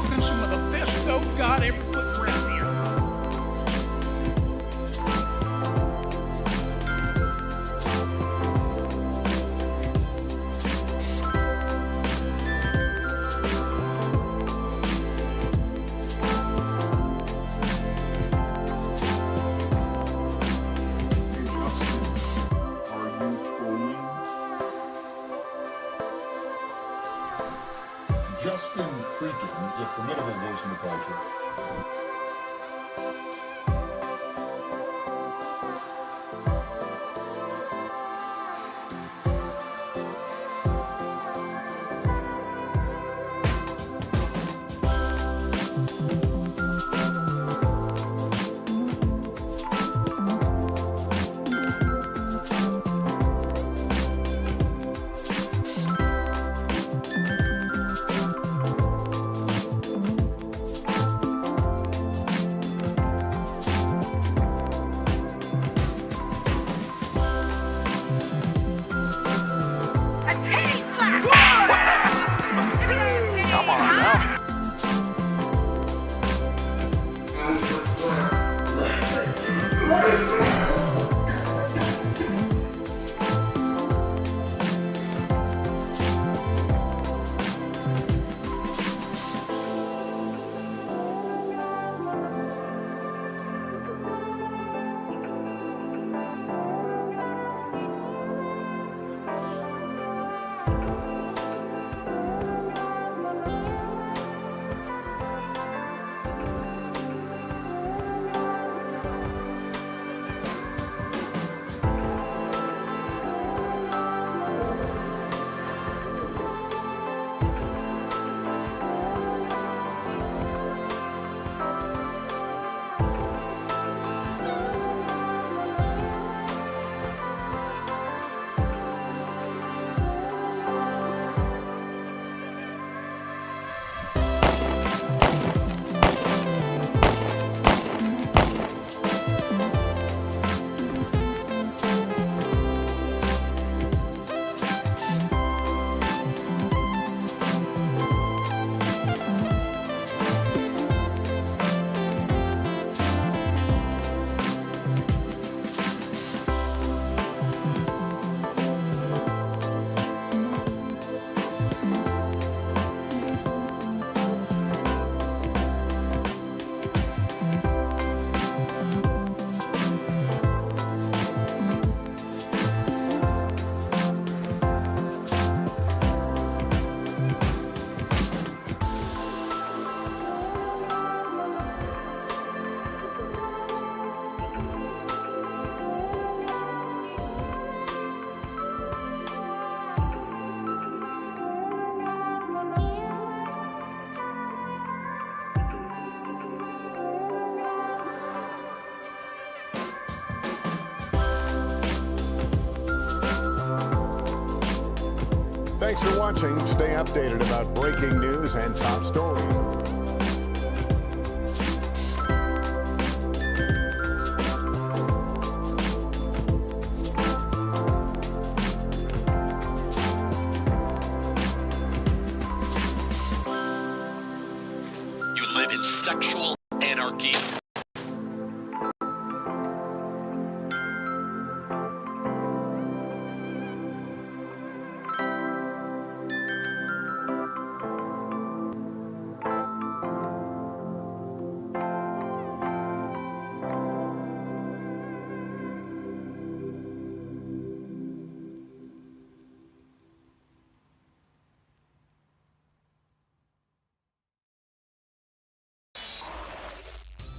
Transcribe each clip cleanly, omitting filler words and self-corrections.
smoking some of the best dope God ever put around here. JustinFREAKIN is a formidable voice in the culture. Thanks for watching. Stay updated about breaking news and top stories. You live in sexual anarchy.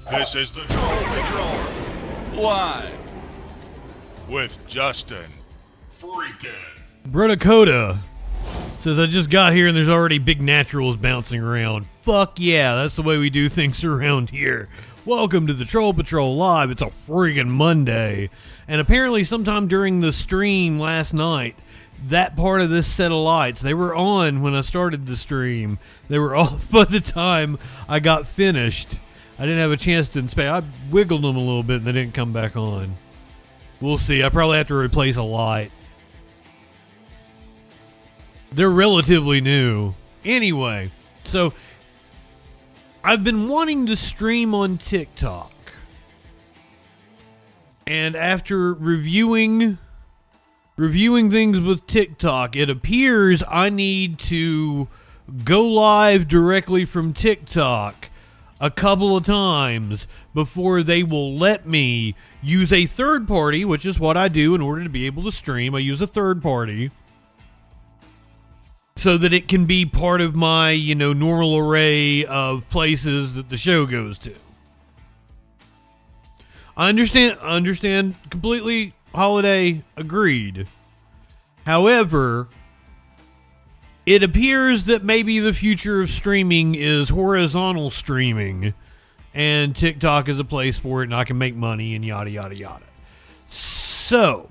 This is the Troll Patrol, live with JustinFREAKIN. Dakota says, I just got here and there's already big naturals bouncing around. Fuck yeah, that's the way we do things around here. Welcome to the Troll Patrol Live. It's a freaking Monday. And apparently sometime during the stream last night, that part of this set of lights, they were on when I started the stream. They were off by the time I got finished. I didn't have a chance to inspect. I wiggled them a little bit and they didn't come back on. We'll see. I probably have to replace a light. They're relatively new. Anyway, so I've been wanting to stream on TikTok. And after reviewing things with TikTok, it appears I need to go live directly from TikTok a couple of times before they will let me use a third party, which is what I do in order to be able to stream. I use a third party so that it can be part of my, normal array of places that the show goes to. I understand completely. Holiday, agreed. However, it appears that maybe the future of streaming is horizontal streaming, and TikTok is a place for it, and I can make money, and yada, yada, yada. So,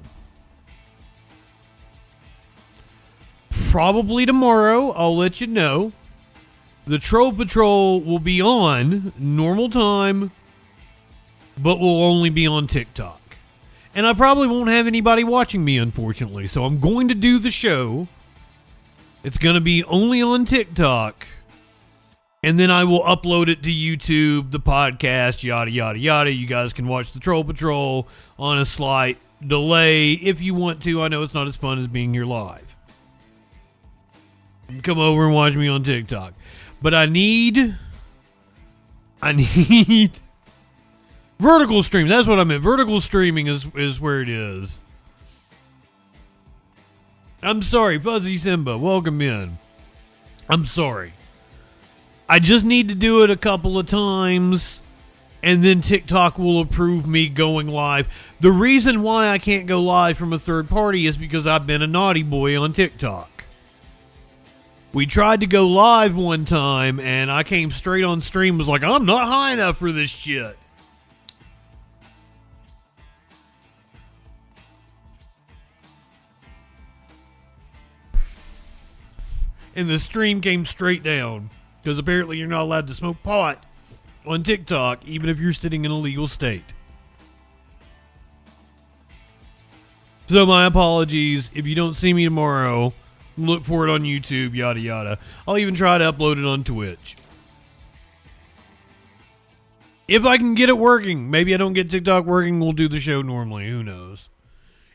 probably tomorrow, I'll let you know. The Troll Patrol will be on normal time, but will only be on TikTok. And I probably won't have anybody watching me, unfortunately. So I'm going to do the show. It's going to be only on TikTok. And then I will upload it to YouTube, the podcast, yada, yada, yada. You guys can watch the Troll Patrol on a slight delay if you want to. I know it's not as fun as being here live. Come over and watch me on TikTok. But I need vertical stream. That's what I meant. Vertical streaming is where it is. I'm sorry, Fuzzy Simba. Welcome in. I'm sorry. I just need to do it a couple of times, and then TikTok will approve me going live. The reason why I can't go live from a third party is because I've been a naughty boy on TikTok. We tried to go live one time, and I came straight on stream, was like, I'm not high enough for this shit. And the stream came straight down, because apparently you're not allowed to smoke pot on TikTok, even if you're sitting in a legal state. So my apologies. If you don't see me tomorrow, look for it on YouTube, yada yada. I'll even try to upload it on Twitch. If I can get it working. Maybe I don't get TikTok working, we'll do the show normally. Who knows?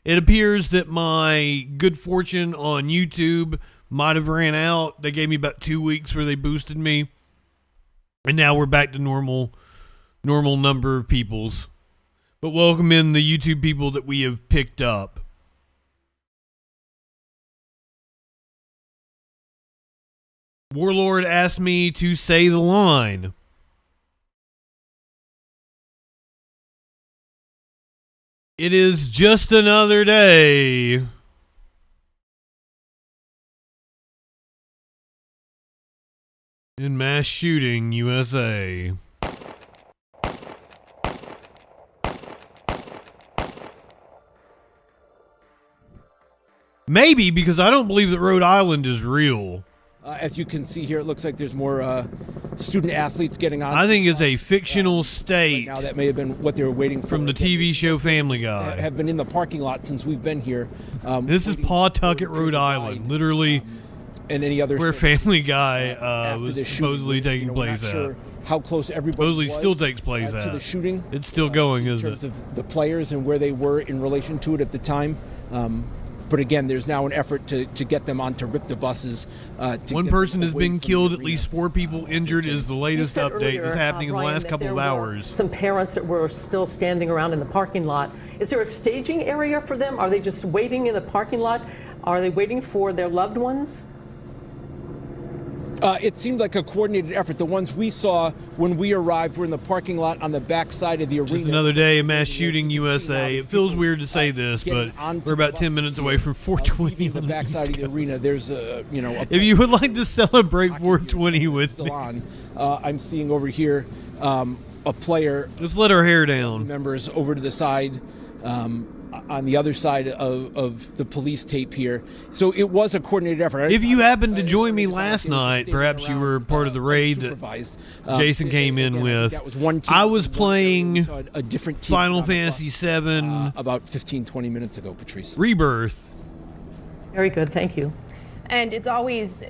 It appears that my good fortune on YouTube might have ran out. They gave me about 2 weeks where they boosted me. And now we're back to normal number of peoples. But welcome in the YouTube people that we have picked up. Warlord asked me to say the line. It is just another day. In mass shooting, USA. Maybe, because I don't believe that Rhode Island is real. As you can see here, it looks like there's more student athletes getting on. I think it's a fictional state. Right now, that may have been what they were waiting for. From the TV show Family Guy. Have been in the parking lot since we've been here. This is Pawtucket, Rhode Island. Literally, and any other where Family Guy was supposedly taking place at. Sure how close everybody supposedly still takes place to the shooting. It's still going, isn't it? In terms of the players and where they were in relation to it at the time. But again, there's now an effort to get them on to rip the buses. One person has been killed, at least 4 people injured is the latest update. This is happening in the last couple of hours. Some parents that were still standing around in the parking lot. Is there a staging area for them? Are they just waiting in the parking lot? Are they waiting for their loved ones? It seemed like a coordinated effort. The ones we saw when we arrived were in the parking lot on the back side of the arena. Just another day of mass shooting USA. It feels weird to say this, but we're about 10 minutes away from 420 on the back side of the arena. There's a if you would like to celebrate 420 with me, I'm seeing over here a player. Just let her hair down. Members over to the side. On the other side of the police tape here. So it was a coordinated effort. If you happened to join me last night, perhaps you were part of the raid that Jason came in with. I was playing a different Final Fantasy VII about 15-20 minutes ago, Patrice. Rebirth. Very good, thank you. And it's always,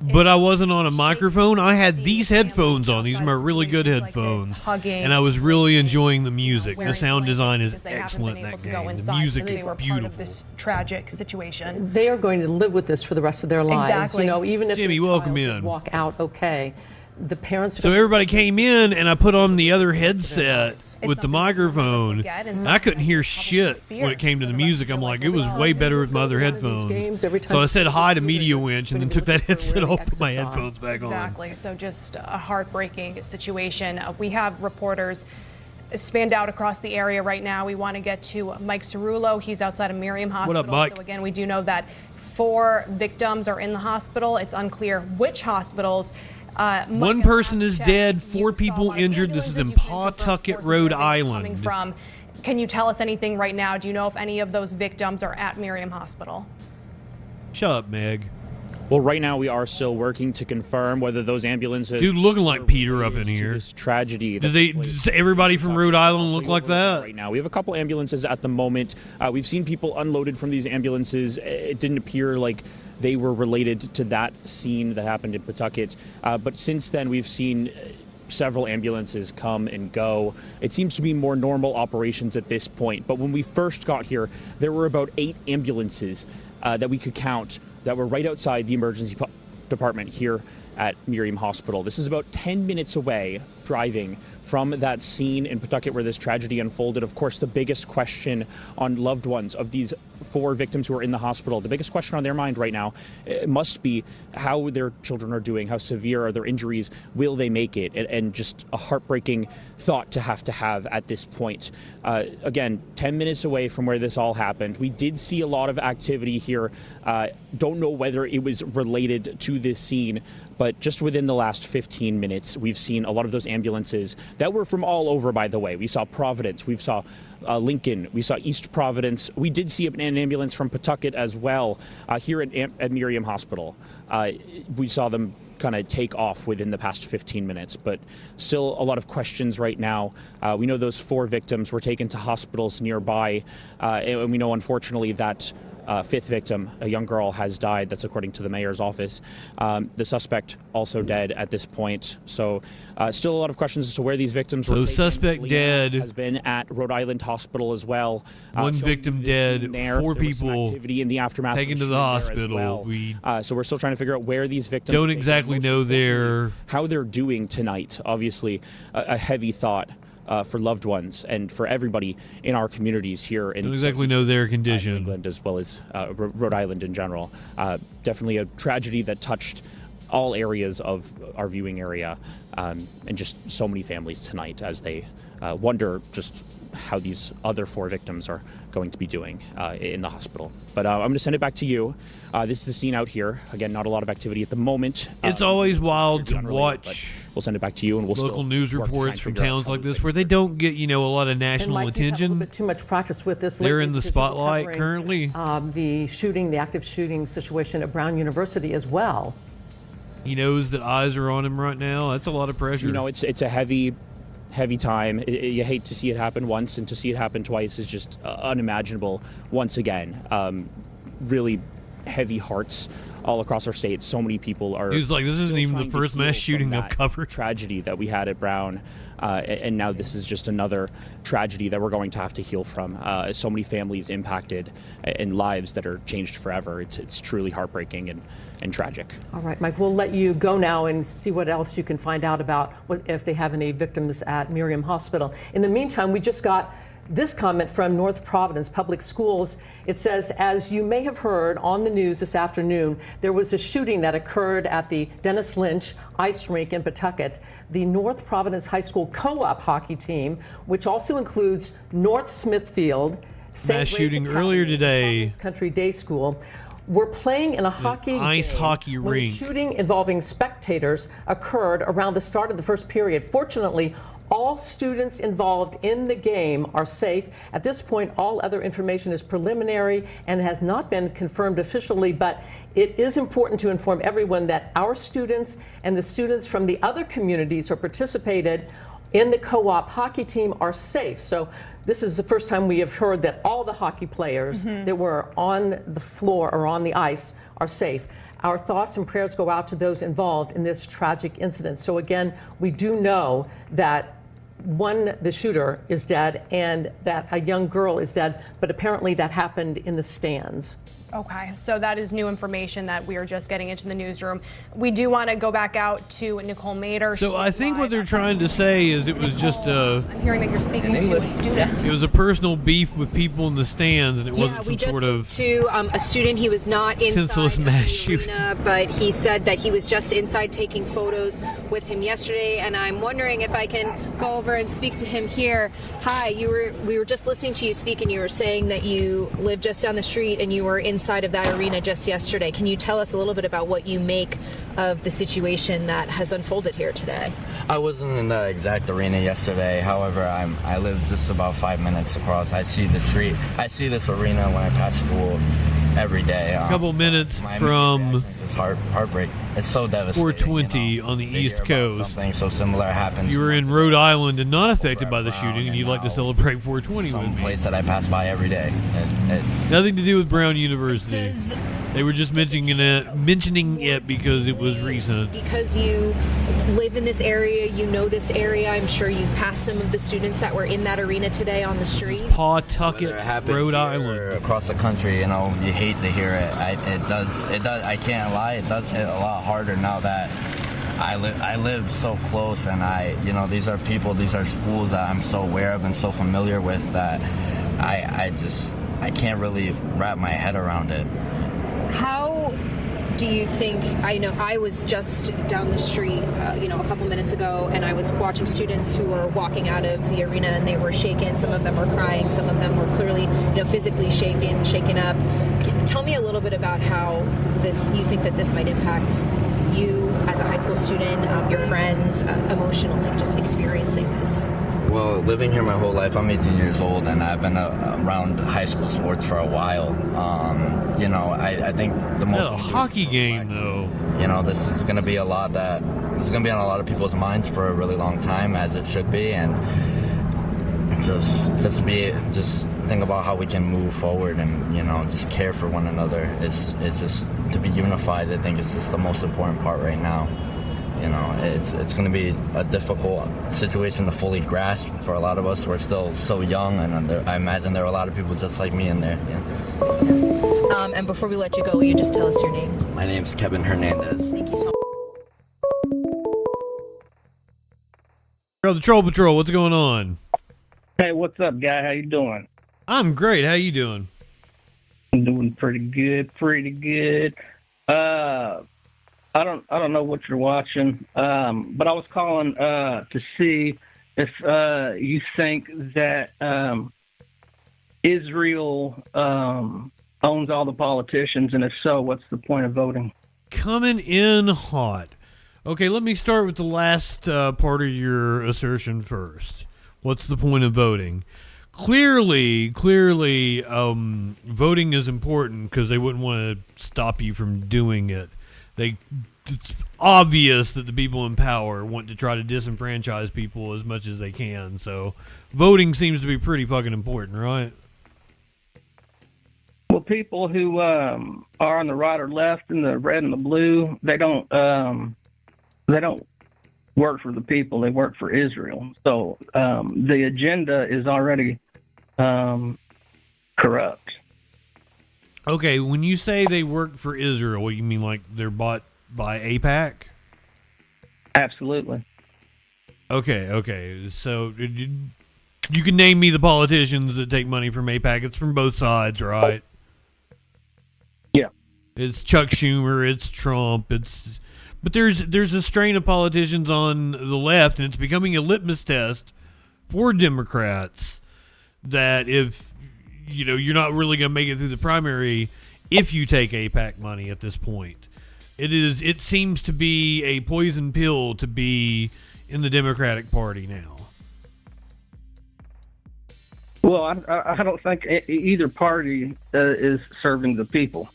But I wasn't on a microphone. I had these headphones on. These are my really good headphones. And I was really enjoying the music. The sound design is excellent in that game. The music is beautiful. This tragic situation. They are going to live with this for the rest of their lives. Exactly. You know, even if Jimmy, the welcome child in. walk out okay, the parents. So everybody came in, and I put on the other headset with the microphone. And I couldn't hear shit when it came to the music. I'm like, it was way better with my other headphones. So I said hi to Media Winch, and then took that headset off, put my headphones back on. Exactly. So just a heartbreaking situation. We have reporters spanned out across the area right now. We want to get to Mike Cerullo. He's outside of Miriam Hospital. What up, Mike? So again, we do know that 4 victims are in the hospital. It's unclear which hospitals. One person is dead, 4 people injured. This is in Pawtucket, Rhode Island. Can you tell us anything right now? Do you know if any of those victims are at Miriam Hospital? Shut up, Meg. Well, right now we are still working to confirm whether those ambulances. Dude, looking like Peter up in here. This tragedy. Does everybody from Rhode Island look like that? Right now, we have a couple ambulances at the moment. We've seen people unloaded from these ambulances. It didn't appear like they were related to that scene that happened in Pawtucket. But since then, we've seen several ambulances come and go. It seems to be more normal operations at this point. But when we first got here, there were about 8 ambulances that we could count that were right outside the emergency department here at Miriam Hospital. This is about 10 minutes away driving from that scene in Pawtucket where this tragedy unfolded. Of course, the biggest question on loved ones of these 4 victims who are in the hospital, the biggest question on their mind right now must be how their children are doing, how severe are their injuries, will they make it, and just a heartbreaking thought to have at this point. Again, 10 minutes away from where this all happened. We did see a lot of activity here. Don't know whether it was related to this scene, but just within the last 15 minutes, we've seen a lot of those ambulances that were from all over, by the way. We saw Providence, we saw Lincoln, we saw East Providence. We did see an ambulance from Pawtucket as well here at Miriam Hospital. We saw them kind of take off within the past 15 minutes, but still a lot of questions right now. We know those 4 victims were taken to hospitals nearby, and we know, unfortunately, that 5th victim, a young girl, has died. That's according to the mayor's office. The suspect also dead at this point. So still a lot of questions as to where these victims were taken. So suspect Leanna dead. has been at Rhode Island Hospital as well. 1 victim dead, 4 people activity in the aftermath taken to the hospital. We so we're still trying to figure out where these victims don't exactly know how they're doing tonight. Obviously, a heavy thought for loved ones and for everybody in our communities here in don't exactly know their condition. England, as well as Rhode Island in general. Definitely a tragedy that touched all areas of our viewing area, and just so many families tonight as they wonder just how these other 4 victims are going to be doing in the hospital. But I'm going to send it back to you. This is the scene out here. Again, not a lot of activity at the moment. It's always wild to watch. We'll send it back to you, and we'll local still news reports from towns like this where they don't get, a lot of national and attention. We've had a little bit too much practice with this. They're lately in the because spotlight we're currently. The active shooting situation at Brown University as well. He knows that eyes are on him right now. That's a lot of pressure. It's a heavy time. You hate to see it happen once, and to see it happen twice is just unimaginable once again. Really heavy hearts all across our state. So many people are. He's like, this isn't even the first mass shooting I've covered. Tragedy that we had at Brown, and now this is just another tragedy that we're going to have to heal from. So many families impacted and lives that are changed forever. It's truly heartbreaking and tragic. All right, Mike, we'll let you go now and see what else you can find out about if they have any victims at Miriam Hospital. In the meantime, we just got this comment from North Providence Public Schools. It says, as you may have heard on the news this afternoon, there was a shooting that occurred at the Dennis Lynch ice rink in Pawtucket. The North Providence High School co-op hockey team, which also includes North Smithfield, mass shooting earlier today. Country Day School, were playing in a hockey ice game hockey when rink. The shooting involving spectators occurred around the start of the first period. Fortunately, all students involved in the game are safe. At this point, all other information is preliminary and has not been confirmed officially, but it is important to inform everyone that our students and the students from the other communities who participated in the co-op hockey team are safe. So this is the first time we have heard that all the hockey players that were on the floor or on the ice are safe. Our thoughts and prayers go out to those involved in this tragic incident. So again, we do know that the shooter is dead and that a young girl is dead, but apparently that happened in the stands. Okay, so that is new information that we are just getting into the newsroom. We do want to go back out to Nicole Mader. So I think what they're trying to say is it was just a... I'm hearing that you're speaking to a student. It was a personal beef with people in the stands, and it wasn't some sort of... to a student. He was not inside senseless mass shooting, but he said that he was just inside taking photos with him yesterday, and I'm wondering if I can go over and speak to him here. Hi, we were just listening to you speak, and you were saying that you live just down the street and you were inside of that arena just yesterday. Can you tell us a little bit about what you make of the situation that has unfolded here today? I wasn't in that exact arena yesterday. However, I live just about 5 minutes across. I see the street. I see this arena when I pass school every day. A couple minutes from it's heartbreak. It's so devastating. 420 on the East Coast. Something so similar happens. You were in Rhode Island and not affected by the shooting, and you'd like to celebrate 420 with me. Some place that I pass by every day. Nothing to do with Brown University. They were just mentioning it because it was recent. Because you live in this area, you know this area. I'm sure you've passed some of the students that were in that arena today on the street. Pawtucket, Rhode Island. Across the country, you know, you hate to hear it. It does. I can't lie. It does hit a lot harder now that I live so close, and these are people, these are schools that I'm so aware of and so familiar with that I can't really wrap my head around it. How do you think, I know I was just down the street, a couple minutes ago, and I was watching students who were walking out of the arena and they were shaken. Some of them were crying. Some of them were clearly, physically shaken up. Tell me a little bit about how you think that this might impact you as a high school student, your friends, emotionally, just experiencing this. Well, living here my whole life, I'm 18 years old, and I've been around high school sports for a while. I think the most... a hockey game, though. This is going to be a lot it's going to be on a lot of people's minds for a really long time, as it should be, and just think about how we can move forward and, just care for one another. It's just, to be unified, I think, is just the most important part right now. It's going to be a difficult situation to fully grasp for a lot of us. We're still so young, and I imagine there are a lot of people just like me in there. And before we let you go, will you just tell us your name? My name's Kevin Hernandez. Thank you so much. The Troll Patrol, what's going on? Hey, what's up, guy? How you doing? I'm great. How you doing? I'm doing pretty good. I don't know what you're watching, but I was calling to see if you think that Israel owns all the politicians, and if so, what's the point of voting? Coming in hot. Okay, let me start with the last part of your assertion first. What's the point of voting? Clearly, voting is important because they wouldn't want to stop you from doing it. It's obvious that the people in power want to try to disenfranchise people as much as they can. So voting seems to be pretty fucking important, right? Well, people who are on the right or left, in the red and the blue, they don't work for the people. They work for Israel. So the agenda is already corrupt. Okay, when you say they work for Israel, you mean like they're bought by AIPAC? Absolutely. Okay. So you can name me the politicians that take money from AIPAC. It's from both sides, right? Yeah. It's Chuck Schumer, it's Trump, but there's a strain of politicians on the left, and it's becoming a litmus test for Democrats that if you're not really going to make it through the primary if you take AIPAC money at this point. It seems to be a poison pill to be in the Democratic Party now. Well, I don't think either party is serving the people.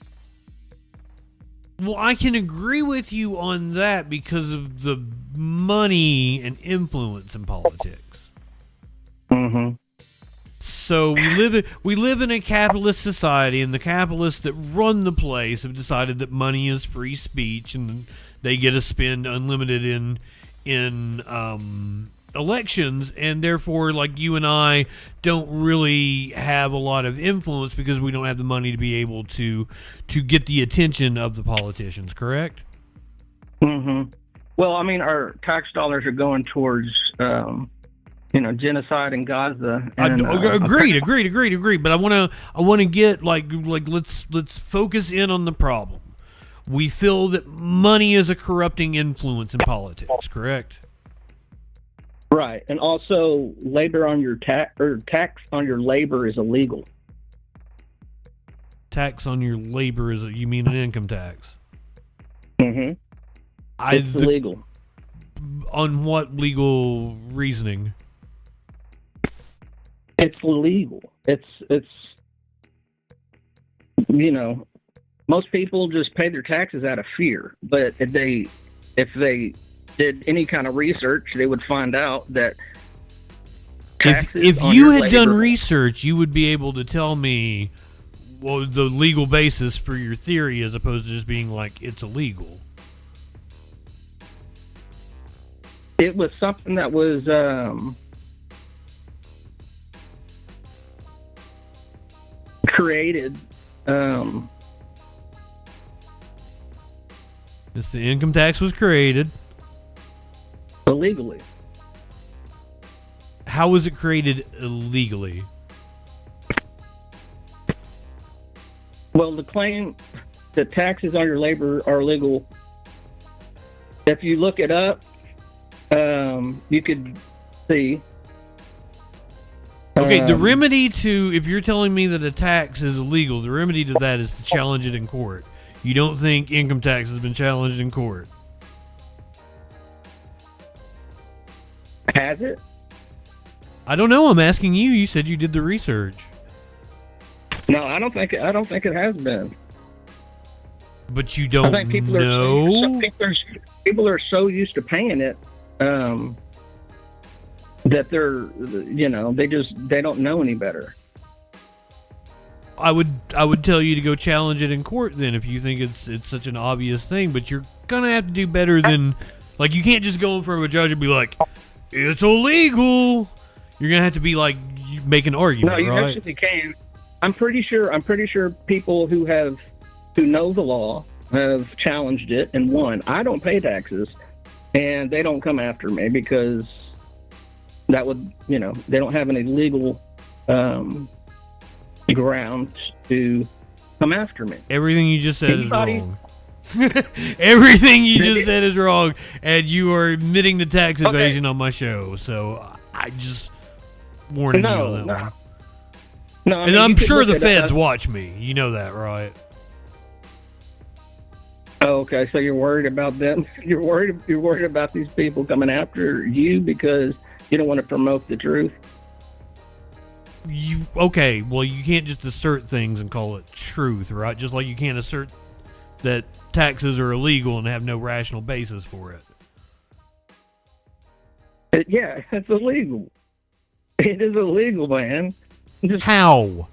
Well, I can agree with you on that because of the money and influence in politics. Mm-hmm. So we live in a capitalist society, and the capitalists that run the place have decided that money is free speech, and they get to spend unlimited in elections, and therefore, like, you and I don't really have a lot of influence because we don't have the money to be able to get the attention of the politicians. Correct? Mm-hmm. Well, I mean, our tax dollars are going towards, genocide in Gaza. And, agreed. But I want to get let's focus in on the problem. We feel that money is a corrupting influence in politics. Correct? Right, and also labor on your tax on your labor is illegal. Tax on your labor you mean an income tax? Mm-hmm. It's illegal. On what legal reasoning? It's illegal. It's most people just pay their taxes out of fear, but if they did any kind of research, they would find out that if you had done research, you would be able to tell me the legal basis for your theory, as opposed to just being like it's illegal. It was something that was created. The income tax was created illegally. How was it created illegally? Well, the claim that taxes on your labor are illegal, if you look it up, you could see. Okay, the remedy to, if you're telling me that a tax is illegal, the remedy to that is to challenge it in court. You don't think income tax has been challenged in court? Has it? I don't know. I'm asking you. You said you did the research. No, I don't think it has been. But you don't I think know? People are so used to paying it that they don't know any better. I would tell you to go challenge it in court then, if you think it's such an obvious thing, but you're gonna have to do better than, like, you can't just go in front of a judge and be like, it's illegal. You're gonna have to be like, make an argument. No, you right? actually can. I'm pretty sure people who know the law have challenged it and won. I don't pay taxes, and they don't come after me because that would, they don't have any legal grounds to come after me. Everything you just said is wrong. Everything you just said is wrong, and you are admitting to tax evasion on my show. So I just warning you on that one. No, and I'm sure the feds watch me. You know that, right? Oh, okay, so you're worried about them. You're worried about these people coming after you because you don't want to promote the truth. Well, you can't just assert things and call it truth, right? Just like you can't assert that taxes are illegal and have no rational basis for it. Yeah, it's illegal. It is illegal, man. How?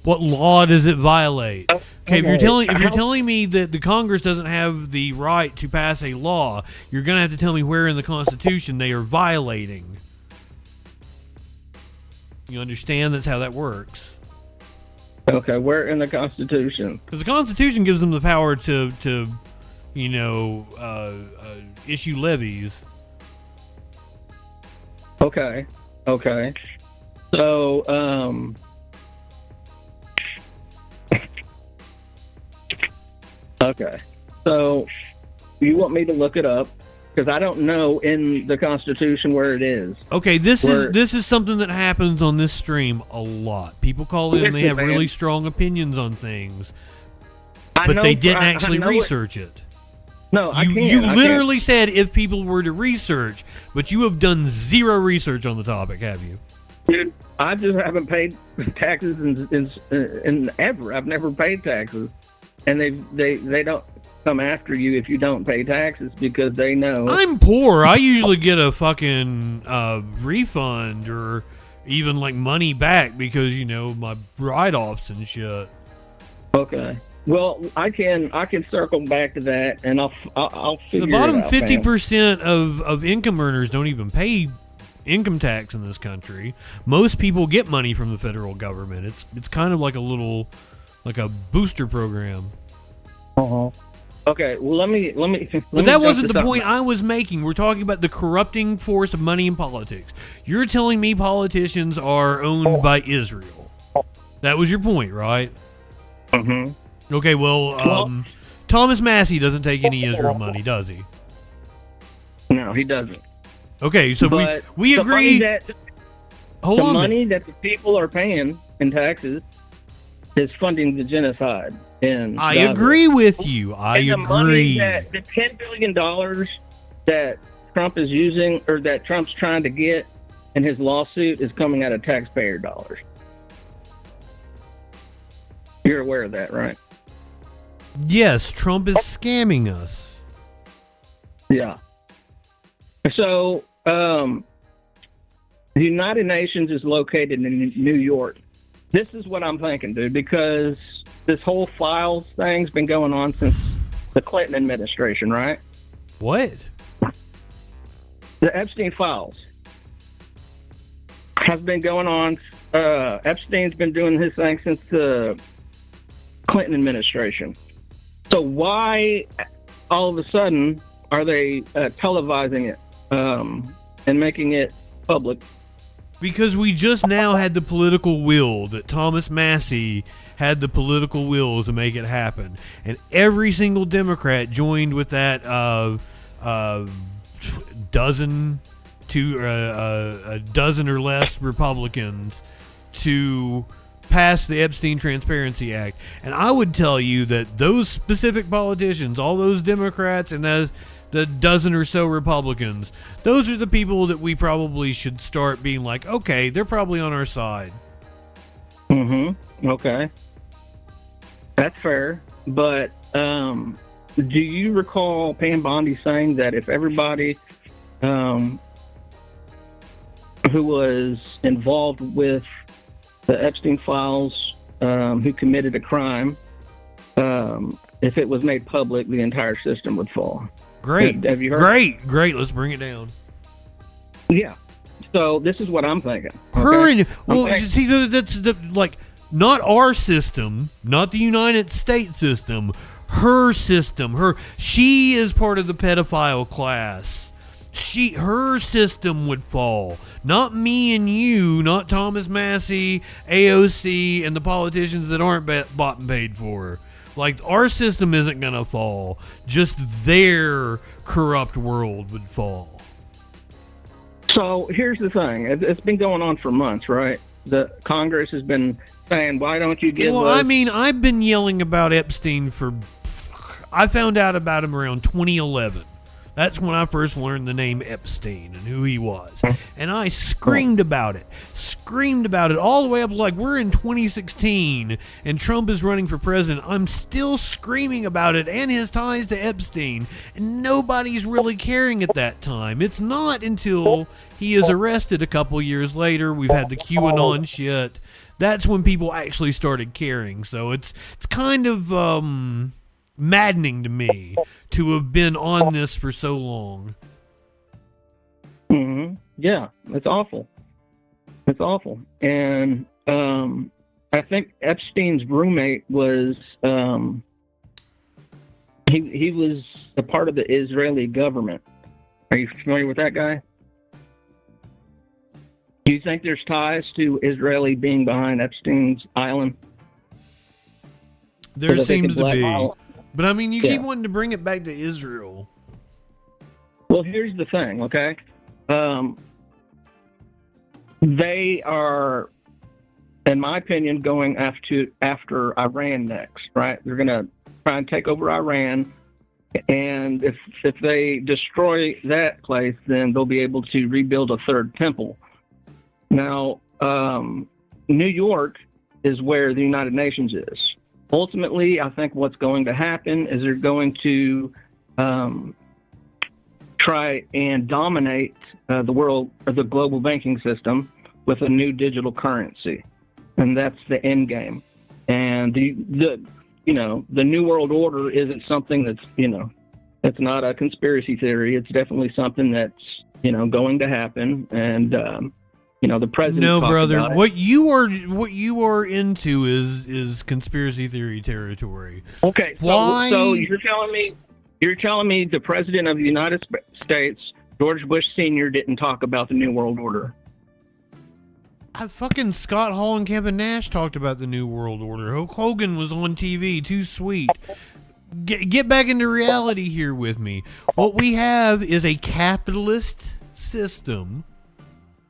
What law does it violate? Okay, if you're telling me that the Congress doesn't have the right to pass a law, you're gonna have to tell me where in the Constitution they are violating. You understand? That's how that works. Okay, where in the Constitution? Because the Constitution gives them the power to issue levies. Okay. So, okay. So, you want me to look it up? Because I don't know in the Constitution where it is. Okay, this is something that happens on this stream a lot. People call in and they have really strong opinions on things, but they didn't actually research it. No, I can't. You literally said if people were to research, but you have done zero research on the topic, have you? Dude, I just haven't paid taxes in ever. I've never paid taxes, and they don't. come after you if you don't pay taxes because they know. I'm poor. I usually get a fucking refund or even like money back because, you know, my write-offs and shit. Okay. Well, I can circle back to that, and I'll figure The bottom it out, 50% of income earners don't even pay income tax in this country. Most people get money from the federal government. It's kind of like a booster program. Uh-huh. Okay, well, let me. But that wasn't the point I was making. We're talking about the corrupting force of money in politics. You're telling me politicians are owned by Israel. That was your point, right? Mm-hmm. Okay, well, Thomas Massey doesn't take any Israel money, does he? No, he doesn't. Okay, so But we the agree. Money the money that the people are paying in taxes is funding the genocide. I agree with you. I and the agree. Money that the $10 billion that Trump is using, or that Trump's trying to get in his lawsuit, is coming out of taxpayer dollars. You're aware of that, right? Yes, Trump is scamming us. Yeah. So, the United Nations is located in New York. This is what I'm thinking, dude, because this whole files thing's been going on since the Clinton administration, right? What? The Epstein files has been going on. Epstein's been doing his thing since the Clinton administration. So why all of a sudden are they televising it and making it public? Because we just now had the political will that Thomas Massey had the political will to make it happen, and every single Democrat joined with that dozen a dozen or less Republicans to pass the Epstein Transparency Act. And I would tell you that those specific politicians, all those Democrats and the dozen or so Republicans, those are the people that we probably should start being like, okay, they're probably on our side. Mm-hmm. Okay. That's fair. But do you recall Pam Bondi saying that if everybody who was involved with the Epstein files, who committed a crime, if it was made public, the entire system would fall? Great. Have you heard? Great. Let's bring it down. Yeah. So this is what I'm thinking. See, that's like not our system, not the United States system. Her system. She is part of the pedophile class. Her system would fall. Not me and you, not Thomas Massey, AOC, and the politicians that aren't bought and paid for. Like, our system isn't going to fall. Just their corrupt world would fall. So here's the thing. It's been going on for months, right? The Congress has been saying, why don't you give us... I mean, I've been yelling about Epstein I found out about him around 2011. That's when I first learned the name Epstein and who he was. And I screamed about it all the way up. Like, we're in 2016 and Trump is running for president. I'm still screaming about it and his ties to Epstein. And nobody's really caring at that time. It's not until he is arrested a couple years later. We've had the QAnon shit. That's when people actually started caring. So it's kind of maddening to me to have been on this for so long. Mm-hmm. Yeah, it's awful. It's awful. And I think Epstein's roommate was he was a part of the Israeli government. Are you familiar with that guy? Do you think there's ties to Israeli being behind Epstein's island? There So that they seems can to be. blackmail- But I mean, you Yeah. keep wanting to bring it back to Israel. Well, here's the thing, okay? They are, in my opinion, going after Iran next, right? They're going to try and take over Iran, and if they destroy that place, then they'll be able to rebuild a third temple. Now, New York is where the United Nations is. ultimately, I think what's going to happen is they're going to try and dominate the world or the global banking system with a new digital currency, and that's the end game. And the new world order isn't something that's it's not a conspiracy theory. It's definitely something that's going to happen. And the president. No, brother. About what you are into is conspiracy theory territory. Okay. Why? So you're telling me the president of the United States, George Bush Sr., didn't talk about the new world order? Fucking Scott Hall and Kevin Nash talked about the New World Order. Hulk Hogan was on TV. Too sweet. Get back into reality here with me. What we have is a capitalist system.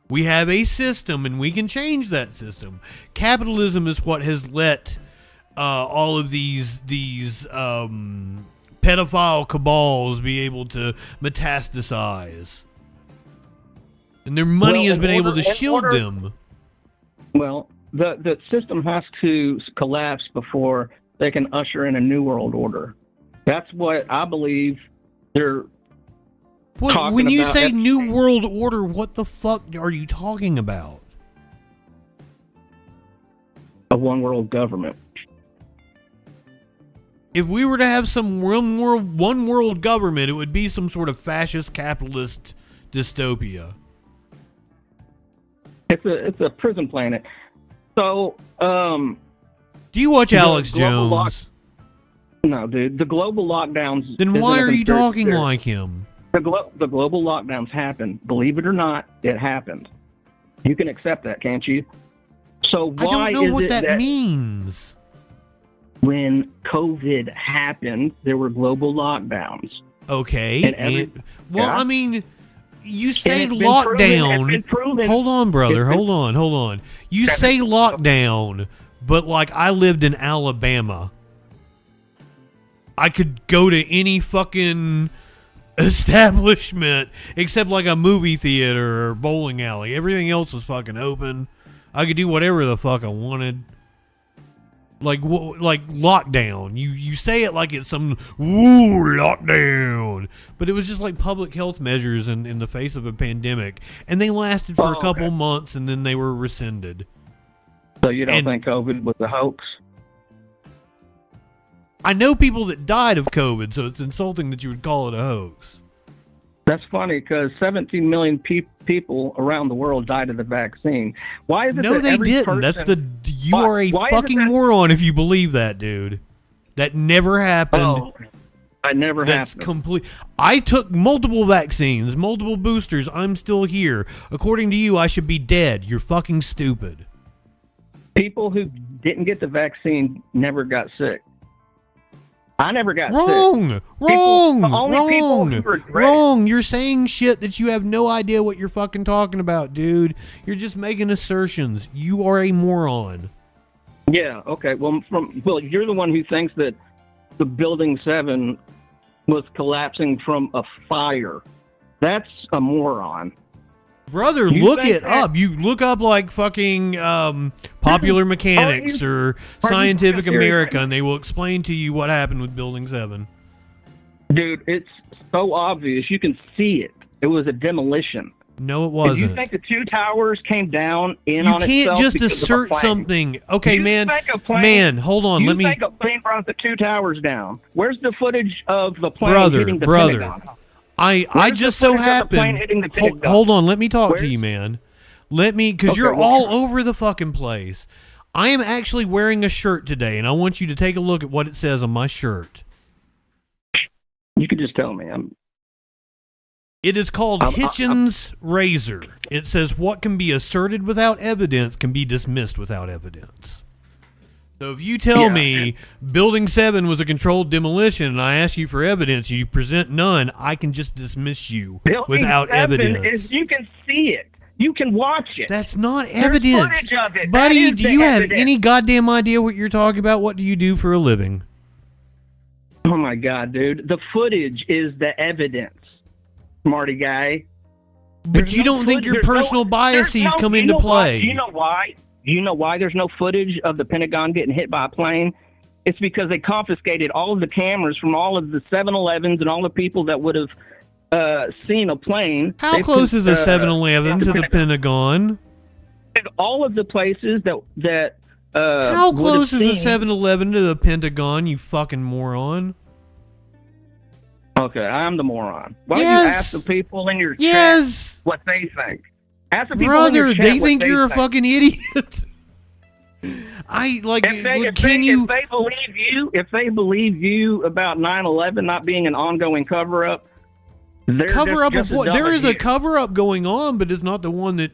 We have a system, and we can change that system. Capitalism is what has let all of these pedophile cabals be able to metastasize. And their money has been able to shield them. Well, the system has to collapse before they can usher in a new world order. That's what I believe they're talking when you about. say new world order, what the fuck are you talking about? A one world government. If we were to have some one world government, it would be some sort of fascist capitalist dystopia. It's a prison planet. So, do you watch Alex Jones? No, dude. The global lockdowns. Then why are you talking like him? The global lockdowns happened. Believe it or not, it happened. You can accept that, can't you? So why I don't know what is it that means. When COVID happened, there were global lockdowns. Okay. Yeah. I mean, you say it's been lockdown. proven. Hold on, brother. Hold on. You say lockdown, but like I lived in Alabama. I could go to any fucking establishment except like a movie theater or bowling alley. Everything else was fucking open. I could do whatever the fuck I wanted. Like lockdown. You say it like it's some lockdown, but it was just like public health measures in the face of a pandemic, and they lasted for a couple months, and then they were rescinded. So you don't think COVID was a hoax? I know people that died of COVID, so it's insulting that you would call it a hoax. That's funny because 17 million people around the world died of the vaccine. Why is it No, that they every didn't. person... You are a fucking moron if you believe that, dude. That never happened. Oh, I never That's happened. complete. I took multiple vaccines, multiple boosters. I'm still here. According to you, I should be dead. You're fucking stupid. People who didn't get the vaccine never got sick. I never got sick. Wrong. Wrong. You're saying shit that you have no idea what you're fucking talking about, dude. You're just making assertions. You are a moron. Yeah, okay. Well, you're the one who thinks that the Building 7 was collapsing from a fire. That's a moron. Brother, look it up. You look up like fucking Popular Mechanics or Scientific America, and they will explain to you what happened with Building 7. Dude, it's so obvious. You can see it. It was a demolition. No, it wasn't. If you think the two towers came down on itself? You can't just assert something. Okay, man, hold on. You think a plane brought the two towers down? Where's the footage of the plane hitting the Pentagon? I just so happen. Hold on, let me talk to you, man. Because you're all over the fucking place. I am actually wearing a shirt today, and I want you to take a look at what it says on my shirt. You can just tell me. It is called Hitchens' Razor. It says what can be asserted without evidence can be dismissed without evidence. So if you tell me Building 7 was a controlled demolition and I ask you for evidence, you present none, I can just dismiss you without evidence. You can see it. You can watch it. That's not evidence. There's footage of it. Buddy, do you have any goddamn idea what you're talking about? What do you do for a living? Oh my God, dude. The footage is the evidence, smarty guy. But you don't think your personal biases come into play. Do you know why? Do you know why there's no footage of the Pentagon getting hit by a plane? It's because they confiscated all of the cameras from all of the 7-Elevens and all the people that would have seen a plane. How close is a 7-Eleven to the Pentagon? All of the places that How close is a 7-Eleven to the Pentagon, you fucking moron? Okay, I'm the moron. Why don't you ask the people in your chat what they think? Ask the people in your chat they think what you're think. a fucking idiot. If they believe you about 9/11 not being an ongoing cover-up, Cover-up of what? There is a cover-up going on, but it's not the one that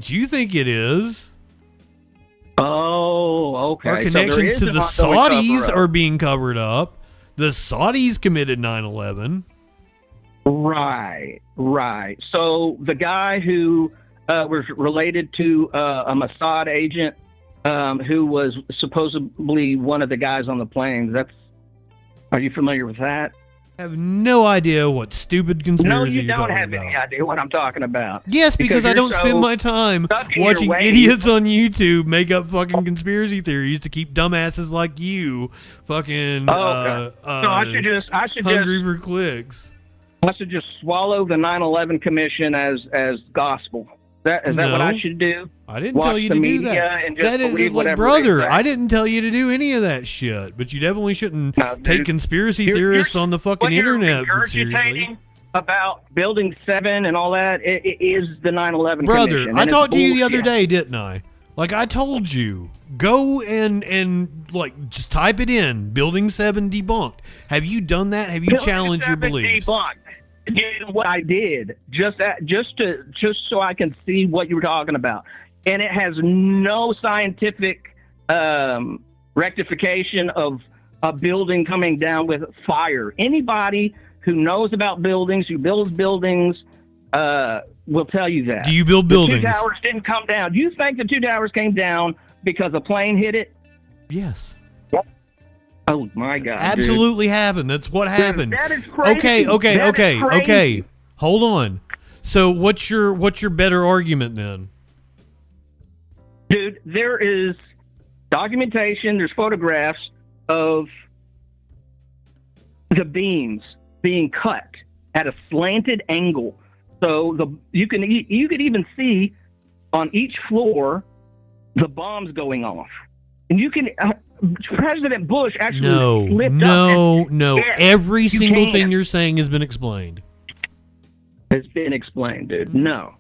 you think it is. Oh, okay. Our connections to the Saudis are being covered up. The Saudis committed 9/11. Right. So the guy who was related to a Mossad agent who was supposedly one of the guys on the planes. Are you familiar with that? I have no idea what stupid conspiracy No, you you're don't talking have about. any idea what I'm talking about. Yes, because I don't spend my time watching idiots on YouTube make up fucking conspiracy theories to keep dumbasses like you fucking so I should hungry for clicks. I should just swallow the 9/11 Commission as gospel. Is that what I should do? I didn't tell you to do that. And just believe whatever brother, they say? I didn't tell you to do any of that shit. But you definitely shouldn't take conspiracy theorists on the fucking internet seriously. Regurgitating about Building 7 and all that it is the 9/11 Brother, Commission. I talked to you the other day, didn't I? Like I told you, go and like just type it in. Building 7 debunked. Have you done that? Have you challenged your beliefs? Debunked. What I did just so I can see what you were talking about, and it has no scientific rectification of a building coming down with fire. Anybody who knows about buildings, who builds buildings, will tell you that. Do you build buildings? The 2 towers didn't come down. Do you think the 2 towers came down because a plane hit it? Yes. Oh my God! Absolutely happened. That's what happened. That is crazy. Okay. Hold on. So what's your better argument then? Dude, there is documentation, there's photographs of the beams being cut at a slanted angle. So you could even see on each floor the bombs going off. And you can President Bush actually slipped up. No. Every single thing you're saying has been explained. It's been explained, dude. No.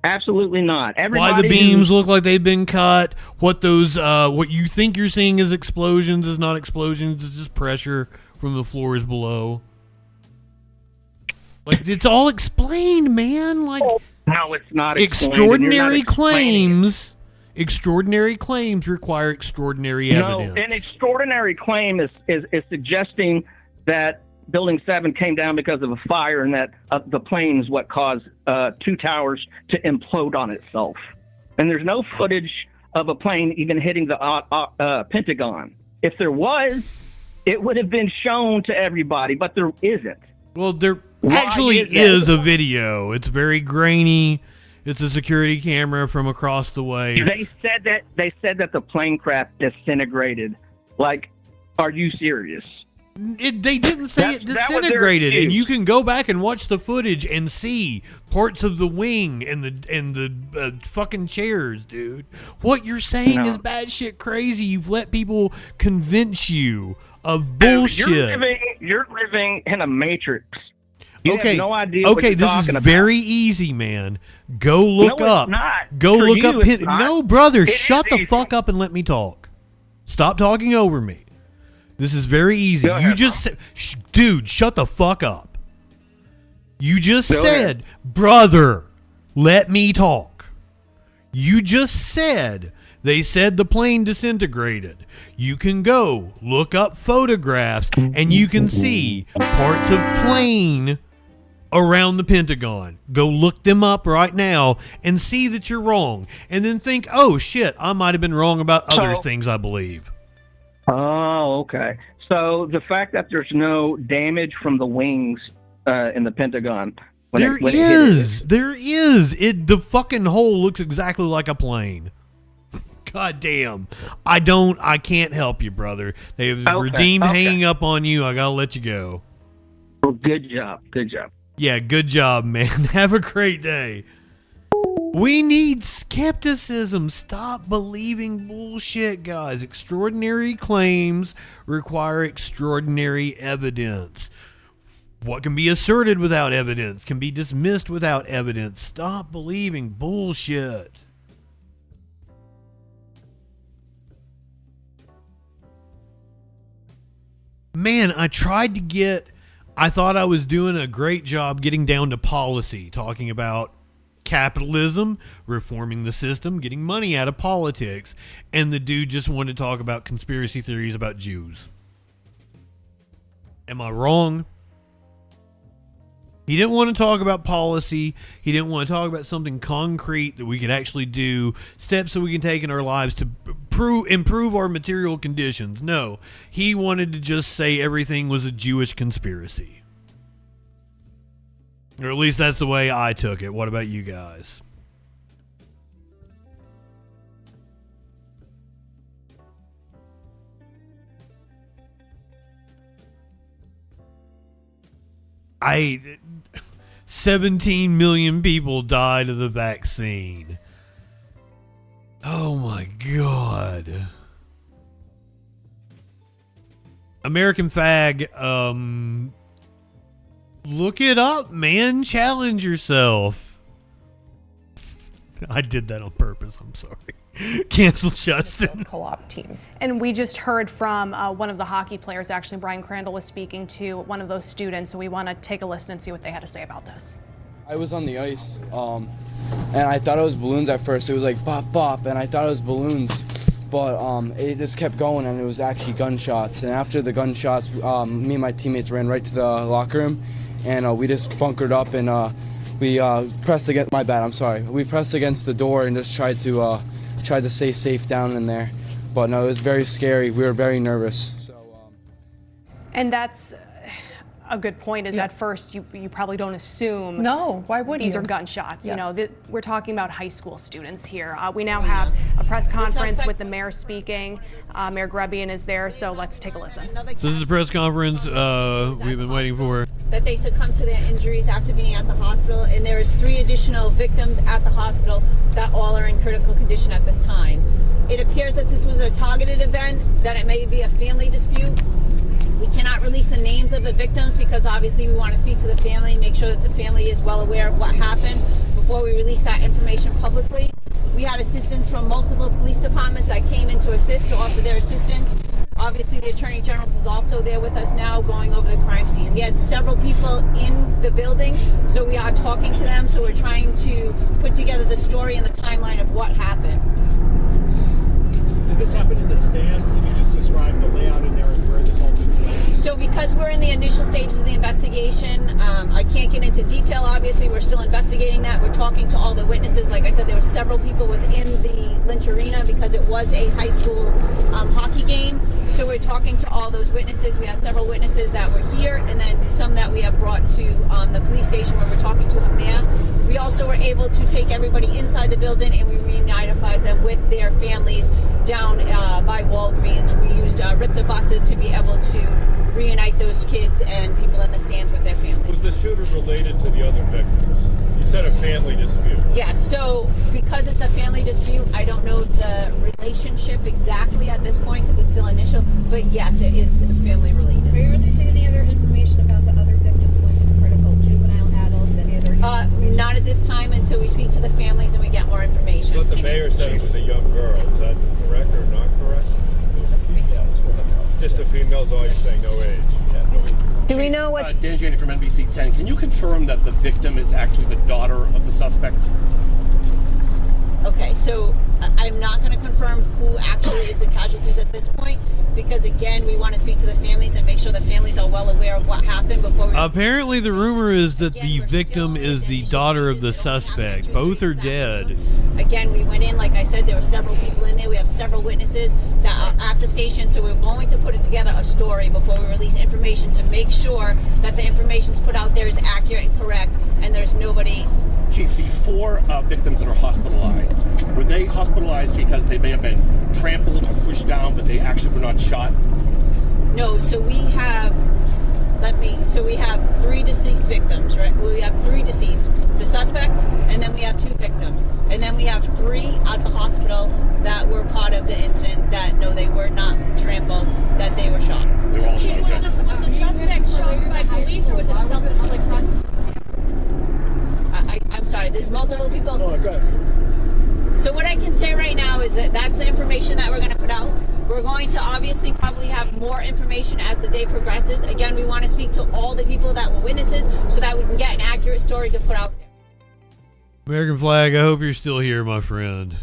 Absolutely not. Why the beams look like they've been cut, what you think you're seeing as explosions is not explosions, it's just pressure from the floors below. Like, it's all explained, man. Like, no, it's not Extraordinary claims require extraordinary evidence. No, an extraordinary claim is suggesting that Building 7 came down because of a fire and that the plane is what caused 2 towers to implode on itself. And there's no footage of a plane even hitting the Pentagon. If there was, it would have been shown to everybody, but there isn't. Well, there actually is a video. It's very grainy. It's a security camera from across the way. They said that the plane craft disintegrated. Like, are you serious? They didn't say it disintegrated, and you can go back and watch the footage and see parts of the wing and the fucking chairs, dude. What you're saying is batshit crazy. You've let people convince you of bullshit. You're living in a matrix. You have no idea what you're this talking is about. very easy, man. Go look up. It's not. Go For look you, up. it's not. No, brother, It shut is the easy. fuck up and let me talk. Stop talking over me. This is very easy. Go You ahead, just said, dude, shut the fuck up. You just Go said, ahead. brother, let me talk. You just said they said the plane disintegrated. You can go look up photographs and you can see parts of plane around the Pentagon. Go look them up right now and see that you're wrong. And then think, oh shit, I might have been wrong about other things I believe. Oh, okay. So the fact that there's no damage from the wings in the Pentagon. There is. The fucking hole looks exactly like a plane. God damn. I can't help you, brother. They've redeemed hanging up on you. I gotta let you go. Well, good job. Good job. Yeah, good job, man. Have a great day. We need skepticism. Stop believing bullshit, guys. Extraordinary claims require extraordinary evidence. What can be asserted without evidence can be dismissed without evidence. Stop believing bullshit. Man, I thought I was doing a great job getting down to policy, talking about capitalism, reforming the system, getting money out of politics, and the dude just wanted to talk about conspiracy theories about Jews. Am I wrong? He didn't want to talk about policy. He didn't want to talk about something concrete that we could actually do, steps that we can take in our lives to improve our material conditions. No, he wanted to just say everything was a Jewish conspiracy. Or at least that's the way I took it. What about you guys? I 17 million people died of the vaccine. Oh my God. American Fag, look it up, man. Challenge yourself. I did that on purpose. I'm sorry. Cancel Justin. Co-op team. And we just heard from one of the hockey players, actually. Brian Crandall was speaking to one of those students, so we want to take a listen and see what they had to say about this. I was on the ice, and I thought it was balloons at first. It was like bop, bop, and I thought it was balloons. But it just kept going, and it was actually gunshots. And after the gunshots, me and my teammates ran right to the locker room, and we just bunkered up, and we pressed against. My bad. I'm sorry. We pressed against the door and just tried to stay safe down in there. But no, it was very scary. We were very nervous. And that's a good point. Is at first you probably don't assume. No, why would these you? are gunshots? Yeah. You know, we're talking about high school students here. We now have a press conference with the mayor speaking. Mayor Grebian is there, so let's take a listen. So this is a press conference we've been waiting for. That they succumbed to their injuries after being at the hospital, and there is 3 additional victims at the hospital that all are in critical condition at this time. It appears that this was a targeted event, that it may be a family dispute. We cannot release the names of the victims because obviously we want to speak to the family, make sure that the family is well aware of what happened before we release that information publicly. We had assistance from multiple police departments that came in to assist, to offer their assistance. Obviously, the Attorney General is also there with us now going over the crime scene. We had several people in the building, so we are talking to them. So we're trying to put together the story and the timeline of what happened. Did this happen in the stands? Can you just describe the layout in there and where this all took place? So because we're in the initial stages of the investigation, I can't get into detail, obviously. We're still investigating that. We're talking to all the witnesses. Like I said, there were several people within the Lynch Arena because it was a high school hockey game. So we're talking to all those witnesses. We have several witnesses that were here, and then some that we have brought to the police station where we're talking to them there. We also were able to take everybody inside the building, and we reunified them with their families down by Walgreens. We used RIPTA buses to be able to reunite those kids and people in the stands with their families. Was the shooter related to the other victims? You said a family dispute. Yes, so because it's a family dispute, I don't know the relationship exactly at this point because it's still initial, but yes, it is family related. Are you releasing any other information about the other victims, ones in critical, juvenile, adults, any other information? Not at this time until we speak to the families and we get more information. But the mayor said it was a young girl. Is that correct or not correct? It was a female. Just the females, all you're saying, no age. Yeah, no age. Do we know what... Dan Janey from NBC 10. Can you confirm that the victim is actually the daughter of the suspect? Okay, so I'm not going to confirm who actually is the casualties at this point because, again, we want to speak to the families and make sure the families are well aware of what happened before we... Apparently the rumor is that the victim is the daughter of the suspect. Both are dead. Again, we went in, like I said, there were several people in there. We have several witnesses that are at the station, so we're going to put together a story before we release information to make sure that the information put out there is accurate and correct and there's nobody... Chief, the 4 victims that are hospitalized, were they hospitalized because they may have been trampled or pushed down, but they actually were not shot? No, so we have, we have 3 deceased victims, right? We have 3 deceased. The suspect, and then we have 2 victims. And then we have 3 at the hospital that were part of the incident that, no, they were not trampled, that they were shot. They were all shot, Was yes. the suspect shot by police, or was it self-inflicted? I'm sorry, there's multiple people. No, I guess. So what I can say right now is that that's the information that we're going to put out. We're going to obviously probably have more information as the day progresses. Again, we want to speak to all the people that were witnesses so that we can get an accurate story to put out there. American flag, I hope you're still here, my friend.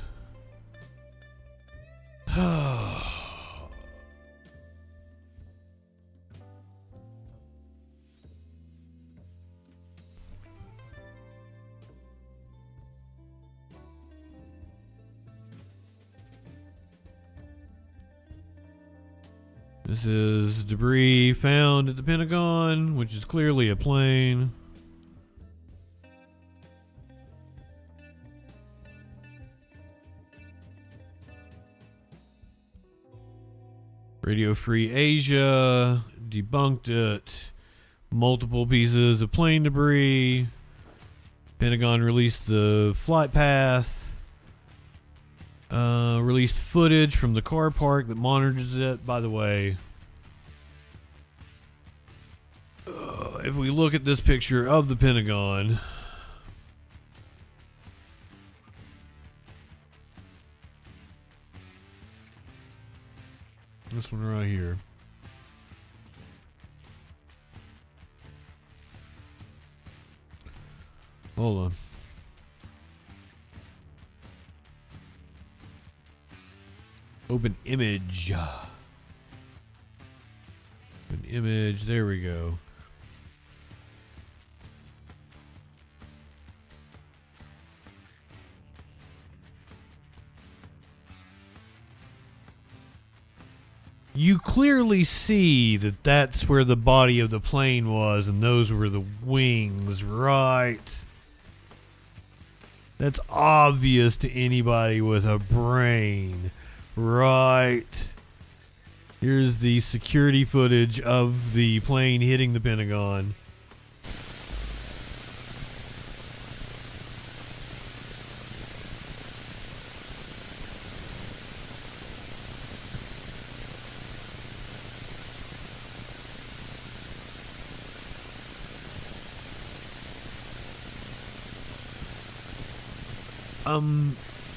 This is debris found at the Pentagon, which is clearly a plane. Radio Free Asia debunked it. Multiple pieces of plane debris. Pentagon released the flight path. Released footage from the car park that monitors it. By the way, if we look at this picture of the Pentagon, this one right here. Hold on. Open image. Open image. There we go. You clearly see that that's where the body of the plane was, and those were the wings, right? That's obvious to anybody with a brain. Right. Here's the security footage of the plane hitting the Pentagon.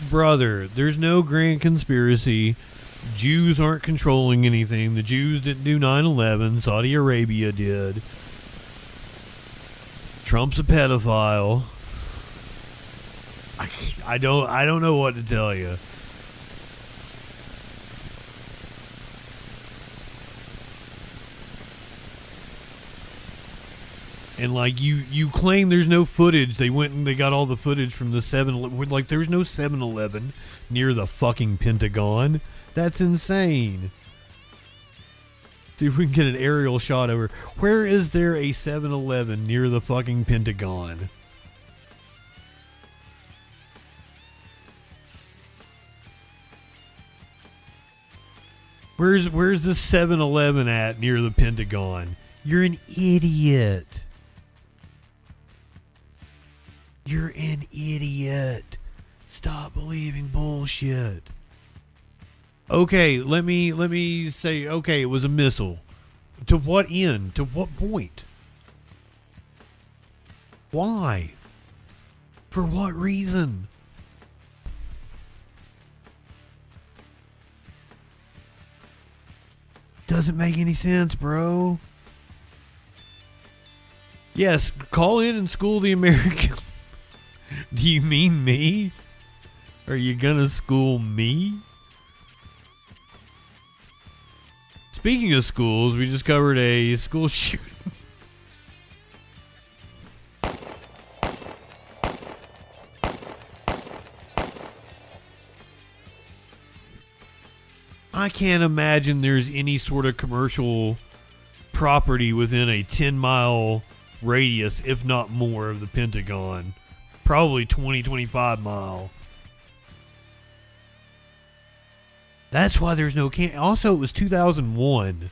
Brother, there's no grand conspiracy. Jews aren't controlling anything. The Jews didn't do 9/11. Saudi Arabia did. Trump's a pedophile. I don't know what to tell you. And like you claim there's no footage. They went and they got all the footage from the 7-Eleven. Like there's no 7-Eleven near the fucking Pentagon. That's insane. See if we can get an aerial shot over. Where is there a 7-Eleven near the fucking Pentagon? Where's the 7-Eleven at near the Pentagon? You're an idiot. You're an idiot. Stop believing bullshit. Okay, let me say, okay, it was a missile. To what end? To what point? Why? For what reason? Doesn't make any sense, bro. Yes, call in and school the American. Do you mean me? Are you gonna school me? Speaking of schools, we just covered a school shooting. I can't imagine there's any sort of commercial property within a 10-mile radius, if not more, of the Pentagon. Probably 20, 25 mile. That's why there's no Also, it was 2001.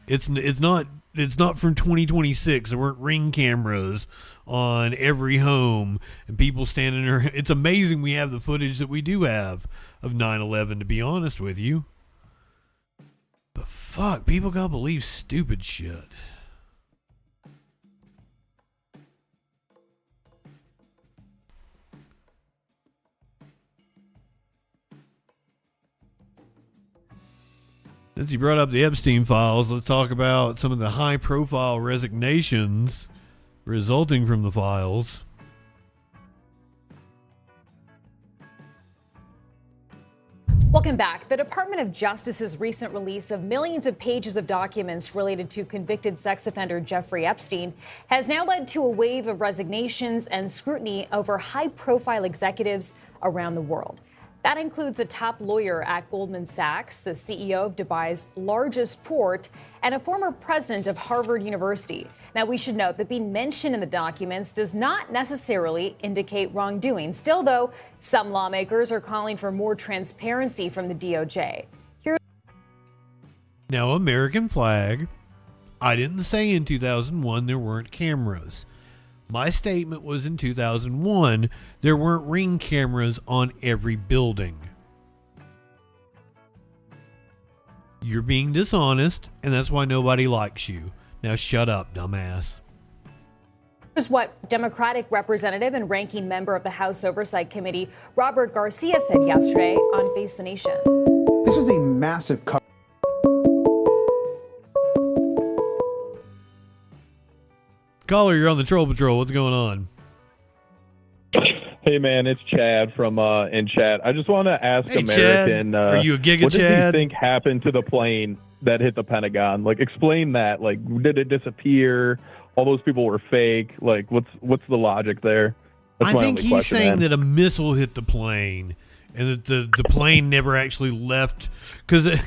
It's not from 2026. There weren't Ring cameras on every home and people standing there. It's amazing we have the footage that we do have of 9/11, to be honest with you. But fuck, people gotta believe stupid shit. Since he brought up the Epstein files, let's talk about some of the high-profile resignations resulting from the files. Welcome back. The Department of Justice's recent release of millions of pages of documents related to convicted sex offender Jeffrey Epstein has now led to a wave of resignations and scrutiny over high-profile executives around the world. That includes a top lawyer at Goldman Sachs, the CEO of Dubai's largest port, and a former president of Harvard University. Now, we should note that being mentioned in the documents does not necessarily indicate wrongdoing. Still, though, some lawmakers are calling for more transparency from the DOJ. Now, American flag. I didn't say in 2001 there weren't cameras. My statement was in 2001, there weren't Ring cameras on every building. You're being dishonest, and that's why nobody likes you. Now shut up, dumbass. Here's what Democratic representative and ranking member of the House Oversight Committee, Robert Garcia, said yesterday on Face the Nation. This is a massive cover. Caller, you're on the Troll Patrol. What's going on? Hey, man, it's Chad from in chat. I just want to ask Hey, American, Chad. Are you a Giga what Chad? did you think happened to the plane that hit the Pentagon? Like, explain that. Like, did it disappear? All those people were fake. Like, what's the logic there? That's I my think only he's question, saying man. that a missile hit the plane and that the plane never actually left, because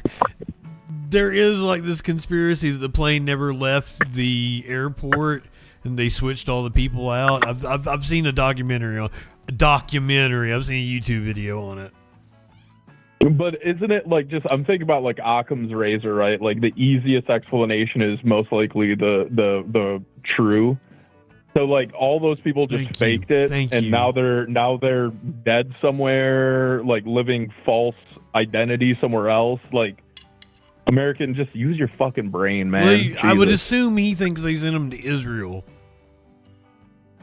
there is like this conspiracy that the plane never left the airport and they switched all the people out. I've seen a documentary. I've seen a YouTube video on it. But isn't it like just, I'm thinking about like Occam's razor, right? Like the easiest explanation is most likely the true. So like all those people just faked it, and now they're dead somewhere, like living false identity somewhere else. Like, American, just use your fucking brain, man. Well, I would Jesus. assume he thinks they sent him to Israel.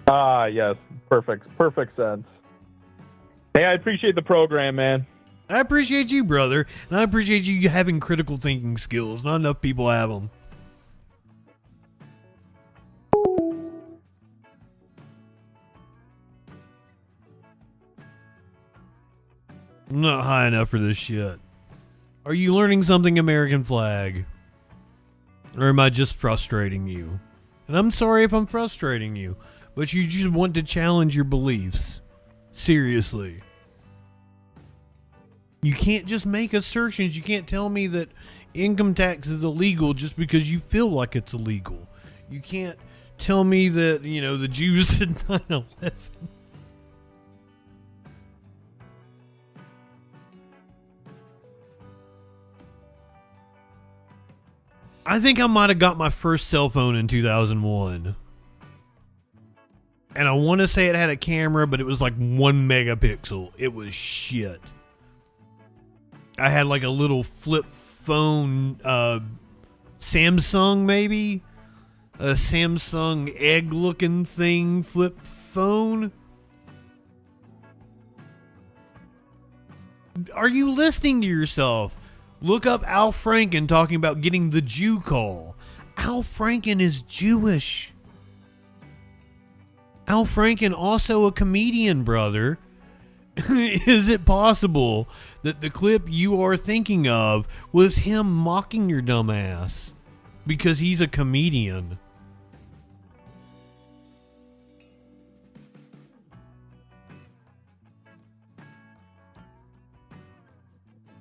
Ah, yes, perfect sense. Hey, I appreciate the program, man. I appreciate you, brother, and I appreciate you having critical thinking skills. Not enough people have them. I'm not high enough for this shit. Are you learning something, American flag? Or am I just frustrating you? And I'm sorry if I'm frustrating you, but you just want to challenge your beliefs. Seriously. You can't just make assertions. You can't tell me that income tax is illegal just because you feel like it's illegal. You can't tell me that, the Jews did 9/11. I think I might have got my first cell phone in 2001. And I want to say it had a camera, but it was like 1 megapixel. It was shit. I had like a little flip phone, Samsung maybe? A Samsung egg-looking thing, flip phone? Are you listening to yourself? Look up Al Franken talking about getting the Jew call. Al Franken is Jewish. Al Franken, also a comedian, brother. Is it possible that the clip you are thinking of was him mocking your dumb ass because he's a comedian?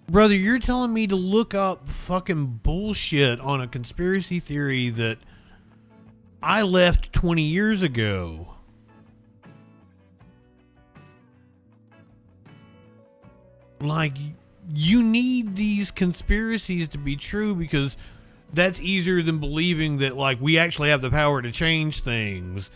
Brother, you're telling me to look up fucking bullshit on a conspiracy theory that I left 20 years ago. Like, you need these conspiracies to be true because that's easier than believing that, like, we actually have the power to change things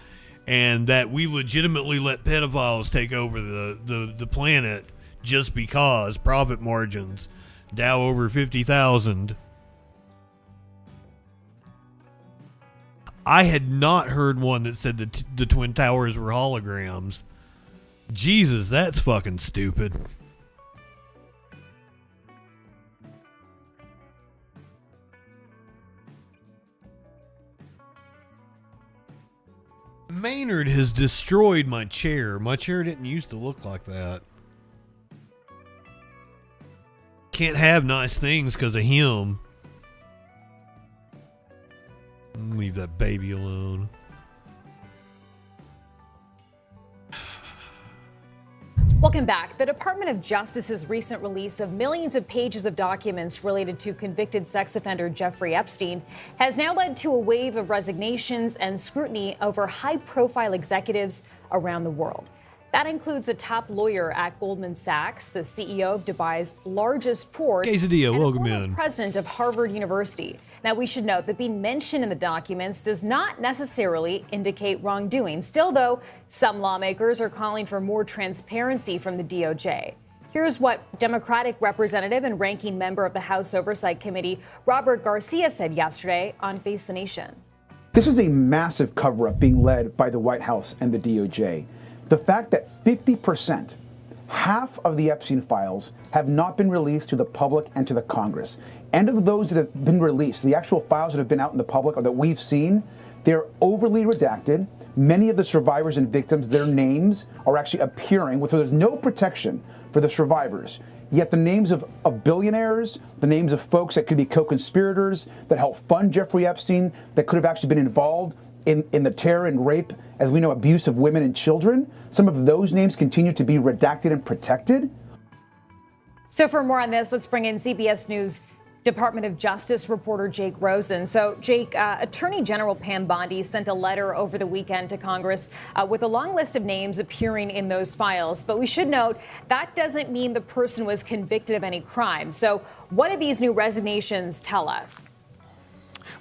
and that we legitimately let pedophiles take over the planet just because profit margins. Dow over 50,000. I had not heard one that said that the Twin Towers were holograms. Jesus, that's fucking stupid. Maynard has destroyed my chair. My chair didn't used to look like that. Can't have nice things because of him. Leave that baby alone. Welcome back. The Department of Justice's recent release of millions of pages of documents related to convicted sex offender Jeffrey Epstein has now led to a wave of resignations and scrutiny over high-profile executives around the world. That includes a top lawyer at Goldman Sachs, the CEO of Dubai's largest port, Quesadilla, and welcome a former in. president of Harvard University. Now, we should note that being mentioned in the documents does not necessarily indicate wrongdoing. Still, though, some lawmakers are calling for more transparency from the DOJ. Here's what Democratic representative and ranking member of the House Oversight Committee, Robert Garcia, said yesterday on Face the Nation. This is a massive cover-up being led by the White House and the DOJ. The fact that 50%, half of the Epstein files, have not been released to the public and to the Congress. And of those that have been released, the actual files that have been out in the public or that we've seen, they're overly redacted. Many of the survivors and victims, their names are actually appearing, so there's no protection for the survivors. Yet the names of billionaires, the names of folks that could be co-conspirators, that helped fund Jeffrey Epstein, that could have actually been involved in the terror and rape, as we know, abuse of women and children, some of those names continue to be redacted and protected. So for more on this, let's bring in CBS News Department of Justice reporter Jake Rosen. So, Jake, Attorney General Pam Bondi sent a letter over the weekend to Congress with a long list of names appearing in those files. But we should note that doesn't mean the person was convicted of any crime. So what do these new resignations tell us?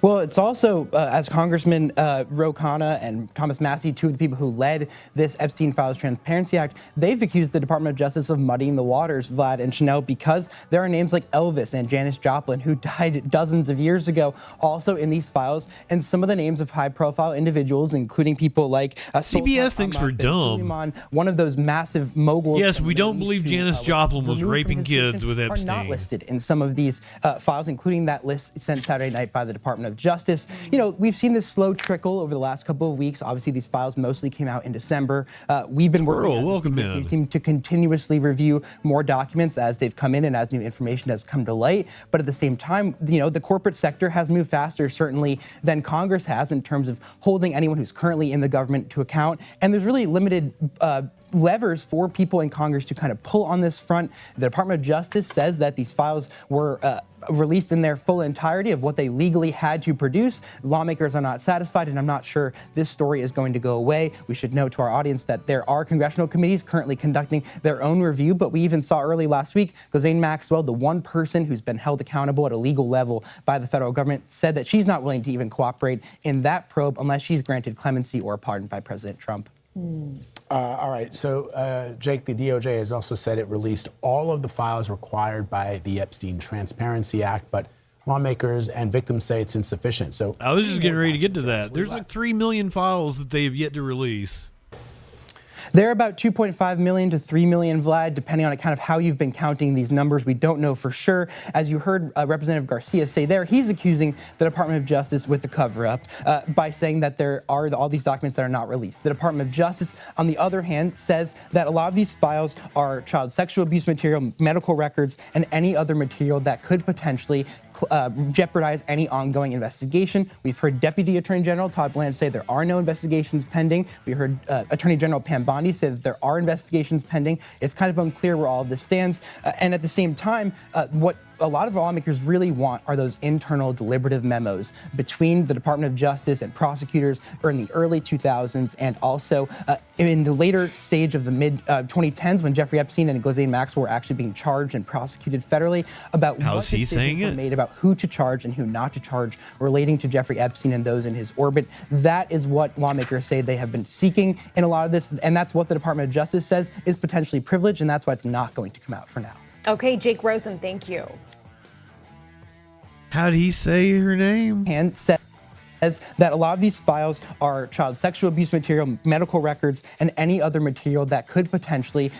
Well, it's also, as Congressman Ro Khanna and Thomas Massie, two of the people who led this Epstein Files Transparency Act, they've accused the Department of Justice of muddying the waters, Vlad and Chanel, because there are names like Elvis and Janis Joplin, who died dozens of years ago, also in these files, and some of the names of high-profile individuals, including people like CBS thinks we're dumb. Suleiman, one of those massive moguls. Yes, we don't believe Janis Joplin was raping kids with Epstein. Are not listed in some of these files, including that list sent Saturday night by the Department of Justice. You know, we've seen this slow trickle over the last couple of weeks. Obviously, these files mostly came out in December. We've been working to continuously review more documents as they've come in and as new information has come to light. But at the same time, you know, the corporate sector has moved faster, certainly, than Congress has in terms of holding anyone who's currently in the government to account. And there's really limited levers for people in Congress to kind of pull on this front. The Department of Justice says that these files were released in their full entirety of what they legally had to produce. Lawmakers are not satisfied, and I'm not sure this story is going to go away. We should note to our audience that there are congressional committees currently conducting their own review, but we even saw early last week, Ghislaine Maxwell, the one person who's been held accountable at a legal level by the federal government, said that she's not willing to even cooperate in that probe unless she's granted clemency or pardoned by President Trump. All right. So, Jake, the DOJ has also said it released all of the files required by the Epstein Transparency Act, but lawmakers and victims say it's insufficient. So I was just getting ready to get to that. There's like 3 million files that they have yet to release. They're about 2.5 million to 3 million, Vlad, depending on kind of how you've been counting these numbers. We don't know for sure. As you heard Representative Garcia say there, he's accusing the Department of Justice with the cover-up by saying that there are all these documents that are not released. The Department of Justice, on the other hand, says that a lot of these files are child sexual abuse material, medical records, and any other material that could potentially jeopardize any ongoing investigation. We've heard Deputy Attorney General Todd Bland say there are no investigations pending. We heard Attorney General Pam Bondi say that there are investigations pending. It's kind of unclear where all of this stands. And at the same time, what a lot of lawmakers really want are those internal deliberative memos between the Department of Justice and prosecutors in the early 2000s and also in the later stage of the mid-2010s when Jeffrey Epstein and Ghislaine Maxwell were actually being charged and prosecuted federally about what decisions were made about who to charge and who not to charge relating to Jeffrey Epstein and those in his orbit. That is what lawmakers say they have been seeking in a lot of this, and that's what the Department of Justice says is potentially privileged, and that's why it's not going to come out for now. Okay, Jake Rosen, thank you. How did he say her name? And says that a lot of these files are child sexual abuse material, medical records, and any other material that could potentially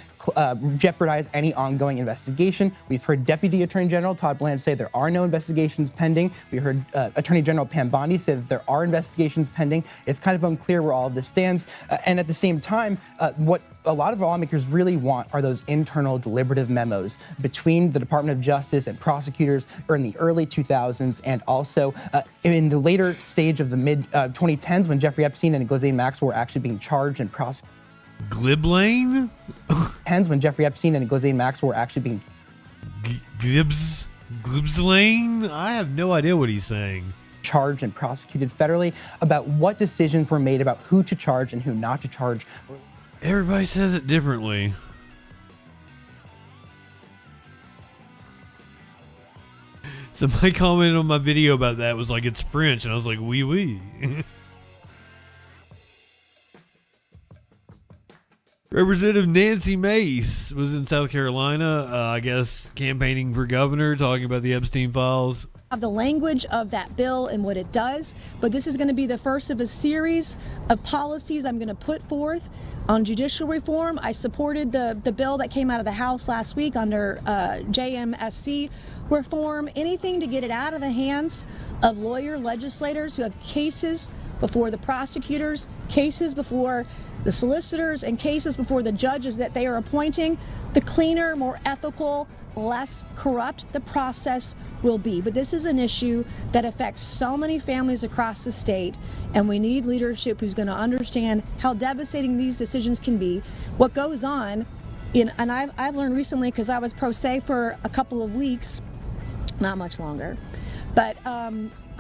jeopardize any ongoing investigation. We've heard Deputy Attorney General Todd Bland say there are no investigations pending. We heard Attorney General Pam Bondi say that there are investigations pending. It's kind of unclear where all of this stands. And at the same time, what a lot of lawmakers really want are those internal deliberative memos between the Department of Justice and prosecutors in the early 2000s and also in the later stage of the mid-2010s when Jeffrey Epstein and Ghislaine Maxwell were actually being charged and prosecuted. Gliblane? When Jeffrey Epstein and Ghislaine Maxwell were actually being... Glibslane? I have no idea what he's saying. Charged and prosecuted federally about what decisions were made about who to charge and who not to charge. Everybody says it differently. Somebody commented on my video about that was like, it's French, and I was like, oui, oui. Representative Nancy Mace was in South Carolina, I guess, campaigning for governor, talking about the Epstein files. Of the language of that bill and what it does, but this is going to be the first of a series of policies I'm going to put forth on judicial reform. I supported the bill that came out of the House last week under JMSC reform, anything to get it out of the hands of legislators who have cases before the prosecutors, cases before the solicitors, and cases before the judges that they are appointing. The cleaner, more ethical, less corrupt the process will be. But this is an issue that affects so many families across the state, and we need leadership who's going to understand how devastating these decisions can be. What goes on, and I've learned recently, because I was pro se for a couple of weeks, not much longer, but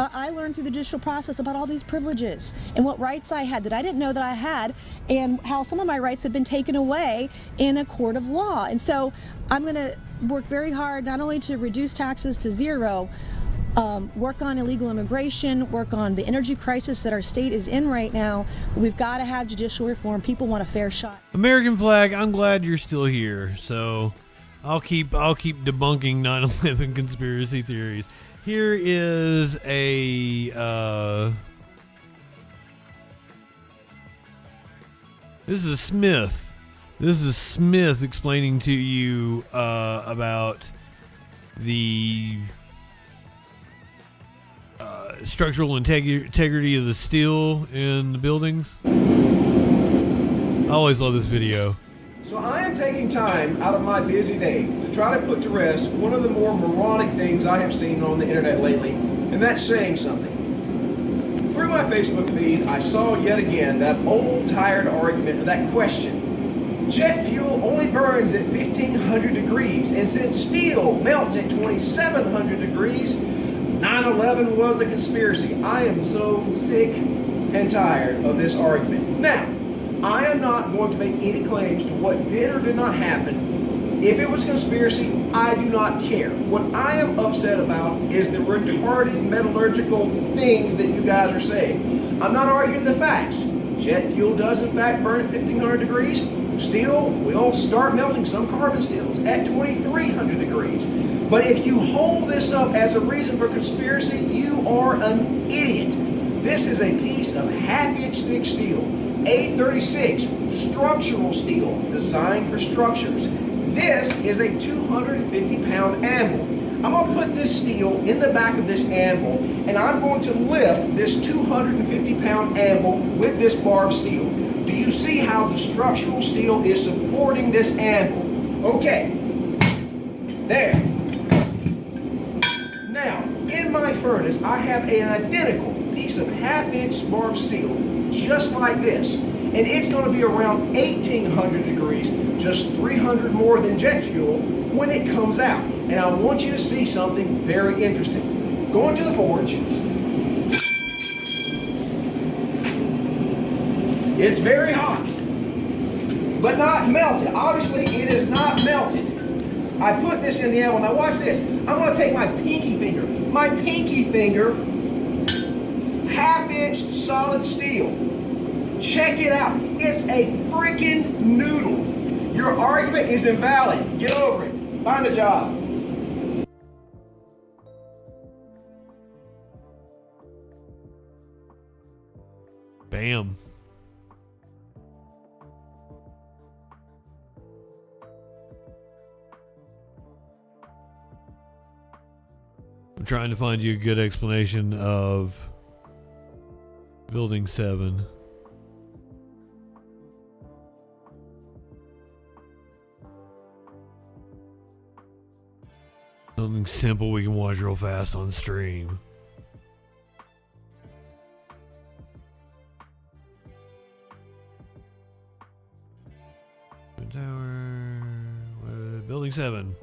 I learned through the judicial process about all these privileges and what rights I had that I didn't know that I had, and how some of my rights have been taken away in a court of law. And so I'm going to work very hard not only to reduce taxes to zero, work on illegal immigration, work on the energy crisis that our state is in right now. We've got to have judicial reform. People want a fair shot. American flag, I'm glad you're still here. So I'll keep debunking 9/11 conspiracy theories. Here is a this is Smith. This is Smith explaining to you about the structural integrity of the steel in the buildings. I always love this video. So I am taking time out of my busy day to try to put to rest one of the more moronic things I have seen on the internet lately, and that's saying something. Through my Facebook feed, I saw yet again that old tired argument, that question. Jet fuel only burns at 1,500 degrees, and since steel melts at 2,700 degrees, 9/11 was a conspiracy. I am so sick and tired of this argument. Now, I am not going to make any claims to what did or did not happen. If it was conspiracy, I do not care. What I am upset about is the retarded metallurgical things that you guys are saying. I'm not arguing the facts. Jet fuel does in fact burn at 1,500 degrees. Steel will start melting, some carbon steels, at 2,300 degrees. But if you hold this up as a reason for conspiracy, you are an idiot. This is a piece of half-inch thick steel. 836 structural steel designed for structures. This is a 250-pound anvil. I'm going to put this steel in the back of this anvil, and I'm going to lift this 250-pound anvil with this bar of steel. Do you see how the structural steel is supporting this anvil? Okay. There. Now, in my furnace, I have an identical piece of half-inch bar of steel, just like this, and it's going to be around 1,800 degrees, just 300 more than jet fuel, when it comes out. And I want you to see something very interesting. Go into the forge. It's very hot, but not melted. Obviously, it is not melted. I put this in the oven. Now watch this. I'm going to take my pinky finger, half-inch solid steel. Check it out. It's a freaking noodle. Your argument is invalid. Get over it. Find a job. Bam. I'm trying to find you a good explanation of Building 7. Something simple we can watch real fast on stream. Tower. Building 7.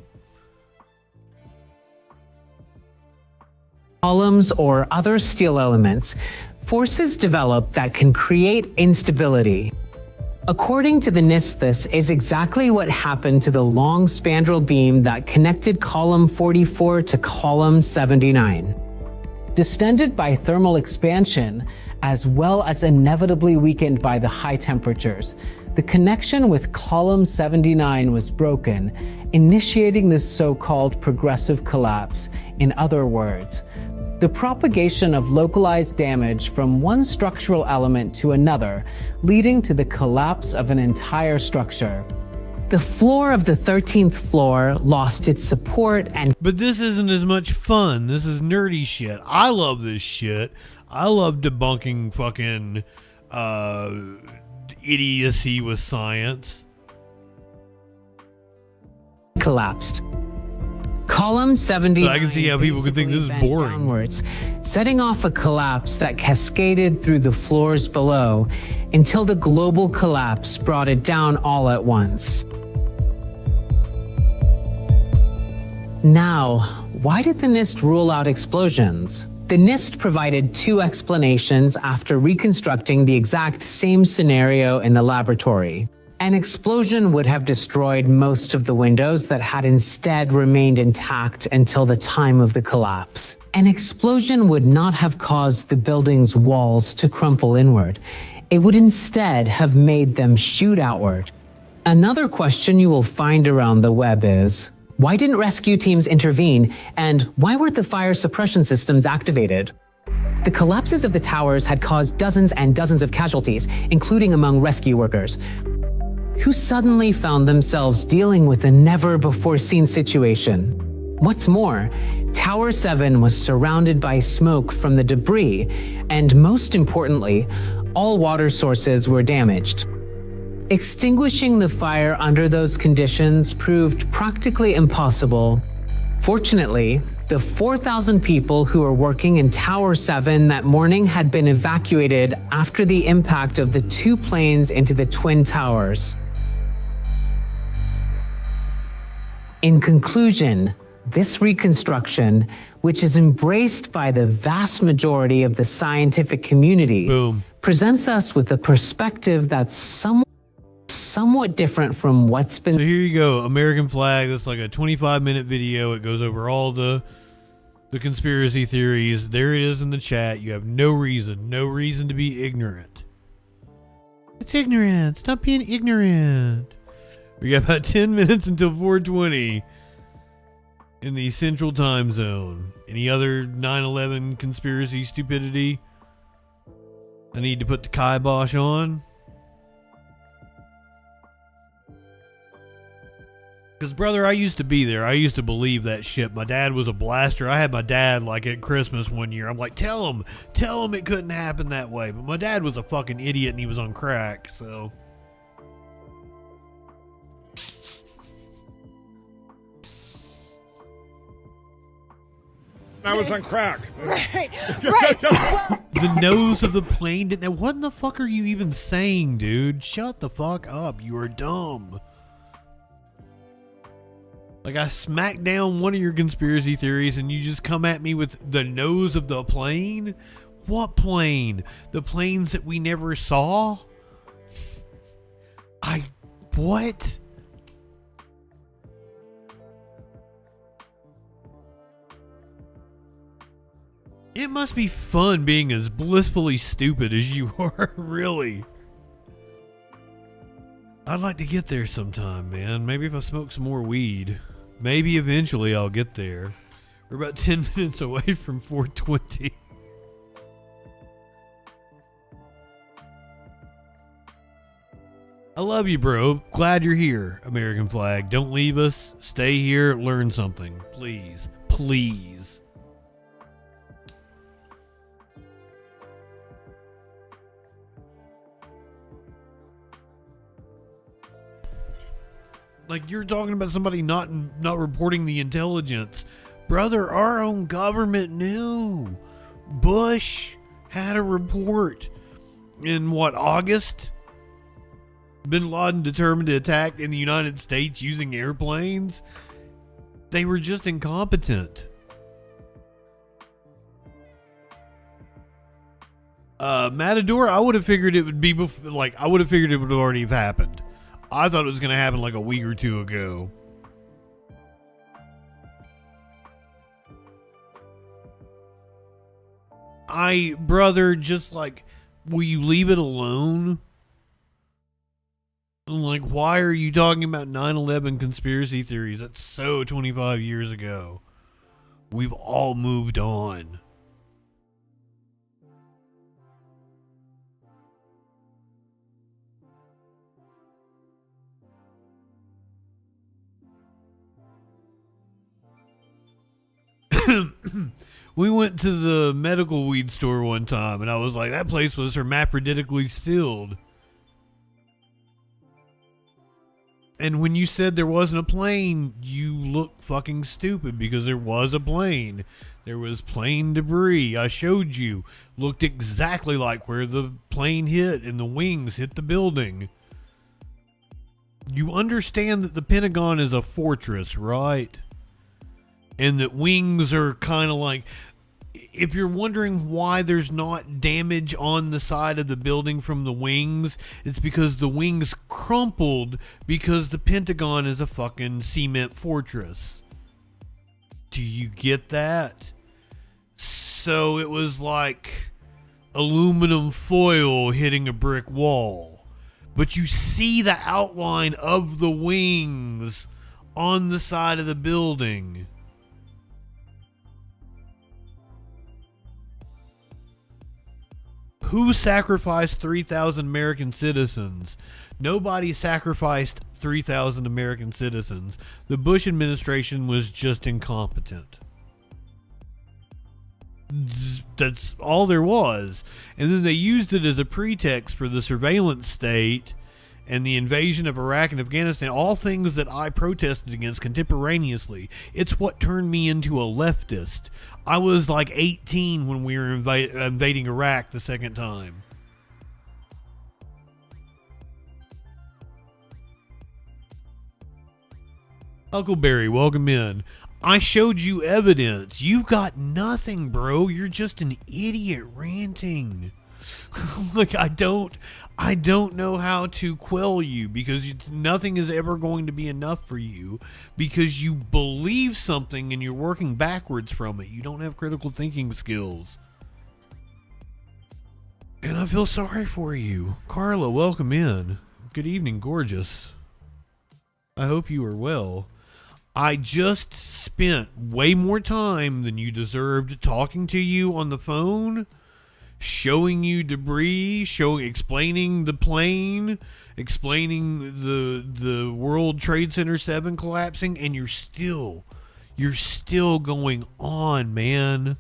Columns or other steel elements, forces develop that can create instability. According to the NIST, this is exactly what happened to the long spandrel beam that connected column 44 to column 79. Distended by thermal expansion, as well as inevitably weakened by the high temperatures, the connection with column 79 was broken, initiating this so-called progressive collapse. In other words, the propagation of localized damage from one structural element to another, leading to the collapse of an entire structure. The floor of the 13th floor lost its support and... But this isn't as much fun. This is nerdy shit. I love this shit. I love debunking fucking idiocy with science. Collapsed. Column 79. I can see how people could think this is boring. Downwards, setting off a collapse that cascaded through the floors below until the global collapse brought it down all at once. Now, why did the NIST rule out explosions? The NIST provided two explanations after reconstructing the exact same scenario in the laboratory. An explosion would have destroyed most of the windows that had instead remained intact until the time of the collapse. An explosion would not have caused the building's walls to crumple inward. It would instead have made them shoot outward. Another question you will find around the web is, why didn't rescue teams intervene, and why weren't the fire suppression systems activated? The collapses of the towers had caused dozens and dozens of casualties, including among rescue workers, who suddenly found themselves dealing with a never-before-seen situation. What's more, Tower 7 was surrounded by smoke from the debris, and most importantly, all water sources were damaged. Extinguishing the fire under those conditions proved practically impossible. Fortunately, the 4,000 people who were working in Tower 7 that morning had been evacuated after the impact of the two planes into the twin towers. In conclusion, this reconstruction, which is embraced by the vast majority of the scientific community, presents us with a perspective that's somewhat different from what's been... So here you go, American flag. That's like a 25-minute video. It goes over all the conspiracy theories. There it is in the chat. You have no reason to be ignorant. It's ignorant. Stop being ignorant. We got about 10 minutes until 4:20 in the Central Time Zone. Any other 9/11 conspiracy stupidity I need to put the kibosh on? Because, brother, I used to be there. I used to believe that shit. My dad was a blaster. I had my dad, like, at Christmas one year. I'm like, tell him it couldn't happen that way. But my dad was a fucking idiot and he was on crack, so... I was on crack. Right. Well, The nose of the plane didn't... What in the fuck are you even saying, dude? Shut the fuck up. You are dumb. Like, I smack down one of your conspiracy theories and you just come at me with the nose of the plane? What plane? The planes that we never saw? What? It must be fun being as blissfully stupid as you are, really. I'd like to get there sometime, man. Maybe if I smoke some more weed. Maybe eventually I'll get there. We're about 10 minutes away from 420. I love you, bro. Glad you're here, American flag. Don't leave us. Stay here. Learn something. Please. Please. Like, you're talking about somebody not reporting the intelligence. Brother, our own government knew. Bush had a report in August? Bin Laden determined to attack in the United States using airplanes. They were just incompetent. Matador, I would have figured it would be I would have figured it would already have happened. I thought it was going to happen like a week or two ago. Brother, just like, will you leave it alone? Like, why are you talking about 9/11 conspiracy theories? That's so 25 years ago. We've all moved on. We went to the medical weed store one time, and I was like, that place was hermaphroditically sealed. And when you said there wasn't a plane, you looked fucking stupid, because there was a plane. There was plane debris. I showed you. Looked exactly like where the plane hit and the wings hit the building. You understand that the Pentagon is a fortress, right? And that wings are kind of like, if you're wondering why there's not damage on the side of the building from the wings, it's because the wings crumpled because the Pentagon is a fucking cement fortress. Do you get that? So it was like aluminum foil hitting a brick wall. But you see the outline of the wings on the side of the building. Who sacrificed 3,000 American citizens? Nobody sacrificed 3,000 American citizens. The Bush administration was just incompetent. That's all there was. And then they used it as a pretext for the surveillance state and the invasion of Iraq and Afghanistan, all things that I protested against contemporaneously. It's what turned me into a leftist. I was like 18 when we were invading Iraq the second time. Huckleberry, welcome in. I showed you evidence. You've got nothing, bro. You're just an idiot ranting. Look, I don't know how to quell you, because nothing is ever going to be enough for you, because you believe something and you're working backwards from it. You don't have critical thinking skills. And I feel sorry for you. Carla, welcome in. Good evening, gorgeous. I hope you are well. I just spent way more time than you deserved talking to you on the phone, showing you debris, explaining the plane, explaining the World Trade Center 7 collapsing, and you're still going on, man.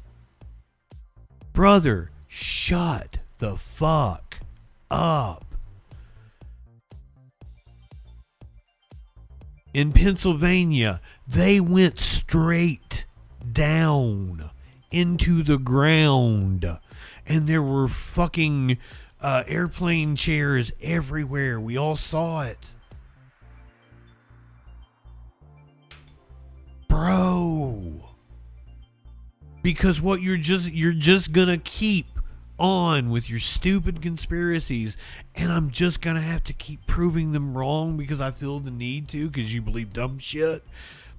Brother, shut the fuck up. In Pennsylvania, they went straight down into the ground. And there were fucking airplane chairs everywhere. We all saw it. bro. Because what you're just gonna keep on with your stupid conspiracies, and I'm just gonna have to keep proving them wrong because I feel the need to, because you believe dumb shit.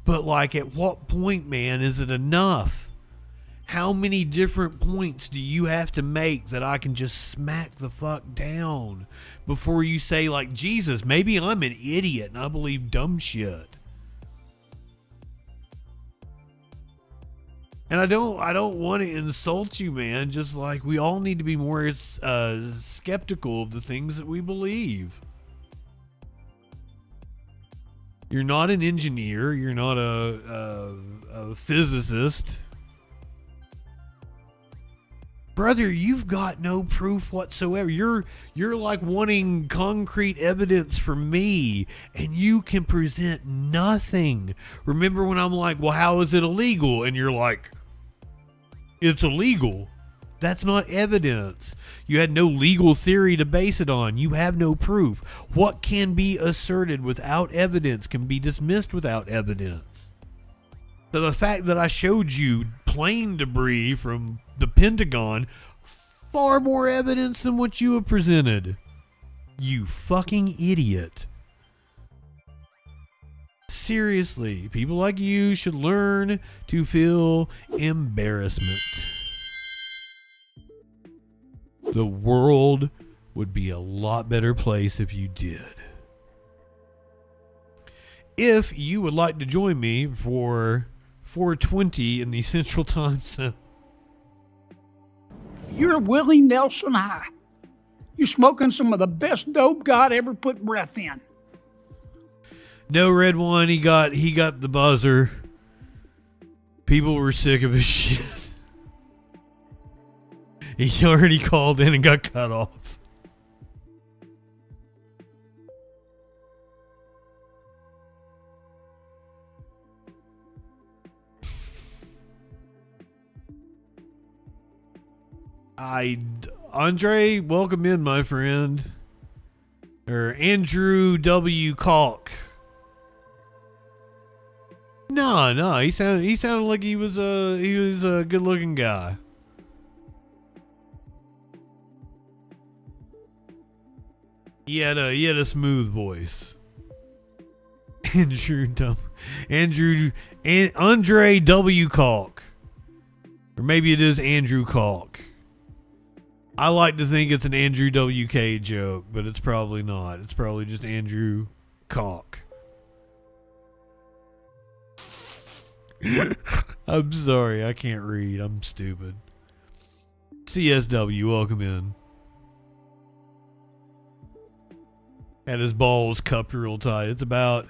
But like, at what point, man, is it enough? How many different points do you have to make that I can just smack the fuck down before you say, like, Jesus, maybe I'm an idiot and I believe dumb shit? And I don't want to insult you, man. Just like, we all need to be more skeptical of the things that we believe. You're not an engineer. You're not a physicist. Brother, you've got no proof whatsoever. You're like wanting concrete evidence from me, and you can present nothing. Remember when I'm like, well, how is it illegal? And you're like, it's illegal. That's not evidence. You had no legal theory to base it on. You have no proof. What can be asserted without evidence can be dismissed without evidence. So the fact that I showed you plane debris from the Pentagon, far more evidence than what you have presented. You fucking idiot. Seriously, people like you should learn to feel embarrassment. The world would be a lot better place if you did. If you would like to join me for 4:20 in the Central Time Zone. You're Willie Nelson high. You're smoking some of the best dope God ever put breath in. No, Red One, he got the buzzer. People were sick of his shit. He already called in and got cut off. Andre, welcome in, my friend. Or Andrew W. Kalk. No, he sounded like he was a good-looking guy. He had a smooth voice. Andre W. Kalk. Or maybe it is Andrew Kalk. I like to think it's an Andrew WK joke, but it's probably not. It's probably just Andrew Kalk. I'm sorry, I can't read. I'm stupid. CSW, welcome in. Had his balls cupped real tight. It's about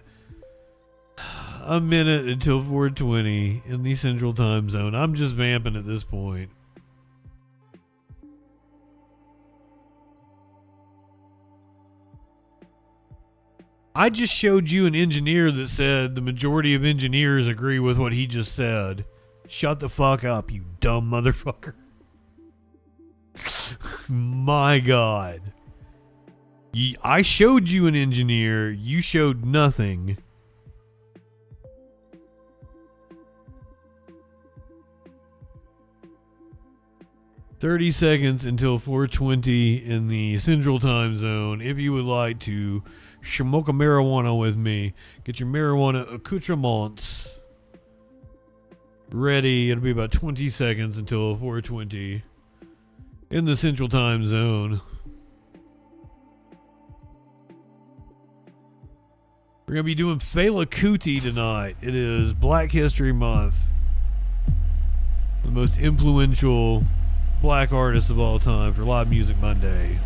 a minute until 4:20 in the Central Time Zone. I'm just vamping at this point. I just showed you an engineer that said the majority of engineers agree with what he just said. Shut the fuck up, you dumb motherfucker. My God. I showed you an engineer. You showed nothing. "30 seconds until 4:20 in the Central Time Zone. If you would like to smoke a marijuana with me, get your marijuana accoutrements ready. It'll be about 20 seconds until 4:20 in the Central Time Zone. We're going to be doing Fela Kuti tonight. It is Black History Month. The most influential black artist of all time for Live Music Monday.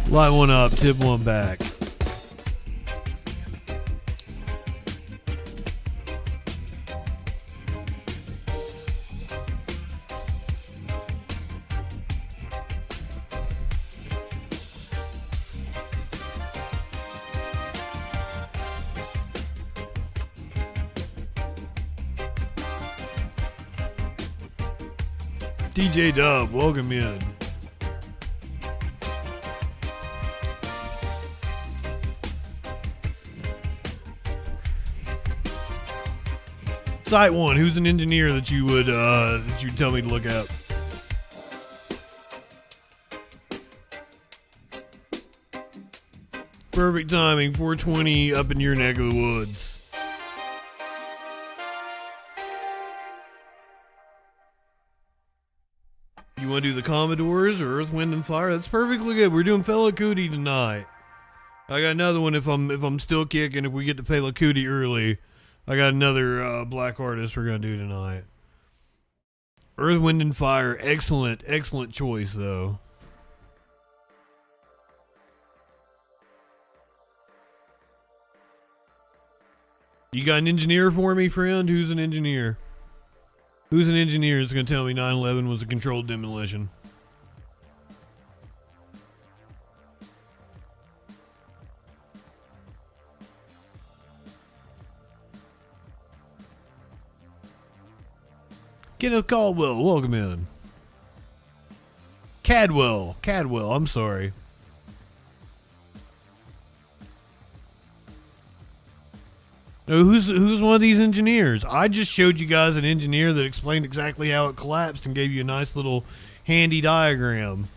Light one up, tip one back. DJ Dub, welcome in. Cite one. Who's an engineer that you would that you'd tell me to look up? Perfect timing. 420 up in your neck of the woods. You want to do the Commodores or Earth, Wind, and Fire? That's perfectly good. We're doing Fela Kuti tonight. I got another one if I'm still kicking. If we get to Fela Kuti early, I got another black artist we're gonna do tonight. Earth, Wind, and Fire. Excellent choice though. You got an engineer for me, friend? Who's an engineer? Who's an engineer that's going to tell me 9/11 was a controlled demolition? Kenneth Caldwell, welcome in. Cadwell, I'm sorry. Now, who's one of these engineers? I just showed you guys an engineer that explained exactly how it collapsed and gave you a nice little handy diagram.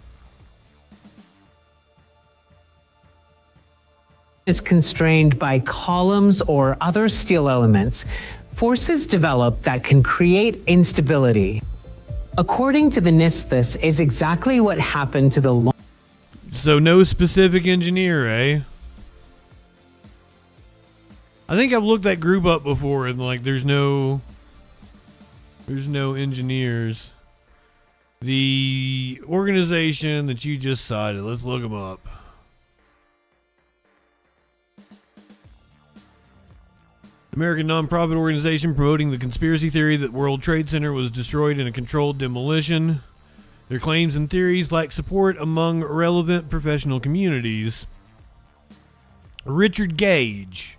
Is constrained by columns or other steel elements, forces develop that can create instability. According to the NIST, this is exactly what happened to the... So no specific engineer, eh? I think I've looked that group up before and like there's no engineers. The organization that you just cited, let's look them up. American nonprofit organization promoting the conspiracy theory that World Trade Center was destroyed in a controlled demolition. Their claims and theories lack support among relevant professional communities. Richard Gage,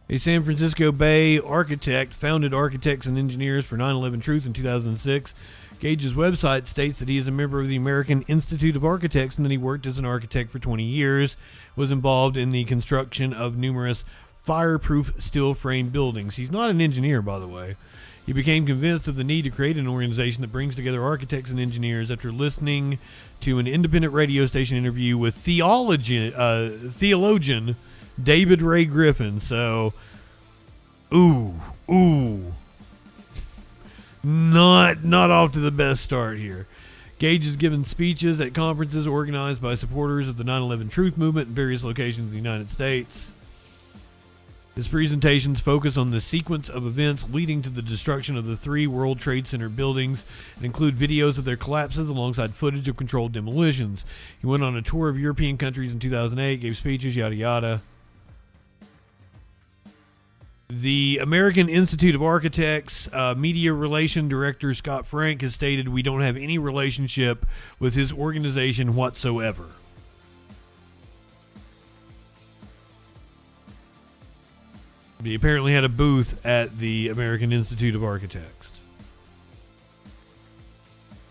a San Francisco Bay architect, founded Architects and Engineers for 9/11 Truth in 2006. Gage's website states that he is a member of the American Institute of Architects and that he worked as an architect for 20 years, was involved in the construction of numerous fireproof steel frame buildings. He's not an engineer, by the way. He became convinced of the need to create an organization that brings together architects and engineers after listening to an independent radio station interview with theologian David Ray Griffin. So, not off to the best start here. Gage has given speeches at conferences organized by supporters of the 9/11 Truth movement in various locations in the United States. His presentations focus on the sequence of events leading to the destruction of the 3 World Trade Center buildings and include videos of their collapses alongside footage of controlled demolitions. He went on a tour of European countries in 2008, gave speeches, yada yada. The American Institute of Architects media relation director Scott Frank has stated we don't have any relationship with his organization whatsoever. He apparently had a booth at the American Institute of Architects.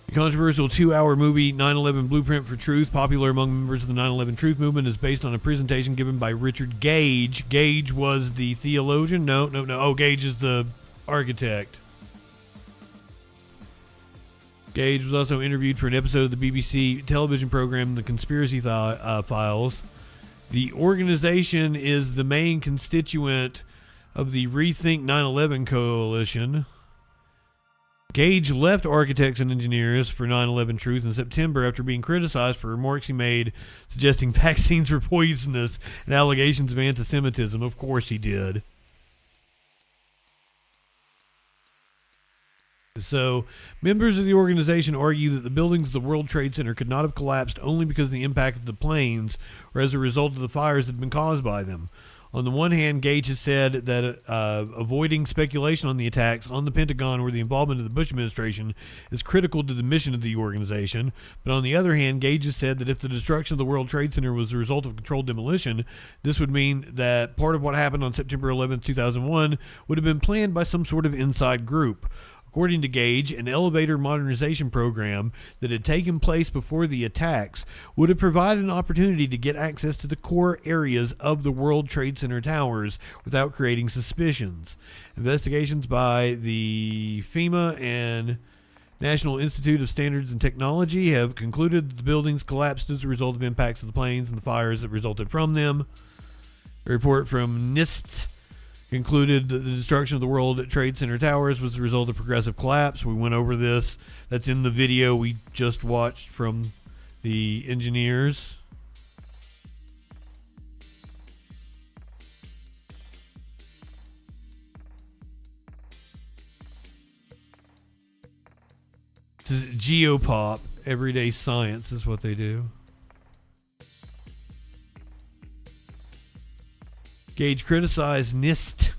The controversial 2-hour movie 9/11 Blueprint for Truth, popular among members of the 9/11 Truth movement, is based on a presentation given by Richard Gage. Gage was the theologian? No. Oh, Gage is the architect. Gage was also interviewed for an episode of the BBC television program The Conspiracy Files. The organization is the main constituent of the Rethink 9/11 coalition. Gage left Architects and Engineers for 9/11 Truth in September after being criticized for remarks he made suggesting vaccines were poisonous and allegations of anti-Semitism. Of course he did. So, members of the organization argue that the buildings of the World Trade Center could not have collapsed only because of the impact of the planes or as a result of the fires that had been caused by them. On the one hand, Gage has said that avoiding speculation on the attacks on the Pentagon or the involvement of the Bush administration is critical to the mission of the organization. But on the other hand, Gage has said that if the destruction of the World Trade Center was the result of controlled demolition, this would mean that part of what happened on September 11th, 2001 would have been planned by some sort of inside group. According to Gage, an elevator modernization program that had taken place before the attacks would have provided an opportunity to get access to the core areas of the World Trade Center towers without creating suspicions. Investigations by the FEMA and National Institute of Standards and Technology have concluded that the buildings collapsed as a result of impacts of the planes and the fires that resulted from them. A report from NIST concluded that the destruction of the World Trade Center towers was the result of progressive collapse. We went over this. That's in the video we just watched from the engineers. This is Geopop. Everyday science is what they do. Gage criticized NIST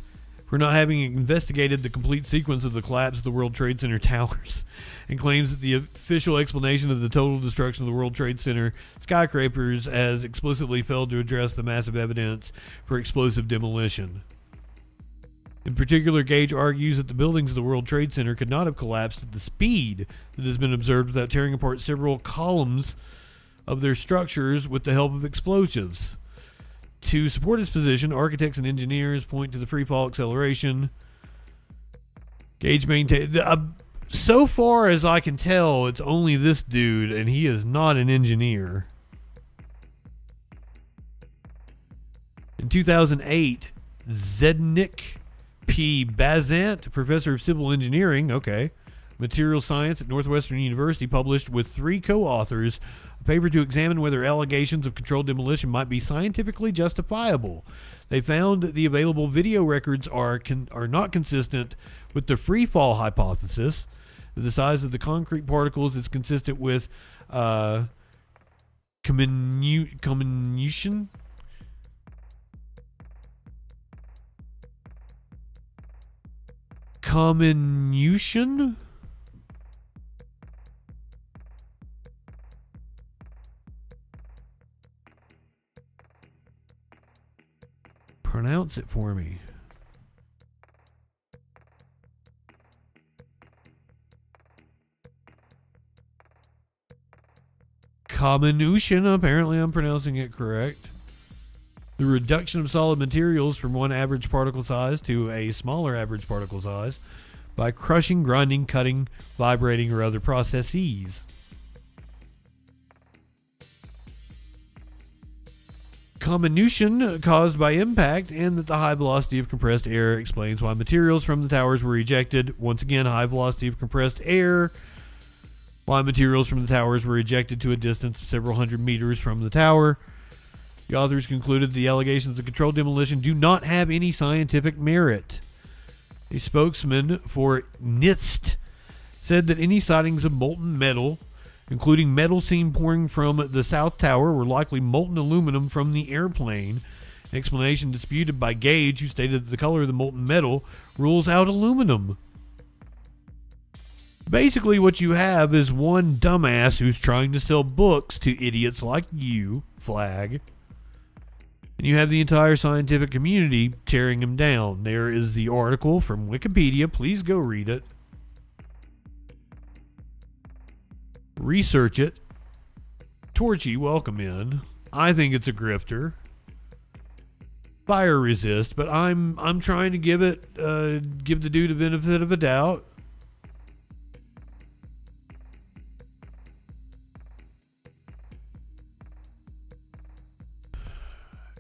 for not having investigated the complete sequence of the collapse of the World Trade Center towers and claims that the official explanation of the total destruction of the World Trade Center skyscrapers has explicitly failed to address the massive evidence for explosive demolition. In particular, Gage argues that the buildings of the World Trade Center could not have collapsed at the speed that has been observed without tearing apart several columns of their structures with the help of explosives. To support his position, architects and engineers point to the free fall acceleration. Gage maintained, so far as I can tell, it's only this dude, and he is not an engineer. In 2008, Zednik P. Bazant, professor of civil engineering, material science at Northwestern University, published with 3 co-authors a paper to examine whether allegations of controlled demolition might be scientifically justifiable. They found that the available video records are not consistent with the free fall hypothesis. The size of the concrete particles is consistent with comminution. Comminution? Pronounce it for me. Comminution. Apparently I'm pronouncing it correct. The reduction of solid materials from one average particle size to a smaller average particle size by crushing, grinding, cutting, vibrating, or other processes. Comminution caused by impact, and that the high velocity of compressed air explains why materials from the towers were ejected. Once again, high velocity of compressed air. Why materials from the towers were ejected to a distance of several hundred meters from the tower. The authors concluded the allegations of controlled demolition do not have any scientific merit. A spokesman for NIST said that any sightings of molten metal, including metal seen pouring from the South Tower, were likely molten aluminum from the airplane. An explanation disputed by Gage, who stated that the color of the molten metal rules out aluminum. Basically, what you have is one dumbass who's trying to sell books to idiots like you, Flag. And you have the entire scientific community tearing him down. There is the article from Wikipedia. Please go read it. Research it. Torchy, welcome in. I think it's a grifter. Fire resist, but I'm trying to give the dude a benefit of a doubt.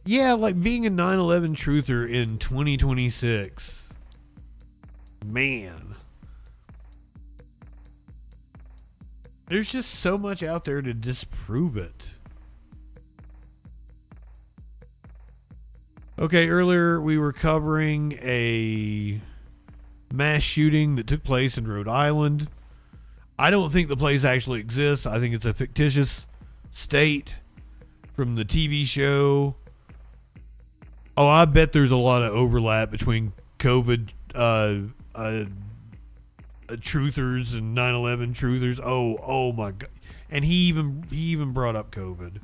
Yeah, like being a 9/11 truther in 2026. Man. There's just so much out there to disprove it. Okay, earlier we were covering a mass shooting that took place in Rhode Island. I don't think the place actually exists. I think it's a fictitious state from the TV show. Oh, I bet there's a lot of overlap between COVID truthers and 9/11 truthers. Oh my God. And he even brought up COVID.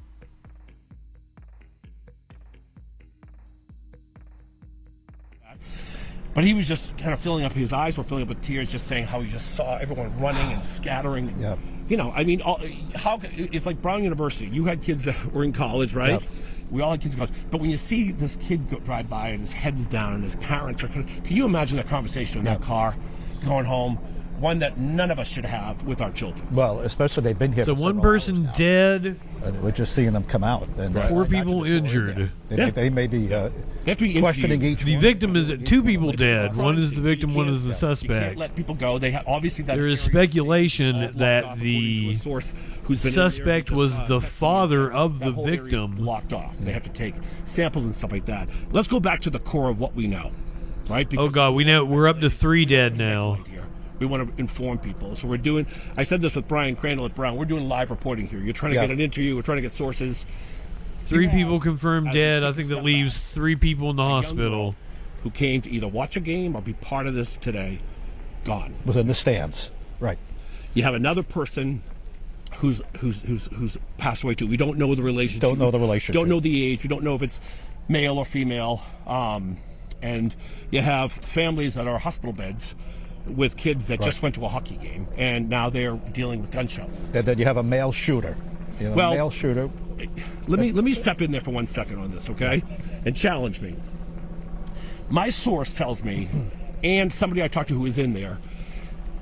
But he was just kind of filling up, his eyes were filling up with tears, just saying how he just saw everyone running and scattering. Yeah. You know, I mean, it's like Brown University. You had kids that were in college, right? Yep. We all had kids in college. But when you see this kid drive by and his head's down and his parents are, can you imagine that conversation in that car going home? One that none of us should have with our children. Well, especially they've been here. So for one several person hours now. dead. And we're just seeing them come out. And 4 people injured. They may be They have to be questioning each The one. victim is 2 people dead. One is the victim, one is the You can't suspect. let people go. They obviously that There is area speculation that the source who's been in the area suspect just, was the that father of the that whole area is victim. blocked off. They have to take samples and stuff like that. Let's go back to the core of what we know, right? Oh God, we know we're up to 3 dead now. We want to inform people. So we're doing, I said this with Brian Crandall at Brown, we're doing live reporting here. You're trying to get an interview, we're trying to get sources. 3 people confirmed dead. I think that leaves 3 people in the hospital. Who came to either watch a game or be part of this today, gone. Was in the stands. Right. You have another person who's passed away too. We don't know the relationship. Don't know the relationship. Don't know the age. We don't know if it's male or female. And you have families that are hospital beds with kids that just went to a hockey game, and now they're dealing with gunshots. Then you have a male shooter. You know, Well, a male shooter. Let me step in there for 1 second on this, okay? And challenge me. My source tells me, and somebody I talked to who was in there,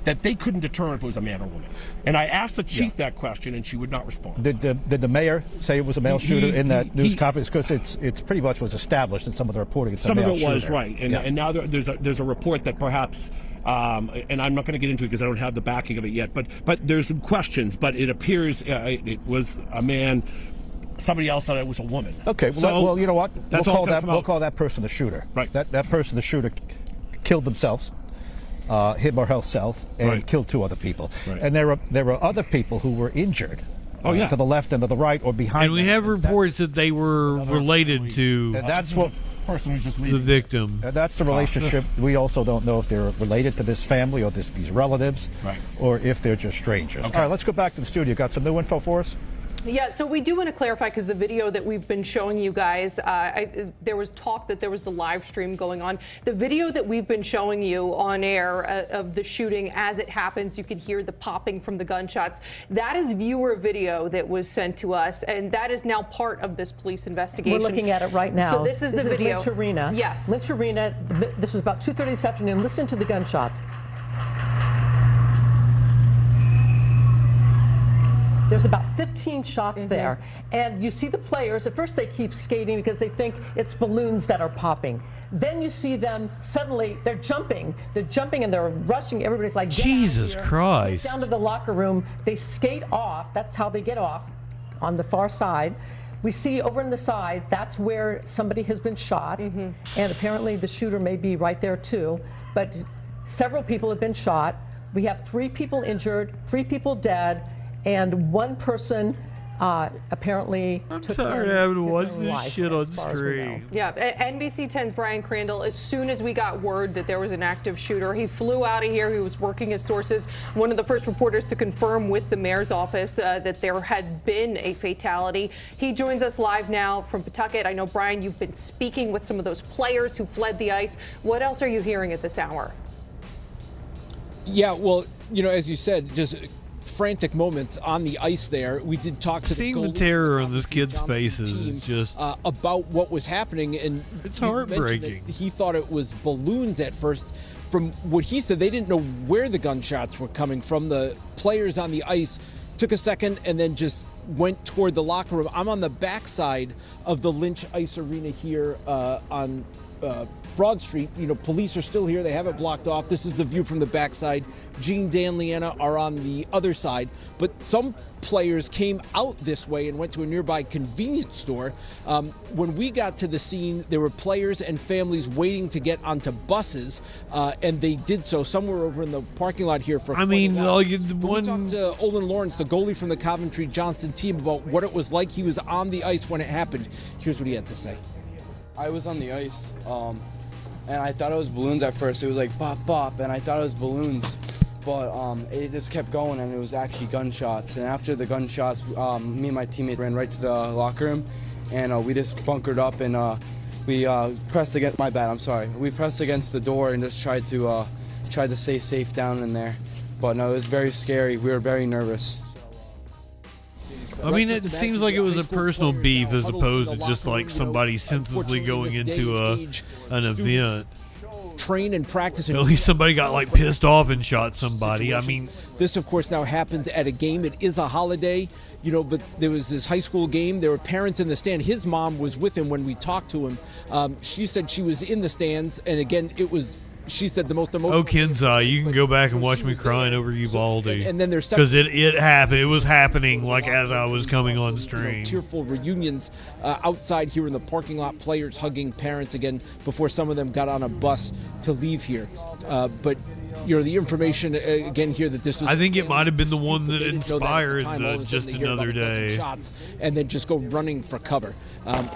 that they couldn't determine if it was a man or woman. And I asked the chief that question, and she would not respond. Did the mayor say it was a male shooter in that news conference? Because it's pretty much was established in some of the reporting. It's Some a male of it was shooter. right, and, Yeah. and now there's a report that perhaps, and I'm not going to get into it because I don't have the backing of it yet. But there's some questions. But it appears it was a man. Somebody else thought it was a woman. Okay. So well, you know what? That's all gonna come We'll out. call that person the shooter. Right. That person, the shooter, killed themselves. Him or herself, and killed 2 other people. Right. And there were other people who were injured. Oh, yeah. To the left and to the right or behind. And we have reports that they were related to And that's what person who's just the victim. And that's the relationship. We also don't know if they're related to this family or these relatives, or if they're just strangers. All right, let's go back to the studio. Got some new info for us? Yeah, so we do want to clarify, because the video that we've been showing you guys, there was talk that there was the live stream going on. The video that we've been showing you on air of the shooting as it happens, you can hear the popping from the gunshots. That is viewer video that was sent to us, and that is now part of this police investigation. We're looking at it right now. So this is the video. Lynch Arena. Yes. Lynch Arena. This was about 2:30 this afternoon. Listen to the gunshots. There's about 15 shots there. And you see the players, at first they keep skating because they think it's balloons that are popping. Then you see them, suddenly they're jumping and they're rushing. Everybody's like, get Jesus out here. Christ. Get down to the locker room. They skate off. That's how they get off, on the far side. We see over on the side, that's where somebody has been shot. And apparently the shooter may be right there too. But several people have been shot. We have 3 people injured, 3 people dead, and 1 person apparently took tired his of having to own watch this life, shit as on far as we know. stream. Yeah, NBC 10's Brian Crandall, as soon as we got word that there was an active shooter, he flew out of here. He was working his sources. One of the first reporters to confirm with the mayor's office that there had been a fatality. He joins us live now from Pawtucket. I know, Brian, you've been speaking with some of those players who fled the ice. What else are you hearing at this hour? Yeah, well, you know, as you said, just frantic moments on the ice there. We did talk to Seeing the the terror on this kid's faces is just about what was happening, and it's you mentioned heartbreaking. that he thought it was balloons at first. From what he said, they didn't know where the gunshots were coming from. The players on the ice took a second and then just went toward the locker room. I'm on the backside of the Lynch Ice Arena here on Broad Street. You know, police are still here. They have it blocked off. This is the view from the backside. Gene, Dan, Leanna are on the other side. But some players came out this way and went to a nearby convenience store. When we got to the scene, there were players and families waiting to get onto buses, and they did so. Some were over in the parking lot here for I mean, quite a while. we talked to Olin Lawrence, the goalie from the Coventry Johnston team, about what it was like. He was on the ice when it happened. Here's what he had to say. I was on the ice, and I thought it was balloons at first. It was like bop, bop, and I thought it was balloons. But it just kept going, and it was actually gunshots. And after the gunshots, me and my teammate ran right to the locker room, and we just bunkered up and we pressed against. My bad. I'm sorry. We pressed against the door and just tried to stay safe down in there. But no, it was very scary. We were very nervous. I mean, it seems like it was a personal beef as opposed to just like somebody senselessly going into an event. Train and practice. At least somebody got like pissed off and shot somebody. I mean, this of course now happened at a game. It is a holiday, you know, but there was this high school game. There were parents in the stand. His mom was with him when we talked to him. She said she was in the stands, and again, it was. She said the most emotional. Oh, Kenzai, you can go back and watch me crying over Uvalde. And then there's because it happened. It was happening like as I was coming on stream. Tearful reunions outside here in the parking lot. Players hugging parents again before some of them got on a bus to leave here. But you know the information again here that this was. I think it might have been the one that inspired the Just Another Day. Shots and then just go running for cover.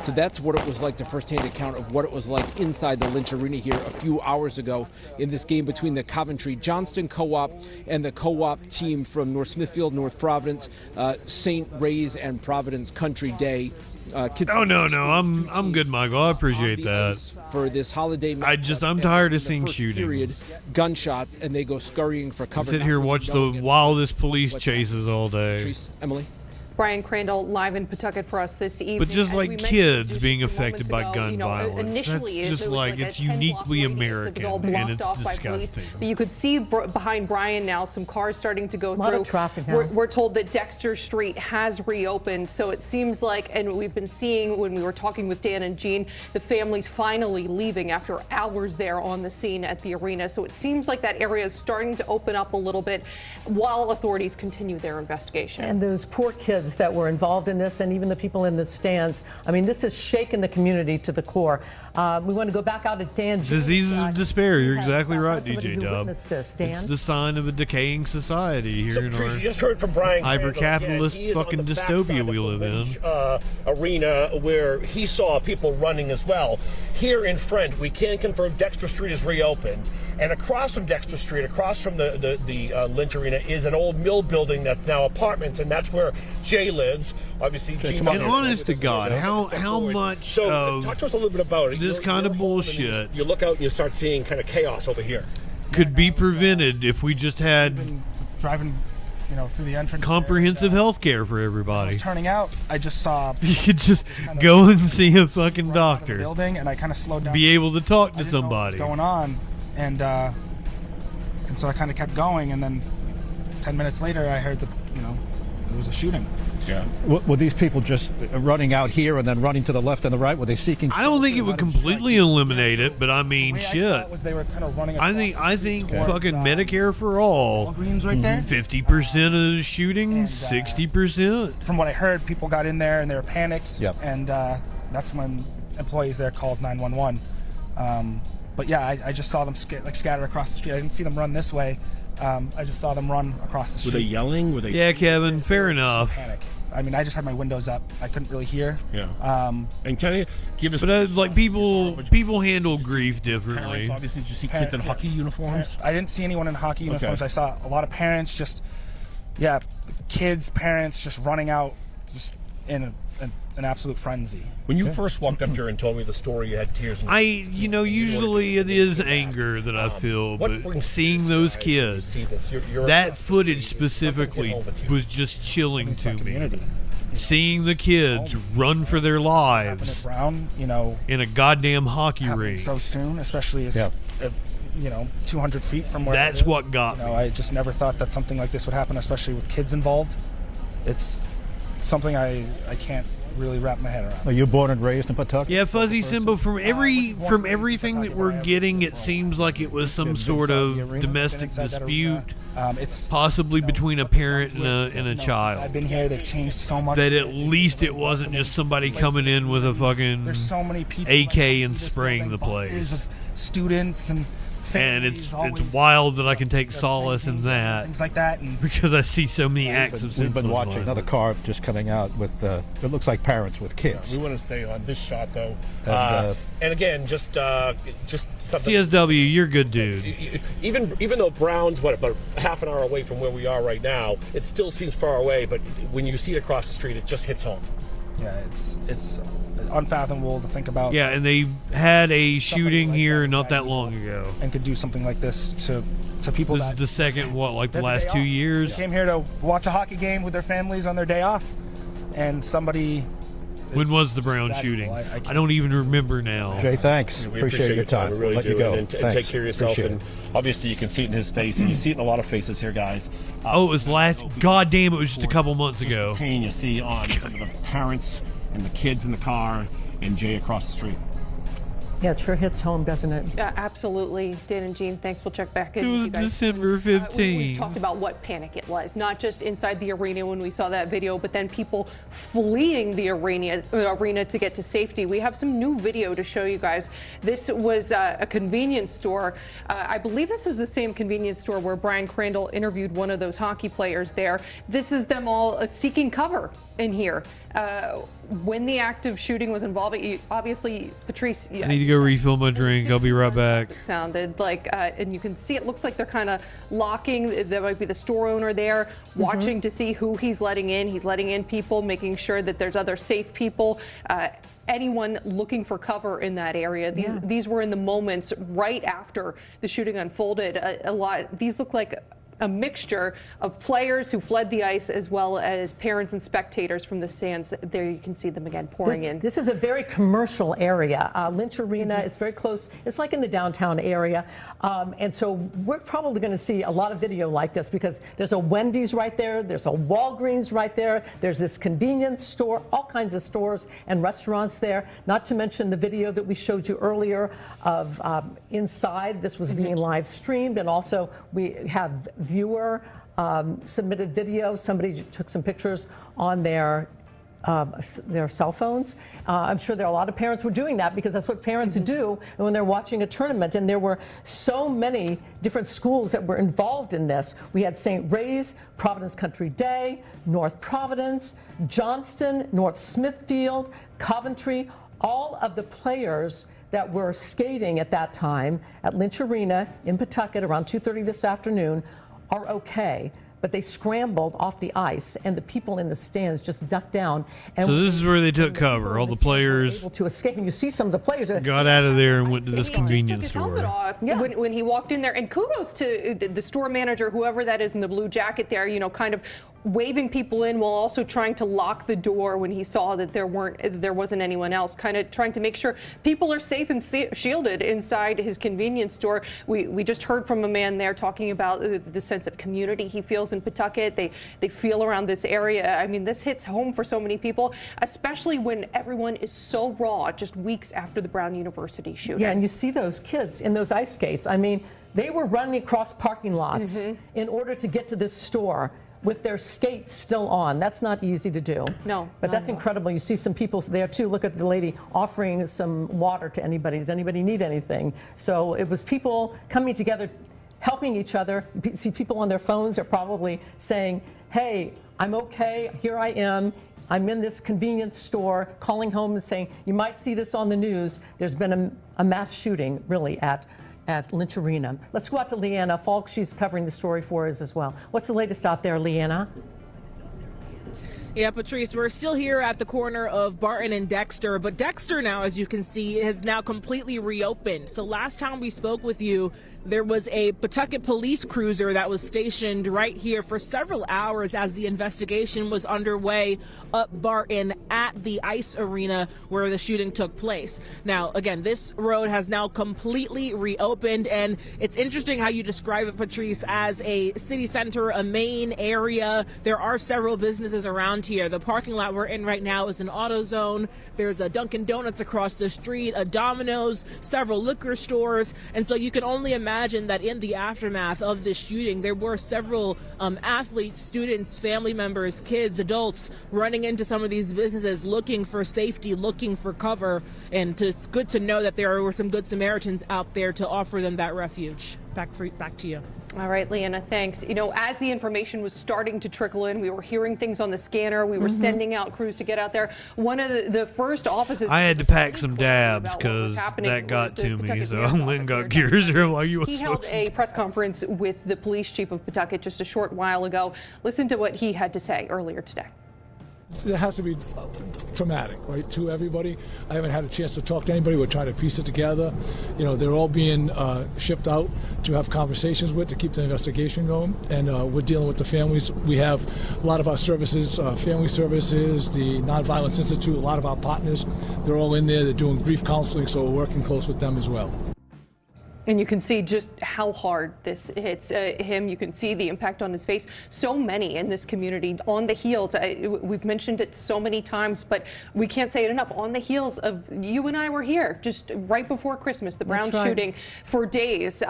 So that's what it was like. The first-hand account of what it was like inside the Lynch Arena here a few hours ago in this game between the Coventry Johnston Co-op and the Co-op team from North Smithfield, North Providence, St. Ray's, and Providence Country Day. Oh no, I'm good, Michael. I appreciate that. For this holiday, I'm tired of seeing shootings. Gunshots, and they go scurrying for cover. Sit here, watch the wildest police chases all day. Emily. Brian Crandall live in Pawtucket for us this evening. But just like kids being affected by gun violence, that's just like it's uniquely American and it's disgusting. But you could see behind Brian now some cars starting to go through. A lot of traffic now. We're told that Dexter Street has reopened, so it seems like, and we've been seeing when we were talking with Dan and Jean, the family's finally leaving after hours there on the scene at the arena. So it seems like that area is starting to open up a little bit while authorities continue their investigation. And those poor kids that were involved in this, and even the people in the stands. I mean, this has shaken the community to the core. We want to go back out at Dan. Diseases of despair. You're exactly right, DJ Dub. This, Dan. It's the sign of a decaying society here in our you just heard from Brian hyper-capitalist fucking dystopia we live in. Arena where he saw people running as well. Here in front, we can confirm Dexter Street is reopened, and across from Dexter Street, across from the Lynch Arena, is an old mill building that's now apartments, and that's where Jay lives. Obviously, and honest to God, how much talk to us a little bit about it. This kind of bullshit you look out and you start seeing kind of chaos over here. Could be prevented if we just had driving, through the entrance. Comprehensive health care for everybody. As I was turning out, I just saw. You could just go and see a fucking doctor. Building, and I kind of slowed down. Be able to talk to somebody. Know what was going on, and so I kind of kept going, and then 10 minutes later, I heard that there was a shooting. Yeah. Were these people just running out here and then running to the left and the right? Were they seeking? I don't think it would completely eliminate it, but I mean, shit. They were kind of running I think fucking Medicare for all. Walgreens right there. 50% of shootings, 60%. From what I heard, people got in there and they were panicked. Yep. And that's when employees there called 911. But yeah, I just saw them scatter across the street. I didn't see them run this way. I just saw them run across the street. Were they yelling? Were they? Yeah, Kevin. Fair enough. Panic. I mean, I just had my windows up. I couldn't really hear. Yeah. And can you give us? But like people handle grief differently. Parents, obviously, did you see kids in hockey uniforms? I didn't see anyone in hockey uniforms. I saw a lot of parents kids, parents just running out, just in an absolute frenzy. When you first walked up here and told me the story, you had tears. Usually it is anger that I feel, but seeing those kids, that footage specifically was just chilling to me. Seeing the kids run for their lives in a goddamn hockey rink so soon, especially as 200 feet from where that's what got me. I just never thought that something like this would happen, especially with kids involved. It's something I can't really wrap my head around. Are you born and raised in Pawtucket? Yeah, Fuzzy Simba. From everything that we're getting, it seems like it was some sort of domestic dispute, possibly between a parent and a child. I've been here; they've changed so much. That at least it wasn't just somebody coming in with a fucking so many people AK and spraying the place. Of students and it's wild that I can take solace in that. Things like that. And because I see so many acts of senseless We've been watching violence. another car just coming out with, it looks like parents with kids. We want to stay on this shot, though. And again, just something. CSW, you're a good dude. Even though Brown's, about half an hour away from where we are right now, it still seems far away, but when you see it across the street, it just hits home. Yeah, it's unfathomable to think about. Yeah, and they had a shooting here not that long ago. And could do something like this to people This that is the second, like the that last day 2 off. years? They came here to watch a hockey game with their families on their day off, and somebody. When was the Brown shooting? I don't even remember now. Jay, thanks. We appreciate your time. We really Let do. you go. And take Thanks. care of yourself. Appreciate And obviously, you can see it in his face, and you see it in a lot of faces here, guys. Oh, it was last. God damn, it was just a couple months Just ago. the pain you see on some of the parents and the kids in the car, and Jay across the street. Yeah, it sure hits home, doesn't it? Absolutely. Dan and Jean, thanks. We'll check back in. It with was you guys. December 15th. We talked about what panic it was, not just inside the arena when we saw that video, but then people fleeing the arena to get to safety. We have some new video to show you guys. This was a convenience store. I believe this is the same convenience store where Brian Crandall interviewed one of those hockey players there. This is them all seeking cover in here. When the active shooting was involved, obviously, Patrice. I need to go refill my drink. I'll be right back. It sounded like, and you can see it looks like they're kind of locking. There might be the store owner there watching to see who he's letting in. He's letting in people, making sure that there's other safe people. Anyone looking for cover in that area. These were in the moments right after the shooting unfolded. These look like a mixture of players who fled the ice as well as parents and spectators from the stands. There you can see them again pouring in. This is a very commercial area. Lynch Arena, it's very close. It's like in the downtown area. And so we're probably going to see a lot of video like this because there's a Wendy's right there. There's a Walgreens right there. There's this convenience store, all kinds of stores and restaurants there. Not to mention the video that we showed you earlier of inside. This was being live streamed. And also we have viewer submitted video. Somebody took some pictures on their cell phones. I'm sure there are a lot of parents who are doing that because that's what parents do when they're watching a tournament. And there were so many different schools that were involved in this. We had St. Ray's, Providence Country Day, North Providence, Johnston, North Smithfield, Coventry. All of the players that were skating at that time at Lynch Arena in Pawtucket around 2:30 this afternoon are okay, but they scrambled off the ice and the people in the stands just ducked down. And So this is where they took cover. All the players able to escape, and you see some of the players got out of there and went to this convenience store. Off when he walked in there, and kudos to the store manager, whoever that is in the blue jacket there, kind of waving people in while also trying to lock the door when he saw that there wasn't anyone else, kind of trying to make sure people are safe and shielded inside his convenience store. We just heard from a man there talking about the sense of community he feels in Pawtucket. They feel around this area. I mean, this hits home for so many people, especially when everyone is so raw just weeks after the Brown University shooting. Yeah, and you see those kids in those ice skates. I mean, they were running across parking lots in order to get to this store with their skates still on. That's not easy to do. No. But that's incredible. You see some people there too. Look at the lady offering some water to anybody. Does anybody need anything? So it was people coming together, helping each other. You see people on their phones are probably saying, hey, I'm okay, here I am. I'm in this convenience store, calling home and saying, you might see this on the news. There's been a mass shooting, really, at Lynch Arena. Let's go out to Leanna Falk. She's covering the story for us as well. What's the latest out there, Leanna? Yeah, Patrice, we're still here at the corner of Barton and Dexter, but Dexter now, as you can see, has now completely reopened. So last time we spoke with you, there was a Pawtucket police cruiser that was stationed right here for several hours as the investigation was underway up Barton at the ice arena where the shooting took place. Now, again, this road has now completely reopened, and it's interesting how you describe it, Patrice, as a city center, a main area. There are several businesses around here. The parking lot we're in right now is an AutoZone. There's a Dunkin' Donuts across the street, a Domino's, several liquor stores, and so you can only imagine that in the aftermath of this shooting, there were several athletes, students, family members, kids, adults running into some of these businesses looking for safety, looking for cover, and it's good to know that there were some good Samaritans out there to offer them that refuge. Back to you. All right, Leanna, thanks. As the information was starting to trickle in, we were hearing things on the scanner. We were sending out crews to get out there. One of the first offices... I had to pack some dabs because that got to me, so I went and got gears while you were He held a press conference with the police chief of Pawtucket just a short while ago. Listen to what he had to say earlier today. It has to be traumatic, right, to everybody. I haven't had a chance to talk to anybody. We're trying to piece it together. You know, they're all being shipped out to have conversations with to keep the investigation going, and we're dealing with the families. We have a lot of our services, family services, the Nonviolence Institute, a lot of our partners. They're all in there. They're doing grief counseling, so we're working close with them as well. And you can see just how hard this hits him. You can see the impact on his face. So many in this community on the heels. We've mentioned it so many times, but we can't say it enough. On the heels of you and I were here just right before Christmas, the Brown shooting for days.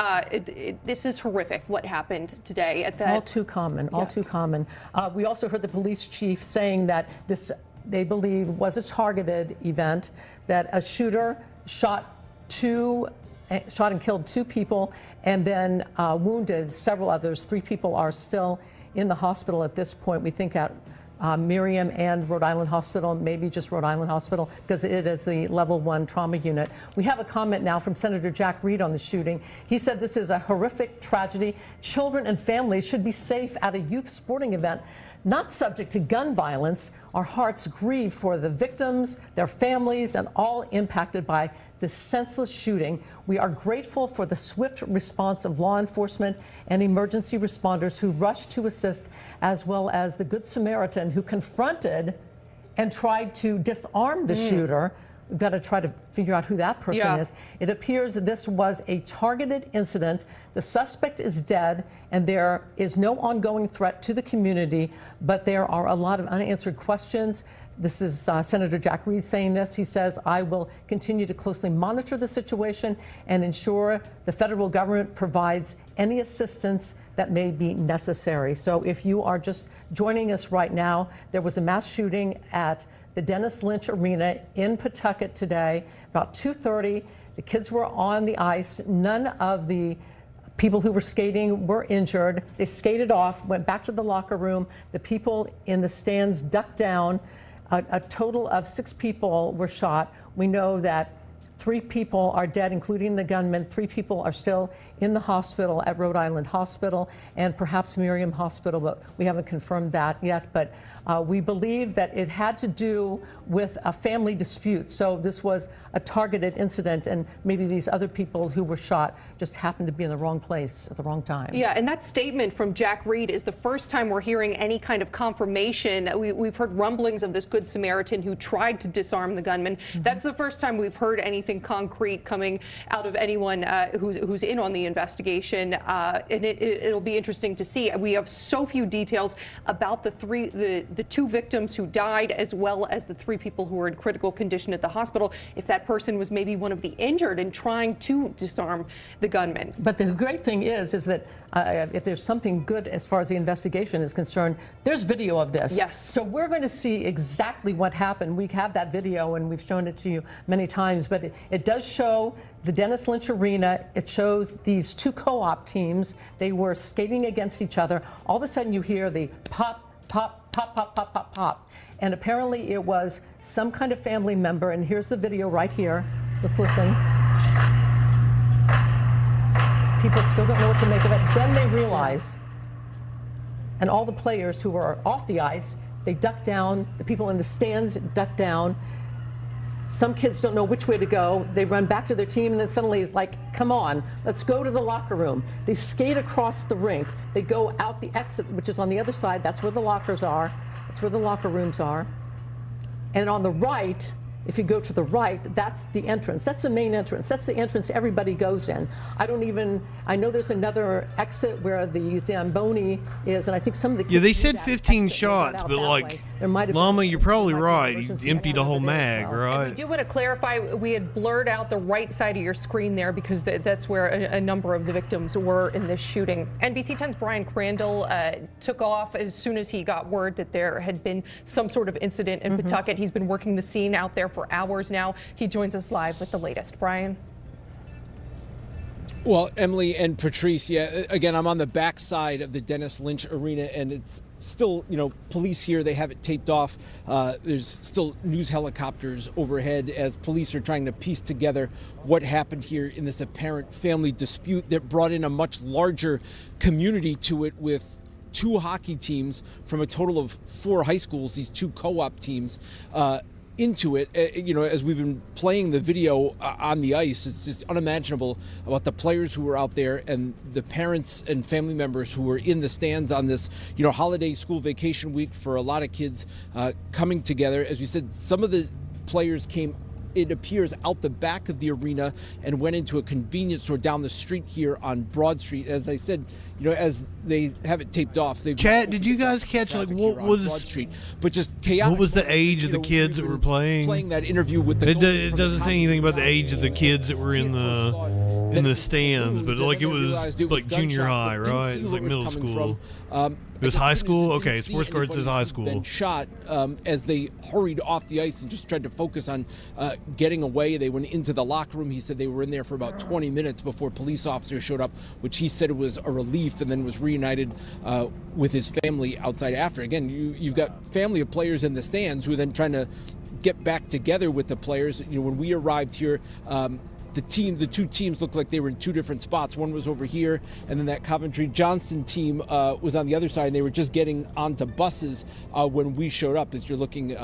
This is horrific what happened today at that. All too common, all too common. We also heard the police chief saying that this, they believe, was a targeted event, that a shooter shot and killed 2 people and then wounded several others. 3 people are still in the hospital at this point. We think at Miriam and Rhode Island Hospital, maybe just Rhode Island Hospital, because it is the level 1 trauma unit. We have a comment now from Senator Jack Reed on the shooting. He said this is a horrific tragedy. Children and families should be safe at a youth sporting event, not subject to gun violence. Our hearts grieve for the victims, their families, and all impacted by this senseless shooting. We are grateful for the swift response of law enforcement and emergency responders who rushed to assist, as well as the Good Samaritan who confronted and tried to disarm the shooter. We've got to try to figure out who that person is. It appears that this was a targeted incident. The suspect is dead, and there is no ongoing threat to the community, but there are a lot of unanswered questions. This is Senator Jack Reed saying this. He says, I will continue to closely monitor the situation and ensure the federal government provides any assistance that may be necessary. So if you are just joining us right now, there was a mass shooting at the Dennis Lynch Arena in Pawtucket today, about 2:30. The kids were on the ice. None of the people who were skating were injured. They skated off, went back to the locker room. The people in the stands ducked down. A total of 6 people were shot. We know that 3 people are dead, including the gunman. 3 people are still in the hospital at Rhode Island Hospital and perhaps Miriam Hospital, but we haven't confirmed that yet. But we believe that it had to do with a family dispute. So this was a targeted incident, and maybe these other people who were shot just happened to be in the wrong place at the wrong time. Yeah, and that statement from Jack Reed is the first time we're hearing any kind of confirmation. We've heard rumblings of this Good Samaritan who tried to disarm the gunman. That's the first time we've heard anything concrete coming out of anyone who's in on the investigation, and it'll be interesting to see. We have so few details about the 2 victims who died, as well as the 3 people who were in critical condition at the hospital. If that person was maybe one of the injured and trying to disarm the gunman. But the great thing is that if there's something good as far as the investigation is concerned, there's video of this. Yes. So we're going to see exactly what happened. We have that video and we've shown it to you many times, but it does show the Dennis Lynch Arena. It shows these 2 co-op teams. They were skating against each other. All of a sudden you hear the pop, pop, pop, pop, pop, pop, pop. And apparently it was some kind of family member. And here's the video right here. Let's listen. People still don't know what to make of it. Then they realize, and all the players who were off the ice, they duck down. The people in the stands duck down. Some kids don't know which way to go. They run back to their team, and then suddenly it's like, come on, let's go to the locker room. They skate across the rink. They go out the exit, which is on the other side. That's where the lockers are. That's where the locker rooms are. And on the right, if you go to the right, that's the entrance. That's the main entrance. That's the entrance everybody goes in. I know there's another exit where the Zamboni is, and I think some of the kids. Yeah, they said 15 shots, but like, Mama, you're probably right. He emptied a whole mag, right? And we do want to clarify, we had blurred out the right side of your screen there because that's where a number of the victims were in this shooting. NBC 10's Brian Crandall took off as soon as he got word that there had been some sort of incident in Pawtucket. He's been working the scene out there for hours now. He joins us live with the latest. Brian? Well, Emily and Patrice, yeah, again, I'm on the backside of the Dennis Lynch Arena, and it's still, police here, they have it taped off. There's still news helicopters overhead as police are trying to piece together what happened here in this apparent family dispute that brought in a much larger community to it, with 2 hockey teams from a total of 4 high schools, these 2 co-op teams, into it. As we've been playing the video on the ice, it's just unimaginable about the players who were out there and the parents and family members who were in the stands on this, holiday school vacation week for a lot of kids coming together. As we said, some of the players came, it appears, out the back of the arena and went into a convenience store down the street here on Broad Street. As I said, as they have it taped off. Chat, did you guys catch what was Broad Street, but just chaotic. What was the age of the kids that were playing? Playing that interview with the. It doesn't say anything about the age of the kids that were in the stands, but like it was like junior high, right? It was like middle school. It was high school. Okay, sports card says high school. Been shot as they hurried off the ice and just tried to focus on getting away. They went into the locker room. He said they were in there for about 20 minutes before police officers showed up, which he said was a relief, and then was reunited with his family outside after. Again, you've got family of players in the stands who are then trying to get back together with the players. When we arrived here, the 2 teams looked like they were in 2 different spots. One was over here, and then that Coventry Johnston team was on the other side, and they were just getting onto buses when we showed up. As you're looking,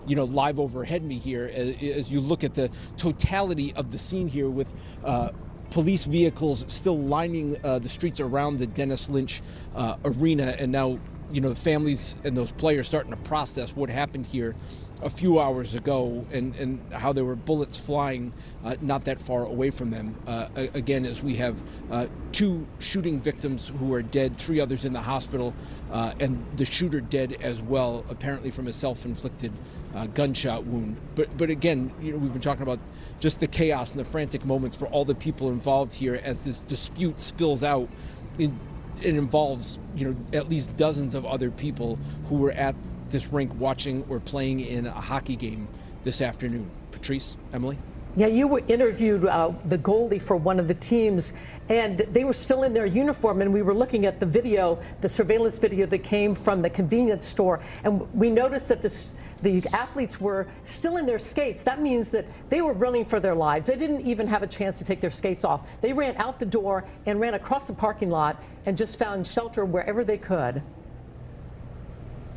live overhead me here, as you look at the totality of the scene here with police vehicles still lining the streets around the Dennis Lynch arena, and now the families and those players starting to process what happened here a few hours ago, and how there were bullets flying not that far away from them. Again, as we have 2 shooting victims who are dead, 3 others in the hospital, and the shooter dead as well, apparently from a self-inflicted gunshot wound. But again, we've been talking about just the chaos and the frantic moments for all the people involved here as this dispute spills out. It involves at least dozens of other people who were at this rink watching or playing in a hockey game this afternoon. Patrice, Emily? Yeah, you were interviewed the goalie for one of the teams, and they were still in their uniform, and we were looking at the video, the surveillance video that came from the convenience store, and we noticed that the athletes were still in their skates. That means that they were running for their lives. They didn't even have a chance to take their skates off. They ran out the door and ran across the parking lot and just found shelter wherever they could.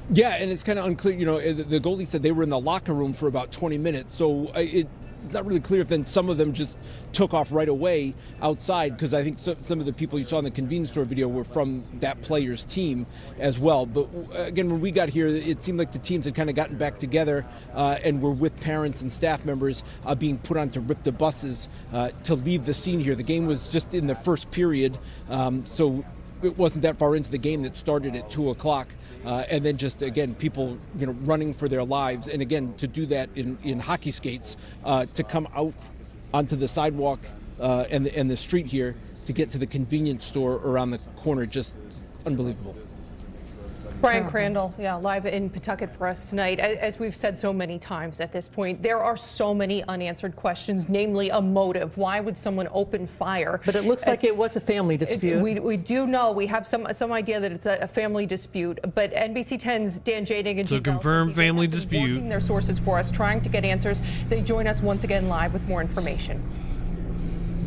Yeah, and it's kind of unclear. The goalie said they were in the locker room for about 20 minutes, so it's not really clear if then some of them just took off right away outside, because I think some of the people you saw in the convenience store video were from that player's team as well. But again, when we got here, it seemed like the teams had kind of gotten back together and were with parents and staff members being put on to rip the buses to leave the scene here. The game was just in the first period, so it wasn't that far into the game that started at 2 o'clock. And then just, again, people, running for their lives. And again, to do that in hockey skates, to come out onto the sidewalk and the street here to get to the convenience store around the corner, just unbelievable. Brian Crandall, live in Pawtucket for us tonight. As we've said so many times at this point, there are so many unanswered questions, namely a motive. Why would someone open fire? But it looks like it was a family dispute. We do know, we have some idea that it's a family dispute, but NBC 10's Dan Jading and so confirmed family dispute. Working their sources for us, trying to get answers. They join us once again live with more information.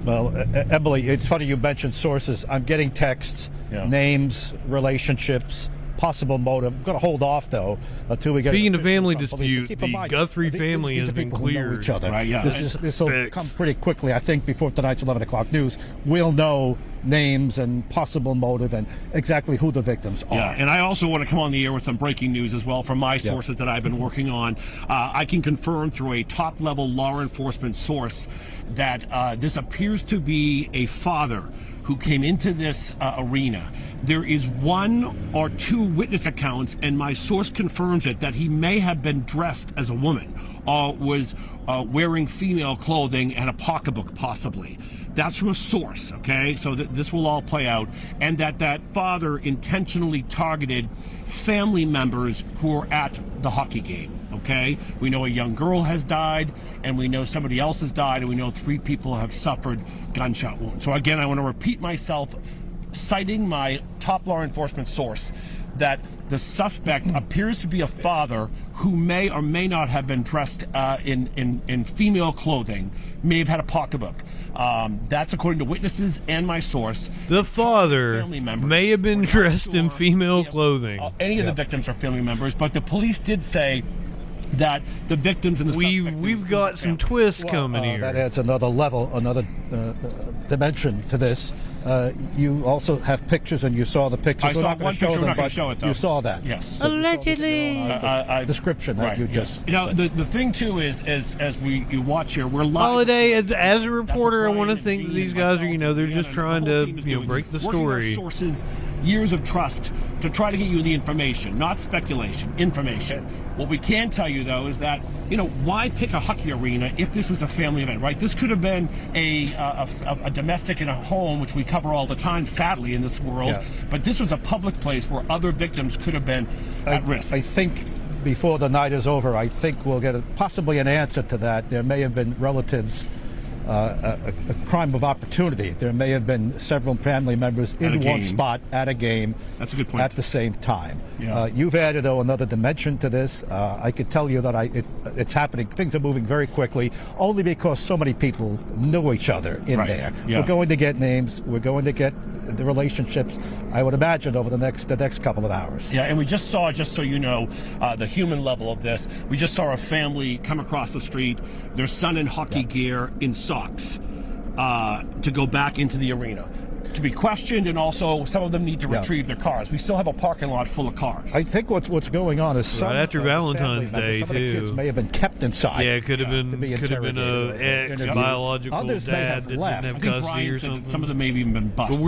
Well, Emily, it's funny you mentioned sources. I'm getting texts, names, relationships, possible motive. I'm going to hold off, though, until we get... Speaking of family dispute, the Guthrie family has been cleared. Each other. Right, yeah. This will come pretty quickly, I think, before tonight's 11 o'clock news. We'll know names and possible motive and exactly who the victims are. Yeah, and I also want to come on the air with some breaking news as well from my sources that I've been working on. I can confirm through a top-level law enforcement source that this appears to be a father who came into this arena. There is 1 or 2 witness accounts, and my source confirms it, that he may have been dressed as a woman or was wearing female clothing and a pocketbook possibly. That's from a source, okay? So this will all play out. And that father intentionally targeted family members who were at the hockey game, okay? We know a young girl has died, and we know somebody else has died, and we know 3 people have suffered gunshot wounds. So again, I want to repeat myself, citing my top law enforcement source. that the suspect appears to be a father who may or may not have been dressed in female clothing, may have had a pocketbook. That's according to witnesses and my source. The father may have been dressed in female clothing. Any of the victims are family members, but the police did say that the victims and the we've got some twists coming here. That adds another level, another dimension to this. You also have pictures, and you saw the pictures. I saw one picture. We're not going to show it, though. You saw that. Yes. Allegedly. Description that you just. You know, the thing too is, as you watch here, we're live. Holiday, as a reporter, I want to think that these guys are, they're just trying to, break the story. Sources, years of trust to try to get you the information, not speculation, information. What we can tell you, though, is that, why pick a hockey arena if this was a family event, right? This could have been a domestic in a home, which we cover all the time, sadly, in this world. Yeah. But this was a public place where other victims could have been at risk. I think before the night is over, I think we'll get possibly an answer to that. There may have been relatives, a crime of opportunity. There may have been several family members in one spot at a game. That's a good point. At the same time. Yeah. You've added, another dimension to this. I could tell you that it's happening. Things are moving very quickly, only because so many people know each other in there. Yeah. We're going to get names. We're going to get the relationships, I would imagine, over the next couple of hours. Yeah, and we just saw, just so you know, the human level of this, we just saw a family come across the street, their son in hockey gear, in socks, to go back into the arena to be questioned, and also some of them need to retrieve their cars. We still have a parking lot full of cars. I think what's going on is some right after Valentine's Day, some of the kids may have been kept inside. Yeah, it could have been a ex-biological dad that didn't have custody or something. Some of them may have even been busted. But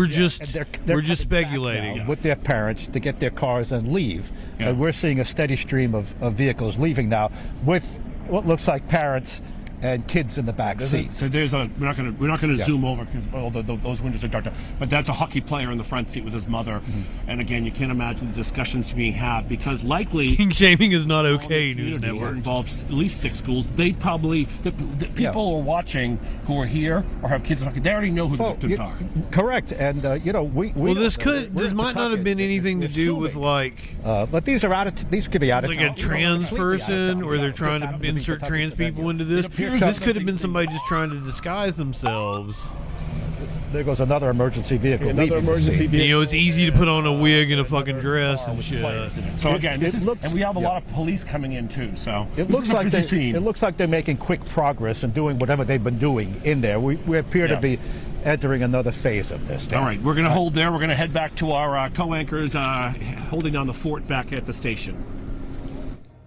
we're just speculating with their parents to get their cars and leave. And we're seeing a steady stream of vehicles leaving now with what looks like parents and kids in the back seat. So we're not going to zoom over because those windows are dark. But that's a hockey player in the front seat with his mother. Mm-hmm. And again, you can't imagine the discussions being had because likely king shaming is not okay. News Network involves at least 6 schools. They probably the people who are watching who are here or have kids in hockey. They already know who the victims are. Correct. And this might not have been anything to do with but these could be out of like a trans person, or they're trying to insert trans people into this. This could have been somebody just trying to disguise themselves. There goes another emergency vehicle. It's easy to put on a wig and a fucking dress and shit. So again, and we have a lot of police coming in too. So it looks like they're making quick progress and doing whatever they've been doing in there. We appear to be entering another phase of this. All right, we're going to hold there. We're going to head back to our co-anchors holding down the fort back at the station.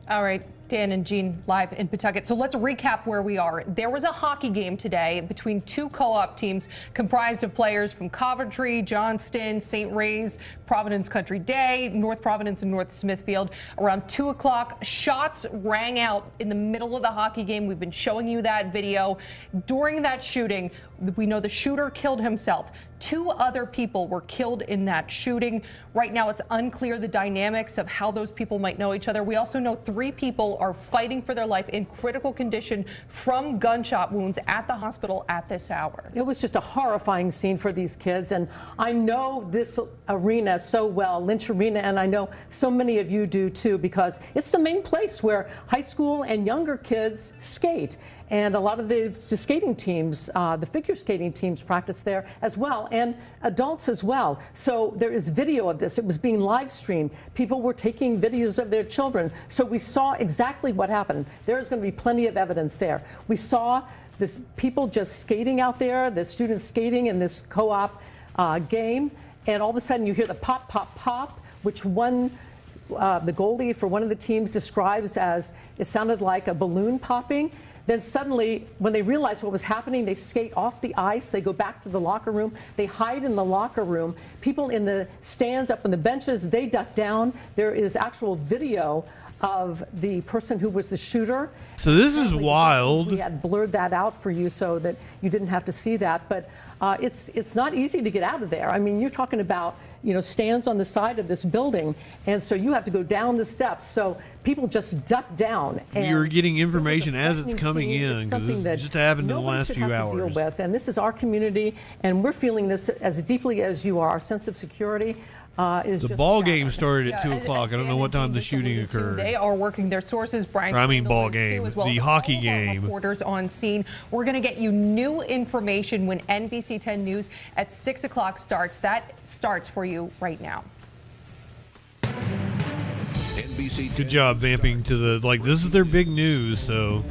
All right. Dan and Jean live in Pawtucket. So let's recap where we are. There was a hockey game today between 2 co-op teams comprised of players from Coventry, Johnston, St. Ray's, Providence Country Day, North Providence, and North Smithfield. Around 2 o'clock, shots rang out in the middle of the hockey game. We've been showing you that video. During that shooting, we know the shooter killed himself. 2 other people were killed in that shooting. Right now, it's unclear the dynamics of how those people might know each other. We also know 3 people are fighting for their life in critical condition from gunshot wounds at the hospital at this hour. It was just a horrifying scene for these kids. And I know this arena so well, Lynch Arena, and I know so many of you do too, because it's the main place where high school and younger kids skate. And a lot of the skating teams, the figure skating teams practice there as well, and adults as well. So there is video of this. It was being live streamed. People were taking videos of their children. So we saw exactly what happened. There's going to be plenty of evidence there. We saw this people just skating out there, the students skating in this co-op game, and all of a sudden you hear the pop, pop, pop, which the goalie for one of the teams describes as it sounded like a balloon popping. Then suddenly, when they realize what was happening, they skate off the ice. They go back to the locker room. They hide in the locker room. People in the stands, up on the benches, they duck down. There is actual video of the person who was the shooter. So this is wild. We had blurred that out for you so that you didn't have to see that. But it's not easy to get out of there. I mean, you're talking about, stands on the side of this building. And so you have to go down the steps. So people just ducked down. And you're getting information as it's coming scene. in, It's because something this that just happened in the nobody last should few have to deal hours. with. And this is our community, and we're feeling this as deeply as you are. Our sense of security is The just ball shattered. game started at 2 o'clock. I don't know what time the shooting occurred. They are working their sources. Brian I mean Crandall ball is too, game, as well the as hockey all of our game. Reporters on scene. We're going to get you new information when NBC 10 News at 6 o'clock starts. That starts for you right now. Good job vamping to the, like, this is their big news, so.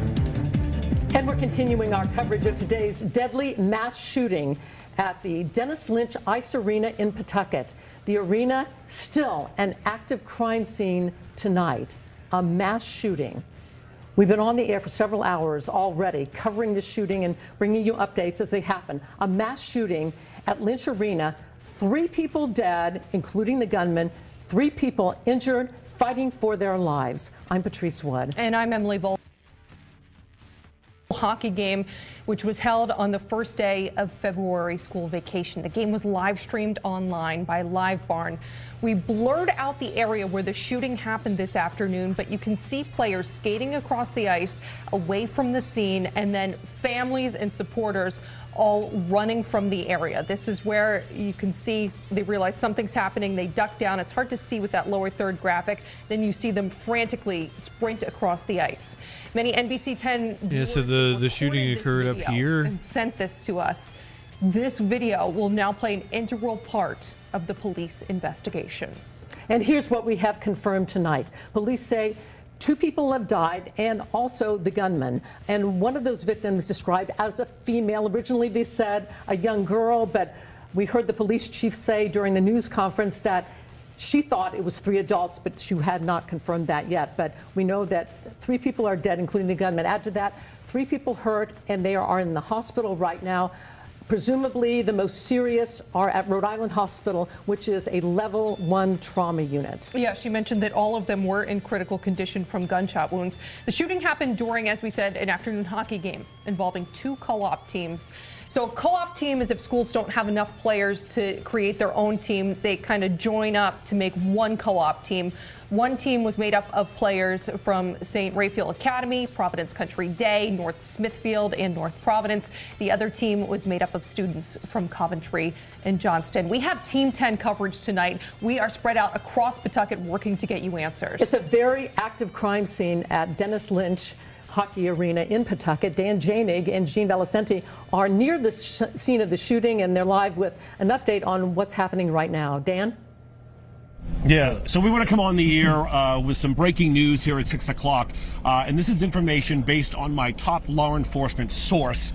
And we're continuing our coverage of today's deadly mass shooting at the Dennis Lynch Ice Arena in Pawtucket. The arena still an active crime scene tonight, a mass shooting. We've been on the air for several hours already covering this shooting and bringing you updates as they happen. A mass shooting at Lynch Arena, 3 people dead, including the gunman, 3 people injured, fighting for their lives. I'm Patrice Wood. And I'm Emily Vol. Hockey game, which was held on the first day of February school vacation. The game was live streamed online by Live Barn. We blurred out the area where the shooting happened this afternoon, but you can see players skating across the ice away from the scene, and then families and supporters all running from the area. This is where you can see they realize something's happening. They duck down. It's hard to see with that lower third graphic. Then you see them frantically sprint across the ice. Many NBC 10 Yeah, so the shooting occurred up here. and sent this to us. This video will now play an integral part of the police investigation. And here's what we have confirmed tonight. Police say 2 people have died, and also the gunman. And one of those victims described as a female. Originally, they said a young girl, but we heard the police chief say during the news conference that she thought it was 3 adults, but she had not confirmed that yet. But we know that 3 people are dead, including the gunman. Add to that, 3 people hurt, and they are in the hospital right now. Presumably, the most serious are at Rhode Island Hospital, which is a level 1 trauma unit. Yeah, she mentioned that all of them were in critical condition from gunshot wounds. The shooting happened during, as we said, an afternoon hockey game involving 2 co-op teams. So a co-op team is if schools don't have enough players to create their own team, they kind of join up to make one co-op team. One team was made up of players from St. Raphael Academy, Providence Country Day, North Smithfield, and North Providence. The other team was made up of students from Coventry and Johnston. We have Team 10 coverage tonight. We are spread out across Pawtucket working to get you answers. It's a very active crime scene at Dennis Lynch Hockey Arena in Pawtucket. Dan Janig and Gene Valicenti are near the scene of the shooting, and they're live with an update on what's happening right now. Dan? Yeah, so we want to come on the air with some breaking news here at 6 o'clock. And this is information based on my top law enforcement source,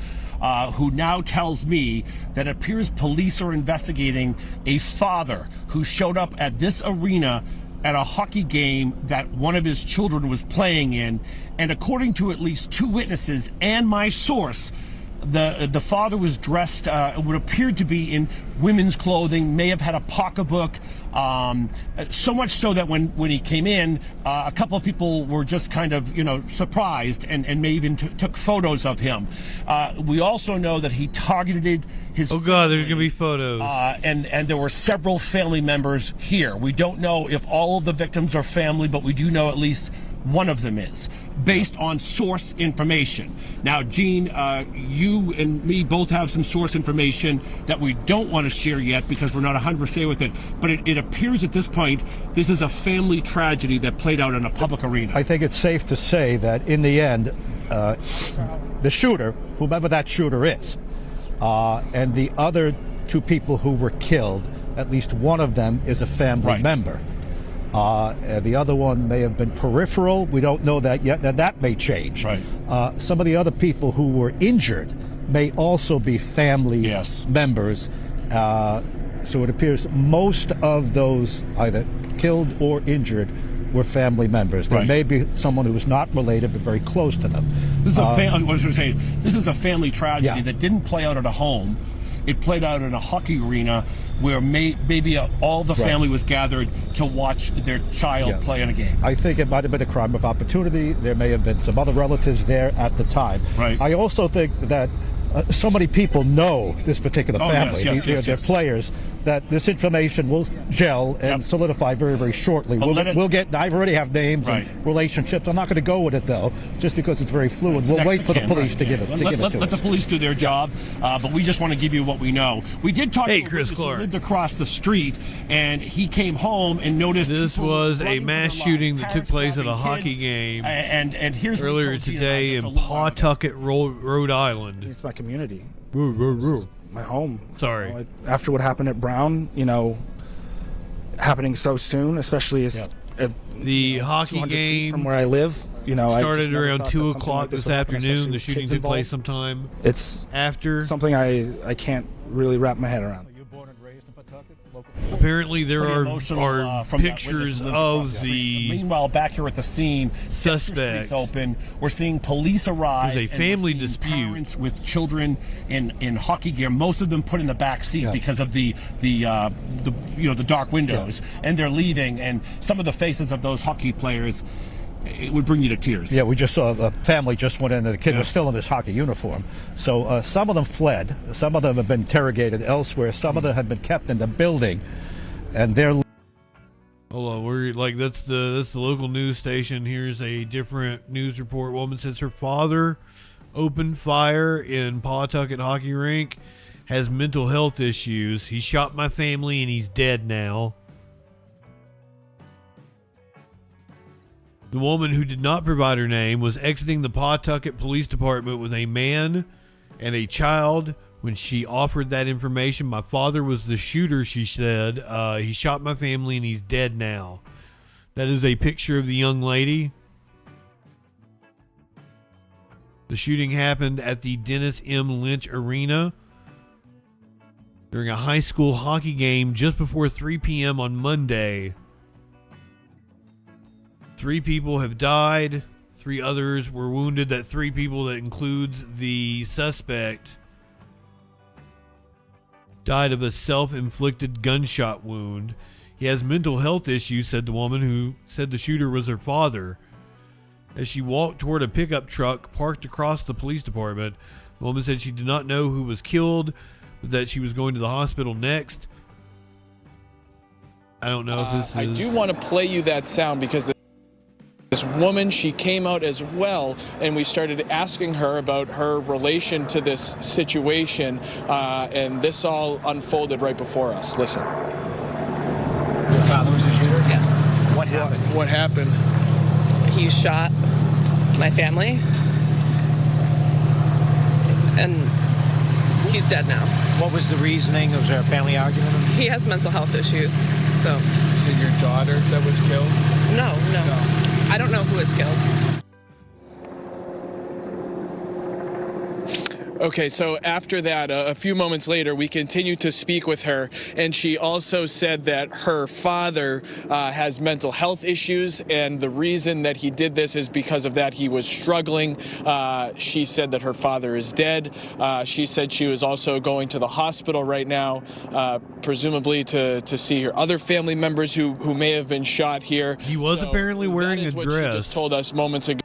who now tells me that it appears police are investigating a father who showed up at this arena at a hockey game that one of his children was playing in. And according to at least 2 witnesses and my source, the father was dressed, would appear to be in women's clothing, may have had a pocketbook, so much so that when he came in, a couple of people were just kind of, surprised and may even took photos of him. We also know that he targeted his Oh God, there's gonna be photos. and there were several family members here. We don't know if all of the victims are family, but we do know at least one of them is, based on source information. Now, Gene, you and me both have some source information that we don't want to share yet because we're not 100% with it, but it appears at this point this is a family tragedy that played out in a public arena. I think it's safe to say that in the end, the shooter, whomever that shooter is, and the other 2 people who were killed, at least one of them is a family member. The other one may have been peripheral. We don't know that yet, and that may change. Some of the other people who were injured may also be family members. So it appears most of those either killed or injured were family members. There may be someone who was not related but very close to them. This is this is a family tragedy that didn't play out at a home. It played out in a hockey arena where maybe all the family was gathered to watch their child play in a game. I think it might have been a crime of opportunity. There may have been some other relatives there at the time. I also think that so many people know this particular family. They're players that this information will gel and solidify very, very shortly. We'll get. I already have names and relationships. I'm not going to go with it though, just because it's very fluid. We'll wait for the police to give it. Let the police do their job, but we just want to give you what we know. We did talk to Chris Clark, who lived across the street, and he came home and noticed this was a mass shooting that took place at a hockey game and here's earlier today in Pawtucket, Rhode Island. It's my community. This is my home. Sorry. You know, after what happened at Brown, happening so soon, especially at the hockey game from where I live, started around 2 o'clock this afternoon. The shooting took place sometime it's after. Something I can't really wrap my head around. Apparently, there are from pictures of the. Meanwhile, back here at the scene, suspect open. We're seeing police arrive. There's a family dispute. Parents with children in hockey gear. Most of them put in the back seat because of the dark windows, and they're leaving. And some of the faces of those hockey players, it would bring you to tears. Yeah, we just saw a family just went in, and the kid was still in his hockey uniform. So some of them fled. Some of them have been interrogated elsewhere. Some of them have been kept in the building, and they're. Hold on, we're that's the local news station. Here's a different news report. Woman says her father opened fire in Pawtucket hockey rink, has mental health issues. He shot my family and he's dead now. The woman, who did not provide her name, was exiting the Pawtucket Police Department with a man and a child when she offered that information. My father was the shooter, she said. He shot my family and he's dead now. That is a picture of the young lady. The shooting happened at the Dennis M. Lynch Arena during a high school hockey game just before 3 p.m. on Monday. 3 people have died. 3 others were wounded. That 3 people, that includes the suspect, died of a self-inflicted gunshot wound. He has mental health issues, said the woman who said the shooter was her father. As she walked toward a pickup truck parked across the police department, the woman said she did not know who was killed, but that she was going to the hospital next. I don't know if this is... I do want to play you that sound because this woman, she came out as well, and we started asking her about her relation to this situation, and this all unfolded right before us. Listen. Your father was the shooter? Yeah. What happened? What happened? He shot my family, and he's dead now. What was the reasoning? Was there a family argument? He has mental health issues, so. Is it your daughter that was killed? No. I don't know who was killed. Okay, so after that, a few moments later, we continued to speak with her, and she also said that her father has mental health issues, and the reason that he did this is because of that. He was struggling. She said that her father is dead. She said she was also going to the hospital right now, presumably to see her other family members who may have been shot here. He was apparently wearing a dress. What she just told us moments ago.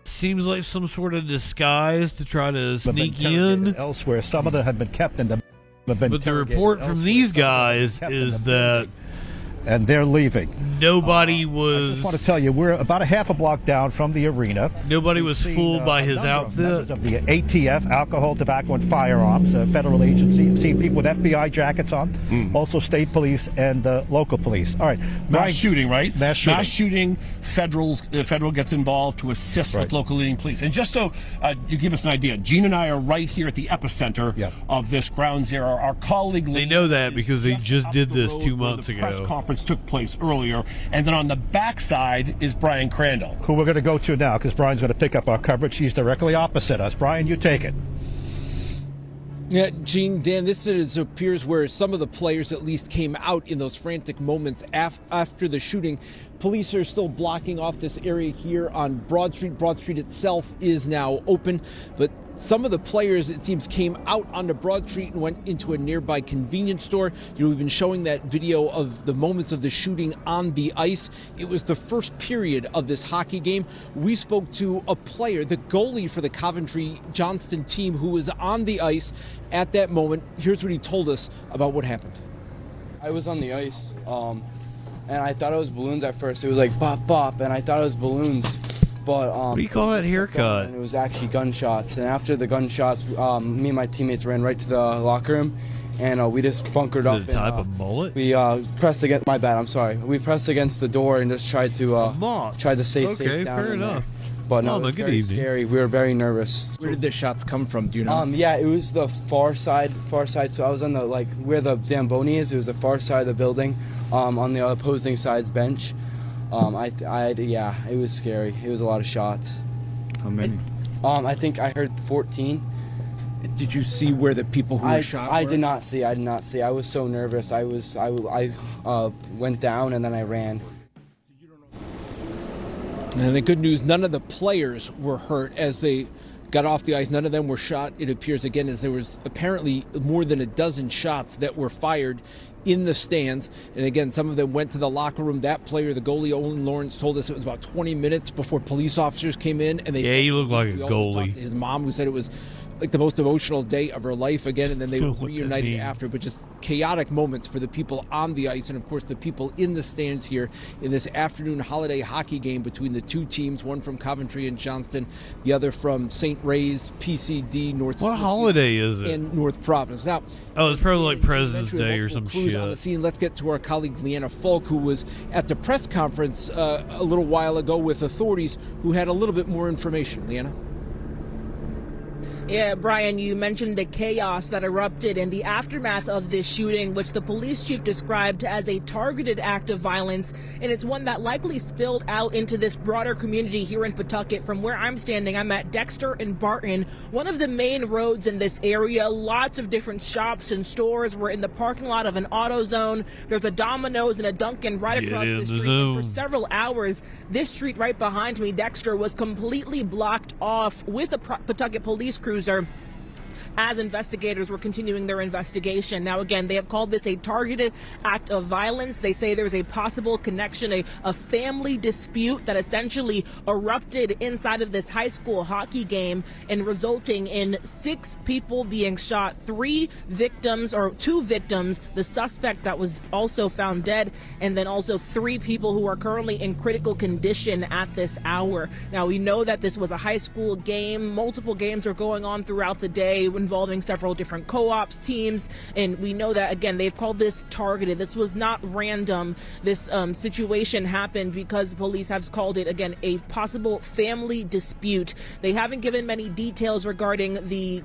Seems like some sort of disguise to try to sneak in. Elsewhere, some of them have been kept in the. But the report from these guys is that. And they're leaving. Nobody was. I just want to tell you, we're about a half a block down from the arena. Nobody was fooled by his outfit. Of the ATF, Alcohol, Tobacco, and Firearms, a federal agency. I've seen people with FBI jackets on. Also state police and local police. All right. Mass shooting, right? Mass shooting. Mass shooting. Federal gets involved to assist with local leading police. And just so you give us an idea, Gene and I are right here at the epicenter of this ground zero. Our colleague. They know that because they just did this 2 months ago. Press conference took place earlier, and then on the backside is Brian Crandall, who we're going to go to now because Brian's going to pick up our coverage. He's directly opposite us. Brian, you take it. Yeah, Gene, Dan, this appears where some of the players at least came out in those frantic moments after the shooting. Police are still blocking off this area here on Broad Street. Broad Street itself is now open, but some of the players, it seems, came out onto Broad Street and went into a nearby convenience store. We've been showing that video of the moments of the shooting on the ice. It was the first period of this hockey game. We spoke to a player, the goalie for the Coventry Johnston team, who was on the ice at that moment. Here's what he told us about what happened. I was on the ice, and I thought it was balloons at first. It was like bop, bop, and I thought it was balloons. But what do you call that haircut? And it was actually gunshots. And after the gunshots, me and my teammates ran right to the locker room, and we just bunkered up. The type of mullet? We pressed against. My bad. I'm sorry. We pressed against the door and just tried to stay safe down fair in enough. there. But no, it was very scary. We were very nervous. Where did the shots come from? Do you know? Yeah, it was the far side. So I was on the where the Zamboni is. It was the far side of the building, on the opposing side's bench. Yeah, it was scary. It was a lot of shots. How many? I think I heard 14. Did you see where the people who were shot were? I did not see. I was so nervous. I went down and then I ran. And the good news, none of the players were hurt as they got off the ice. None of them were shot, it appears, again, as there was apparently more than a dozen shots that were fired in the stands. And again, some of them went to the locker room. That player, the goalie, Owen Lawrence, told us it was about 20 minutes before police officers came in. And he looked like a goalie. Talked to his mom, who said it was like the most emotional day of her life again, and then they were reunited after. But just chaotic moments for the people on the ice, and of course the people in the stands here in this afternoon holiday hockey game between the two teams, one from Coventry and Johnston, the other from St. Ray's, PCD, North. What holiday is it? In North Providence. Now, it's probably like President's Day or some shit. On the scene. Let's get to our colleague Leanna Falk, who was at the press conference a little while ago with authorities who had a little bit more information. Leanna? Yeah, Brian, you mentioned the chaos that erupted in the aftermath of this shooting, which the police chief described as a targeted act of violence, and it's one that likely spilled out into this broader community here in Pawtucket. From where I'm standing, I'm at Dexter and Barton, one of the main roads in this area. Lots of different shops and stores. We're in the parking lot of an AutoZone. There's a Domino's and a Dunkin' right across the street. And for several hours, this street right behind me, Dexter, was completely blocked off with a Pawtucket police cruiser as investigators were continuing their investigation. Now, again, they have called this a targeted act of violence. They say there's a possible connection, a family dispute that essentially erupted inside of this high school hockey game and resulting in 6 people being shot, 2 victims, the suspect that was also found dead, and then also 3 people who are currently in critical condition at this hour. Now, we know that this was a high school game. Multiple games are going on throughout the day involving several different co-ops teams, and we know that, again, they've called this targeted. This was not random. This situation happened because police have called it, again, a possible family dispute. They haven't given many details regarding the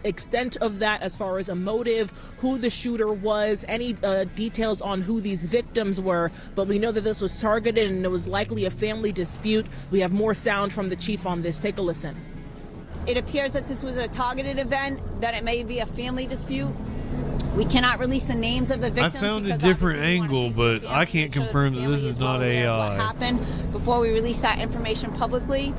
extent of that as far as a motive, who the shooter was, any details on who these victims were, but we know that this was targeted and it was likely a family dispute. We have more sound from the chief on this. Take a listen. It appears that this was a targeted event, that it may be a family dispute. We cannot release the names of the victims. I found a different angle, but I can't confirm that this is not AI. What happened before we release that information publicly.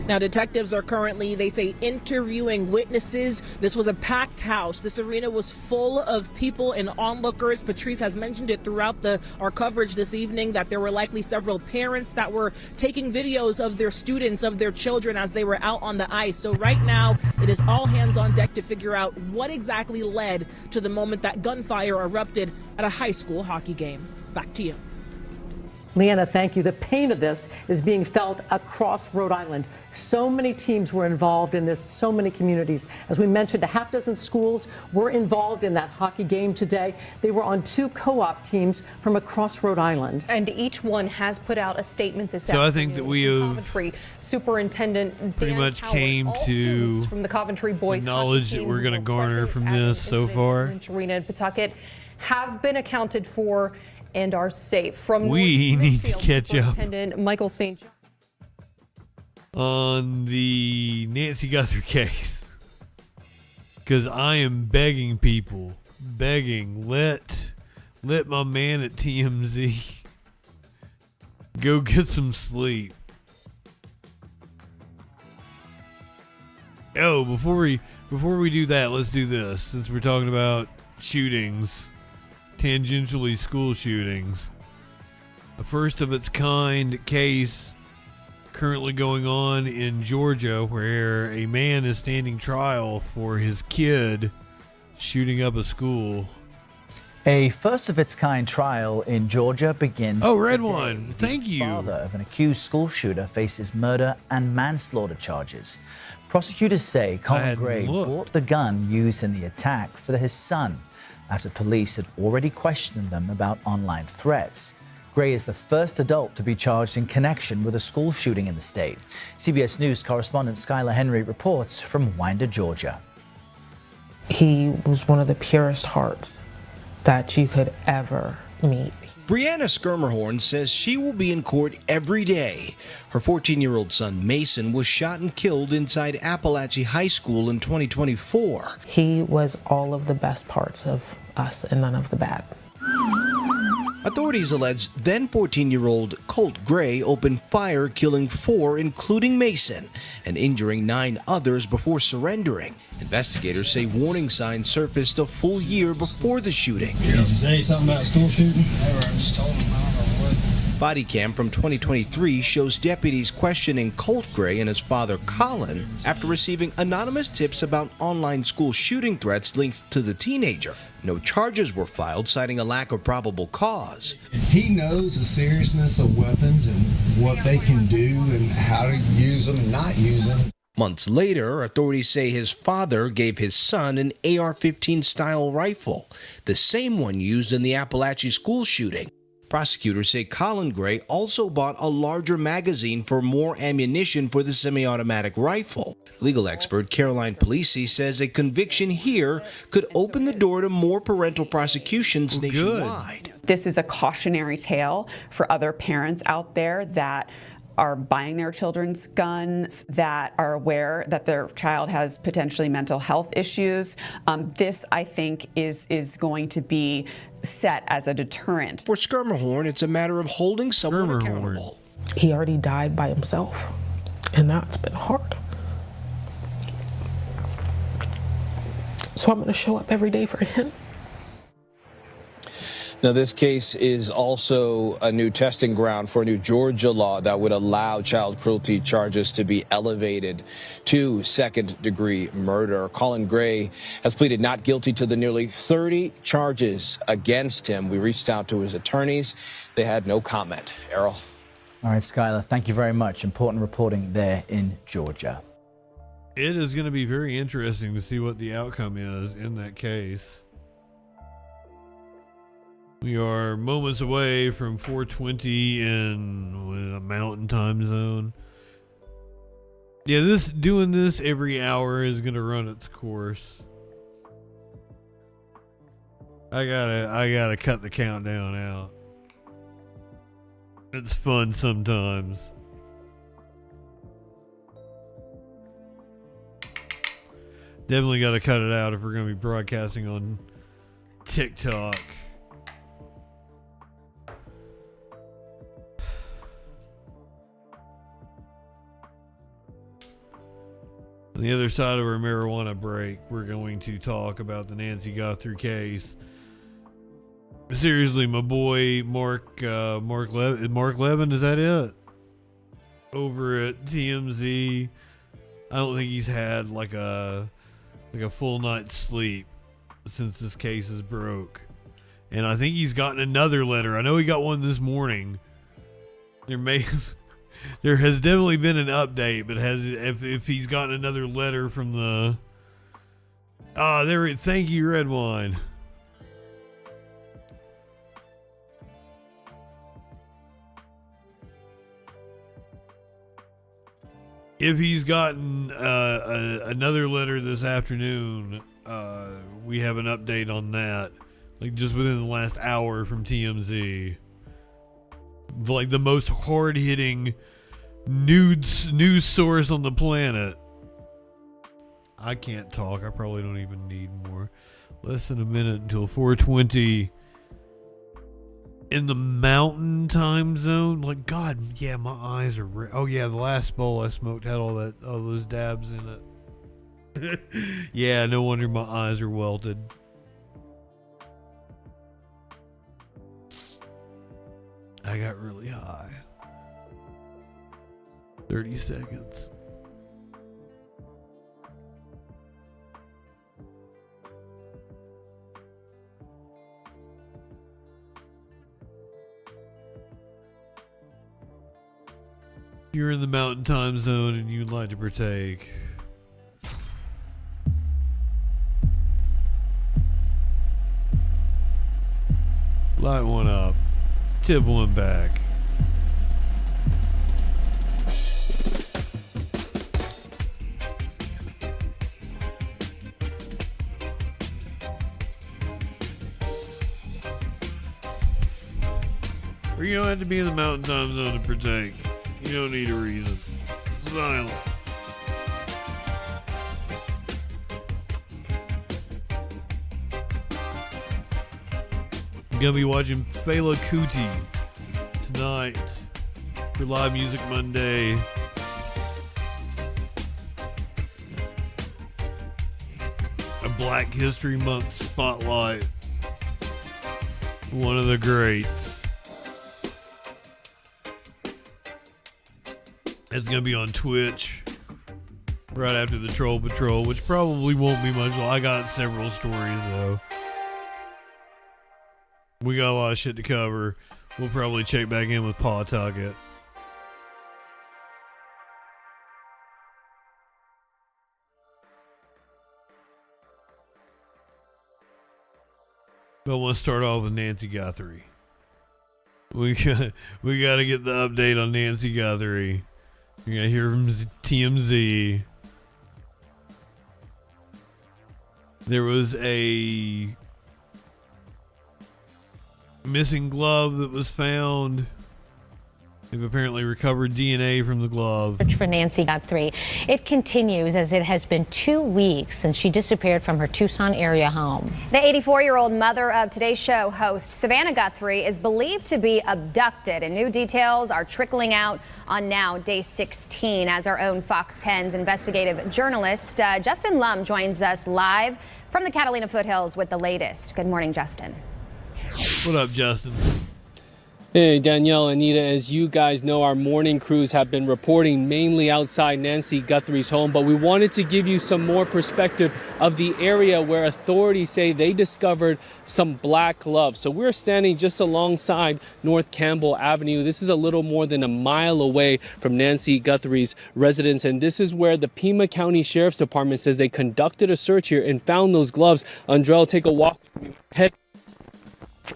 Now, detectives are currently, they say, interviewing witnesses. This was a packed house. This arena was full of people and onlookers. Patrice has mentioned it throughout our coverage this evening that there were likely several parents that were taking videos of their students, of their children as they were out on the ice. So right now, it is all hands on deck to figure out what exactly led to the moment that gunfire erupted at a high school hockey game. Back to you. Leanna, thank you. The pain of this is being felt across Rhode Island. So many teams were involved in this, so many communities. As we mentioned, a half dozen schools were involved in that hockey game today. They were on 2 co-op teams from across Rhode Island. And each one has put out a statement this afternoon. So I think that we have Coventry Superintendent pretty Dan much Howard, came to from the Coventry boys the knowledge that we're going to garner from this so far. Arena in Pawtucket have been accounted for and are safe. From we need to catch up Michael St. John on the Nancy Guthrie case, because I am begging people, let Let my man at TMZ go get some sleep. Oh, before we do that, let's do this. Since we're talking about shootings, tangentially school shootings, a first of its kind case currently going on in Georgia, where a man is standing trial for his kid shooting up a school. A first-of-its-kind trial in Georgia begins Oh, red today. one. Thank you. The father of an accused school shooter faces murder and manslaughter charges. Prosecutors say Colin Gray bought the gun used in the attack for his son after police had already questioned them about online threats. Gray is the first adult to be charged in connection with a school shooting in the state. CBS News correspondent Skylar Henry reports from Winder, Georgia. He was one of the purest hearts that you could ever meet. Brianna Skirmerhorn says she will be in court every day. Her 14-year-old son Mason was shot and killed inside Appalachia High School in 2024. He was all of the best parts of us and none of the bad. Authorities allege then 14-year-old Colt Gray opened fire, killing 4, including Mason, and injuring 9 others before surrendering. Investigators say warning signs surfaced a full year before the shooting. Did you say something about school shooting? Never, I just told him, I don't know what. Body cam from 2023 shows deputies questioning Colt Gray and his father Colin after receiving anonymous tips about online school shooting threats linked to the teenager. No charges were filed, citing a lack of probable cause. He knows the seriousness of weapons and what they can do and how to use them and not use them. Months later, authorities say his father gave his son an AR-15 style rifle, the same one used in the Appalachia school shooting. Prosecutors say Colin Gray also bought a larger magazine for more ammunition for the semi-automatic rifle. Legal expert Caroline Polisi says a conviction here could open the door to more parental prosecutions nationwide. This is a cautionary tale for other parents out there that are buying their children's guns, that are aware that their child has potentially mental health issues. This, I think, is going to be set as a deterrent. For Skirmerhorn, it's a matter of holding someone accountable. He already died by himself, and that's been hard. So I'm going to show up every day for him. Now, this case is also a new testing ground for a new Georgia law that would allow child cruelty charges to be elevated to second-degree murder. Colin Gray has pleaded not guilty to the nearly 30 charges against him. We reached out to his attorneys. They had no comment. Errol. All right, Skylar, thank you very much. Important reporting there in Georgia. It is going to be very interesting to see what the outcome is in that case. We are moments away from 4:20 in a mountain time zone. Yeah, doing this every hour is gonna run its course. I gotta cut the countdown out. It's fun sometimes. Definitely gotta cut it out if we're gonna be broadcasting on TikTok. On the other side of our marijuana break, we're going to talk about the Nancy Guthrie case. Seriously, my boy Mark Levin, is that it? Over at TMZ, I don't think he's had like a full night's sleep since this case is broke, and I think he's gotten another letter. I know he got one this morning. There has definitely been an update, but if he's gotten another letter from the thank you, Red Wine. If he's gotten another letter this afternoon, we have an update on that, like just within the last hour from TMZ. Like the most hard-hitting news source on the planet. I can't talk. I probably don't even need more. Less than a minute until 4:20. In the mountain time zone? Like, God, yeah, my eyes are red. Oh, yeah, the last bowl I smoked had all those dabs in it. Yeah, no wonder my eyes are welted. I got really high. 30 seconds. You're in the mountain time zone and you'd like to partake. Light one up. Tip one back. Or you don't have to be in the mountain time zone to partake. You don't need a reason. Silent. I'm gonna be watching Fela Kuti tonight for Live Music Monday. A Black History Month spotlight. One of the greats. It's going to be on Twitch right after the Troll Patrol, which probably won't be much. I got several stories, though. We got a lot of shit to cover. We'll probably check back in with Pawtucket. But I want to start off with Nancy Guthrie. We got to get the update on Nancy Guthrie. You're going to hear from TMZ. There was a missing glove that was found. They've apparently recovered DNA from the glove. Search for Nancy Guthrie. It continues as it has been 2 weeks since she disappeared from her Tucson area home. The 84-year-old mother of Today's Show host Savannah Guthrie is believed to be abducted, and new details are trickling out on now day 16 as our own Fox 10's investigative journalist Justin Lum joins us live from the Catalina foothills with the latest. Good morning, Justin. What up, Justin? Hey, Danielle, Anita, as you guys know, our morning crews have been reporting mainly outside Nancy Guthrie's home, but we wanted to give you some more perspective of the area where authorities say they discovered some black gloves. So we're standing just alongside North Campbell Avenue. This is a little more than a mile away from Nancy Guthrie's residence, and this is where the Pima County Sheriff's Department says they conducted a search here and found those gloves. Andrell, take a walk. Head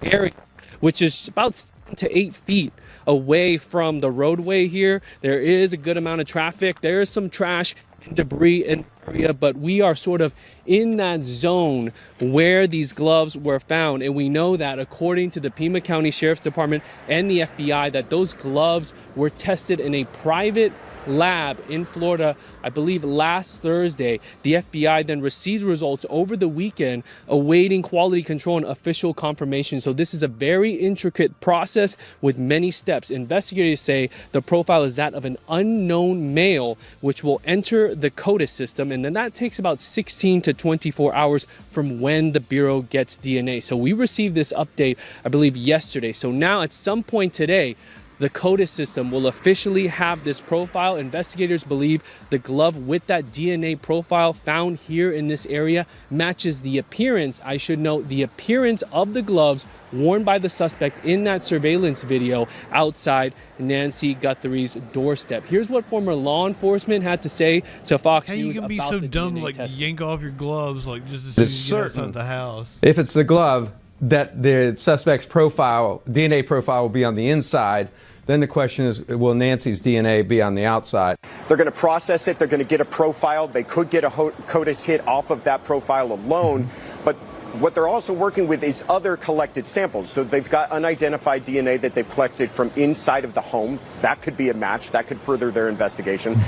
area, which is about 7 to 8 feet away from the roadway here. There is a good amount of traffic. There is some trash and debris in the area, but we are sort of in that zone where these gloves were found. And we know that according to the Pima County Sheriff's Department and the FBI, that those gloves were tested in a private lab in Florida, I believe last Thursday. The FBI then received results over the weekend, awaiting quality control and official confirmation. So this is a very intricate process with many steps. Investigators say the profile is that of an unknown male, which will enter the CODIS system, and then that takes about 16 to 24 hours from when the Bureau gets DNA. So we received this update, I believe, yesterday. So now at some point today, the CODIS system will officially have this profile. Investigators believe the glove with that DNA profile found here in this area matches the appearance, I should note, the appearance of the gloves worn by the suspect in that surveillance video outside Nancy Guthrie's doorstep. Here's what former law enforcement had to say to Fox News about the DNA testing. How you can be so dumb, like yank off your gloves, like just as soon as you get outside the house? If it's the glove, that the suspect's profile, DNA profile, will be on the inside. Then the question is, will Nancy's DNA be on the outside? They're going to process it. They're going to get a profile. They could get a CODIS hit off of that profile alone. But what they're also working with is other collected samples. So they've got unidentified DNA that they've collected from inside of the home. That could be a match. That could further their investigation.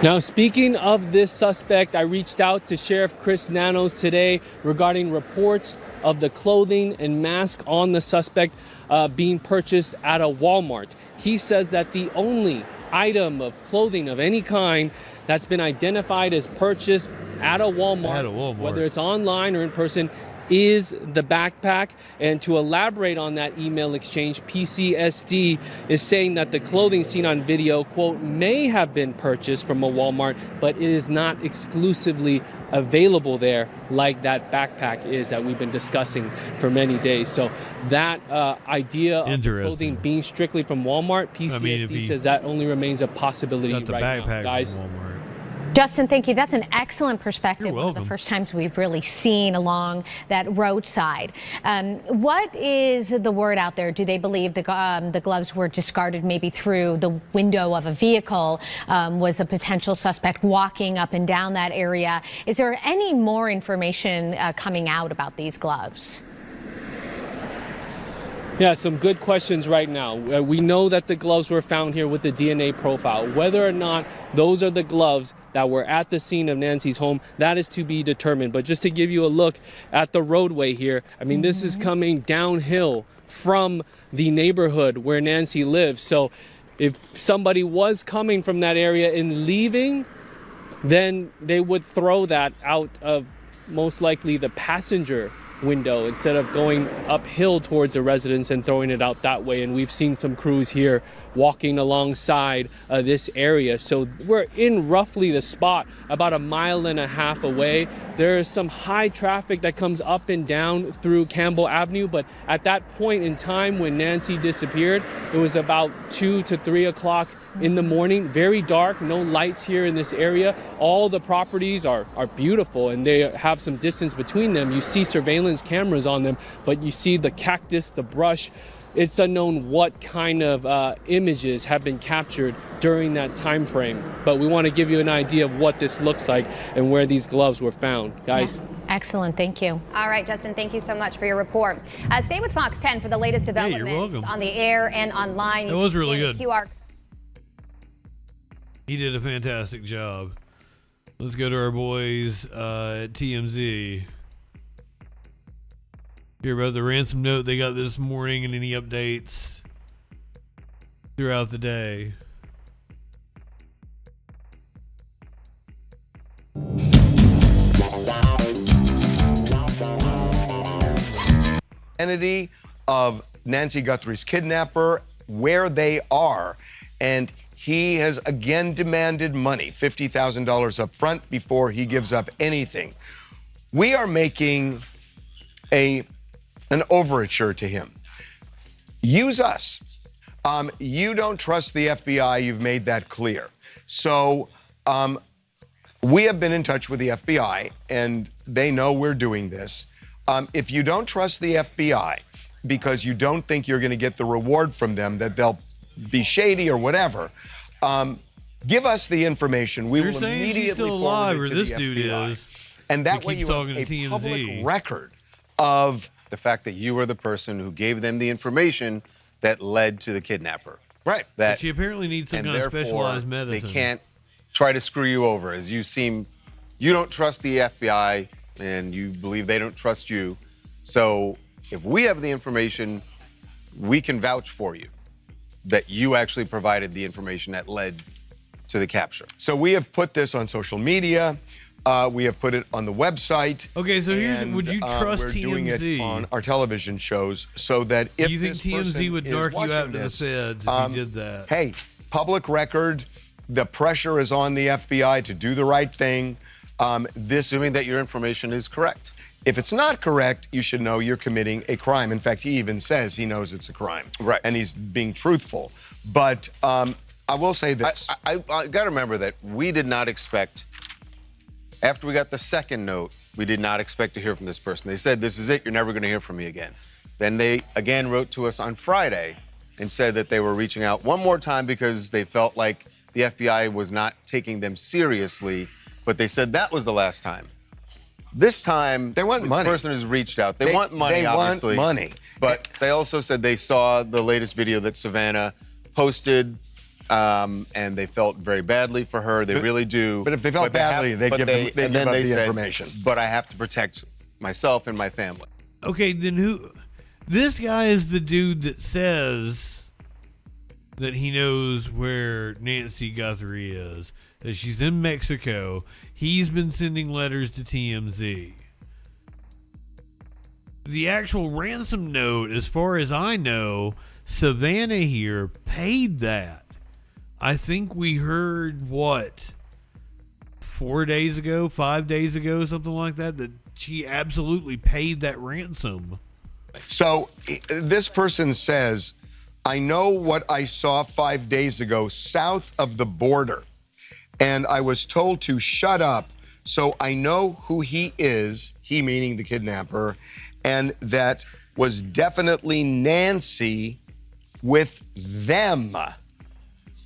Now, speaking of this suspect, I reached out to Sheriff Chris Nanos today regarding reports of the clothing and mask on the suspect being purchased at a Walmart. He says that the only item of clothing of any kind that's been identified as purchased at a Walmart, whether it's online or in person, is the backpack. And to elaborate on that email exchange, PCSD is saying that the clothing seen on video, quote, may have been purchased from a Walmart, but it is not exclusively available there like that backpack is that we've been discussing for many days. So that idea of the clothing being strictly from Walmart, PCSD says that only remains a possibility right now, guys. Justin, thank you. That's an excellent perspective. One of the first times we've really seen along that roadside. What is the word out there? Do they believe the gloves were discarded maybe through the window of a vehicle? Was a potential suspect walking up and down that area? Is there any more information coming out about these gloves? Yeah, some good questions right now. We know that the gloves were found here with the DNA profile. Whether or not those are the gloves that were at the scene of Nancy's home, that is to be determined. But just to give you a look at the roadway here, I mean, this is coming downhill from the neighborhood where Nancy lives. So if somebody was coming from that area and leaving, then they would throw that out of most likely the passenger window instead of going uphill towards the residence and throwing it out that way. And we've seen some crews here walking alongside this area. So we're in roughly the spot about 1.5 miles away. There is some high traffic that comes up and down through Campbell Avenue, but at that point in time when Nancy disappeared, it was about 2 to 3 o'clock in the morning, very dark, no lights here in this area. All the properties are beautiful and they have some distance between them. You see surveillance cameras on them, but you see the cactus, the brush. It's unknown what kind of images have been captured during that time frame. But we want to give you an idea of what this looks like and where these gloves were found. Guys. Yeah. Excellent. Thank you. All right, Justin, thank you so much for your report. Stay with Fox 10 for the latest developments on the air and online. That was really good. QR. He did a fantastic job. Let's go to our boys at TMZ. Hear about the ransom note they got this morning and any updates throughout the day. Identity of Nancy Guthrie's kidnapper, where they are, and he has again demanded money, $50,000 up front before he gives up anything. We are making an overture to him. Use us. You don't trust the FBI. You've made that clear. So we have been in touch with the FBI, and they know we're doing this. If you don't trust the FBI because you don't think you're going to get the reward from them, that they'll be shady or whatever, give us the information. We will immediately forward it to the FBI. And that way you have a public record of the fact that you were the person who gave them the information that led to the kidnapper. Right. But she apparently needs some kind of specialized medicine. They can't try to screw you over, as you don't trust the FBI and you believe they don't trust you. So if we have the information, we can vouch for you that you actually provided the information that led to the capture. So we have put this on social media. We have put it on the website. Okay, so here's, would you trust we're TMZ? doing it on our television shows so that if do you think TMZ would narc you out to the feds if you did that? Hey, public record, the pressure is on the FBI to do the right thing. Assuming that your information is correct. If it's not correct, you should know you're committing a crime. In fact, he even says he knows it's a crime. Right. And he's being truthful. But I will say this. I got to remember that we did not expect, after we got the second note, we did not expect to hear from this person. They said, this is it, you're never going to hear from me again. Then they again wrote to us on Friday and said that they were reaching out one more time because they felt like the FBI was not taking them seriously, but they said that was the last time. This time, they want money. This person has reached out. They want money, obviously. They want money. But they also said they saw the latest video that Savannah posted and they felt very badly for her. They really do. But if they felt badly, they give up the information. But I have to protect myself and my family. Okay, then who? This guy is the dude that says that he knows where Nancy Guthrie is, that she's in Mexico. He's been sending letters to TMZ. The actual ransom note, as far as I know, Savannah here paid that. I think we heard, 4 days ago, 5 days ago, something like that, that she absolutely paid that ransom. So this person says, I know what I saw 5 days ago south of the border, and I was told to shut up, so I know who he is, he meaning the kidnapper, and that was definitely Nancy with them.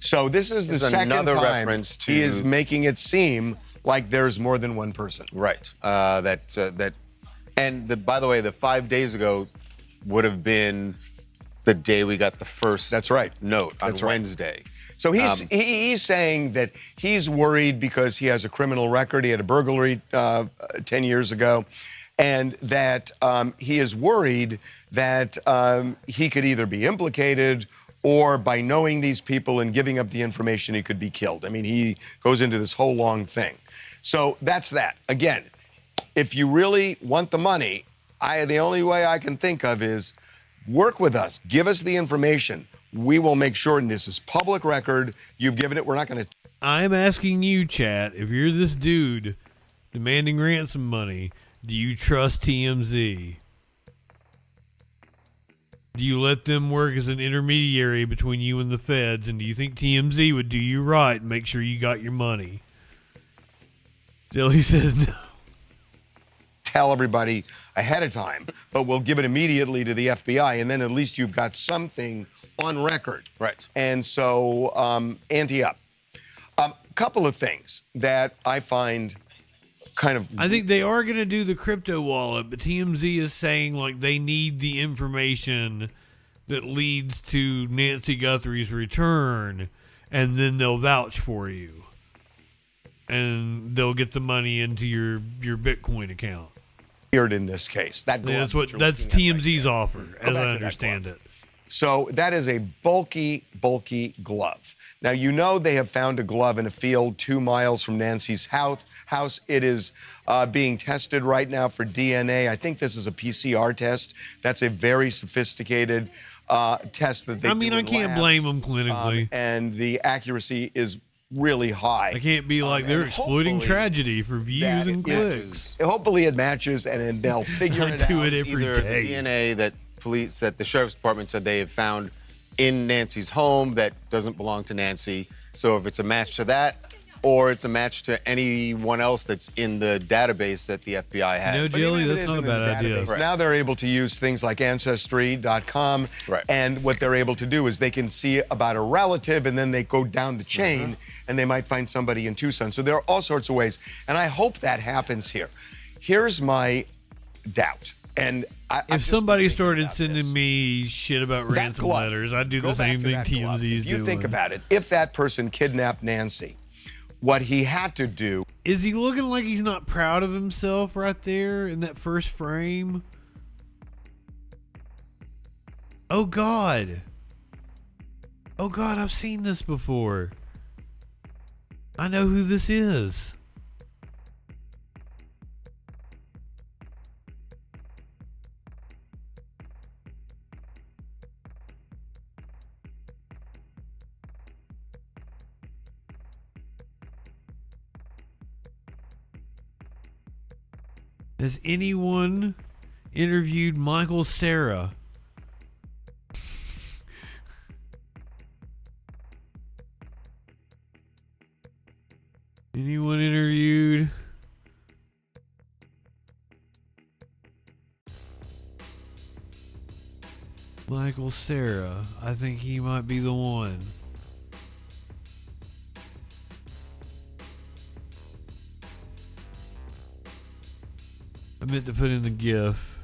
So this is the second another time reference to, he is making it seem like there's more than one person. Right. By the way, the 5 days ago would have been the day we got the first. That's right. Note on That's right. Wednesday. So he's saying that he's worried because he has a criminal record. He had a burglary 10 years ago. And that he is worried that he could either be implicated or by knowing these people and giving up the information, he could be killed. I mean, he goes into this whole long thing. So that's that. Again, if you really want the money, the only way I can think of is work with us. Give us the information. We will make sure, and this is public record, you've given it, we're not going to... I'm asking you, chat, if you're this dude demanding ransom money, do you trust TMZ? Do you let them work as an intermediary between you and the feds? And do you think TMZ would do you right and make sure you got your money? Still, he says no. Tell everybody ahead of time, but we'll give it immediately to the FBI, and then at least you've got something on record. Right. And so, ante up. Couple of things that I find kind of... I think they are going to do the crypto wallet, but TMZ is saying like they need the information that leads to Nancy Guthrie's return, and then they'll vouch for you. And they'll get the money into your Bitcoin account. In this case, that's TMZ's offer, as I understand it. So that is a bulky glove. Now, you know they have found a glove in a field 2 miles from Nancy's house. It is being tested right now for DNA. I think this is a PCR test. That's a very sophisticated test that they do in I can't labs. blame them clinically. And the accuracy is really high. I can't be like they're exploiting tragedy for views and clicks. Hopefully it matches, and then they'll figure it out. I do it every Either day. The DNA that the sheriff's department said they have found in Nancy's home that doesn't belong to Nancy. So if it's a match to that, or it's a match to anyone else that's in the database that the FBI has. No, Jelly, that's not a bad idea. Right. Now they're able to use things like Ancestry.com, and what they're able to do is they can see about a relative, and then they go down the chain, and they might find somebody in Tucson. So there are all sorts of ways, and I hope that happens here. Here's my doubt. And if somebody started sending me shit about ransom letters, I'd do the same thing TMZ's doing. If you think about it, if that person kidnapped Nancy, what he had to do... Is he looking like he's not proud of himself right there in that first frame? Oh, God. Oh, God, I've seen this before. I know who this is. Has anyone interviewed Michael Cera? Anyone interviewed Michael Cera? I think he might be the one. I meant to put in the GIF.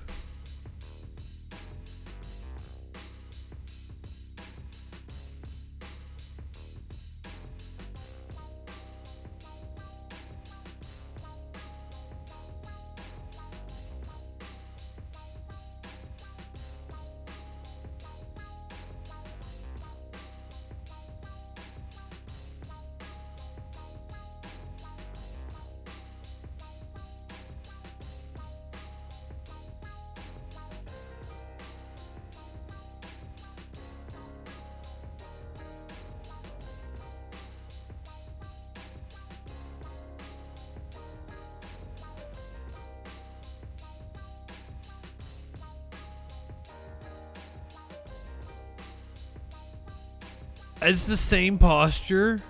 It's the same posture.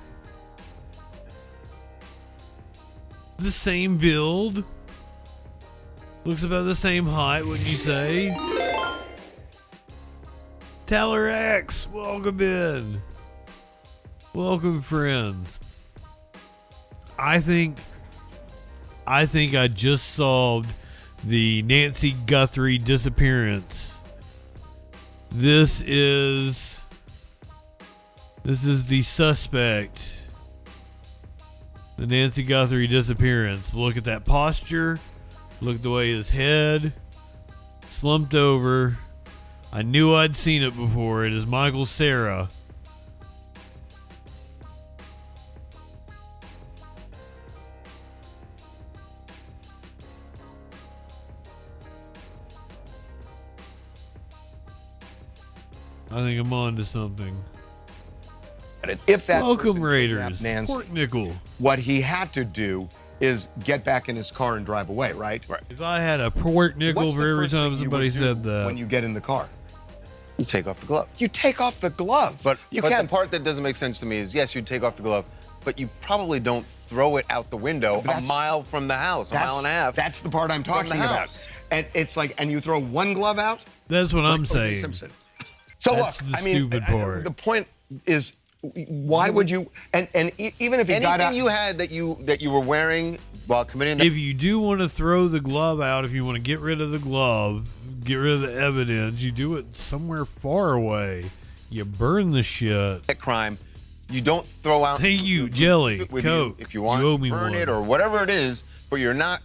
The same build. Looks about the same height, wouldn't you say? Teller X, welcome in. Welcome, friends. I think I just solved the Nancy Guthrie disappearance. This is the suspect. The Nancy Guthrie disappearance. Look at that posture. Look at the way his head slumped over. I knew I'd seen it before. It is Michael Cera. I think I'm on to something. If that Welcome, Raiders. Nancy, Pork nickel. what he had to do is get back in his car and drive away, right? Right. If I had a pork nickel What's for the every first thing time you somebody would do said that. when you get in the car? You take off the glove. You take off the glove. But you the can't. part that doesn't make sense to me is, yes, you take off the glove, but you probably don't throw it out the window a mile from the house, a mile and a half. That's the part I'm talking the about. house. And it's like, and you throw one glove out? That's what I'm O.J. saying. Simpson. So That's look, the I mean, stupid part. the point is, why would you? And even if you got out, anything you had that you were wearing while committing the If you do want to throw the glove out, if you want to get rid of the glove, get rid of the evidence, you do it somewhere far away. You burn the shit. crime, you don't throw out. Hey, you, Jelly, with Coke. you if you want. You owe me burn one. it or whatever it is, but you're not.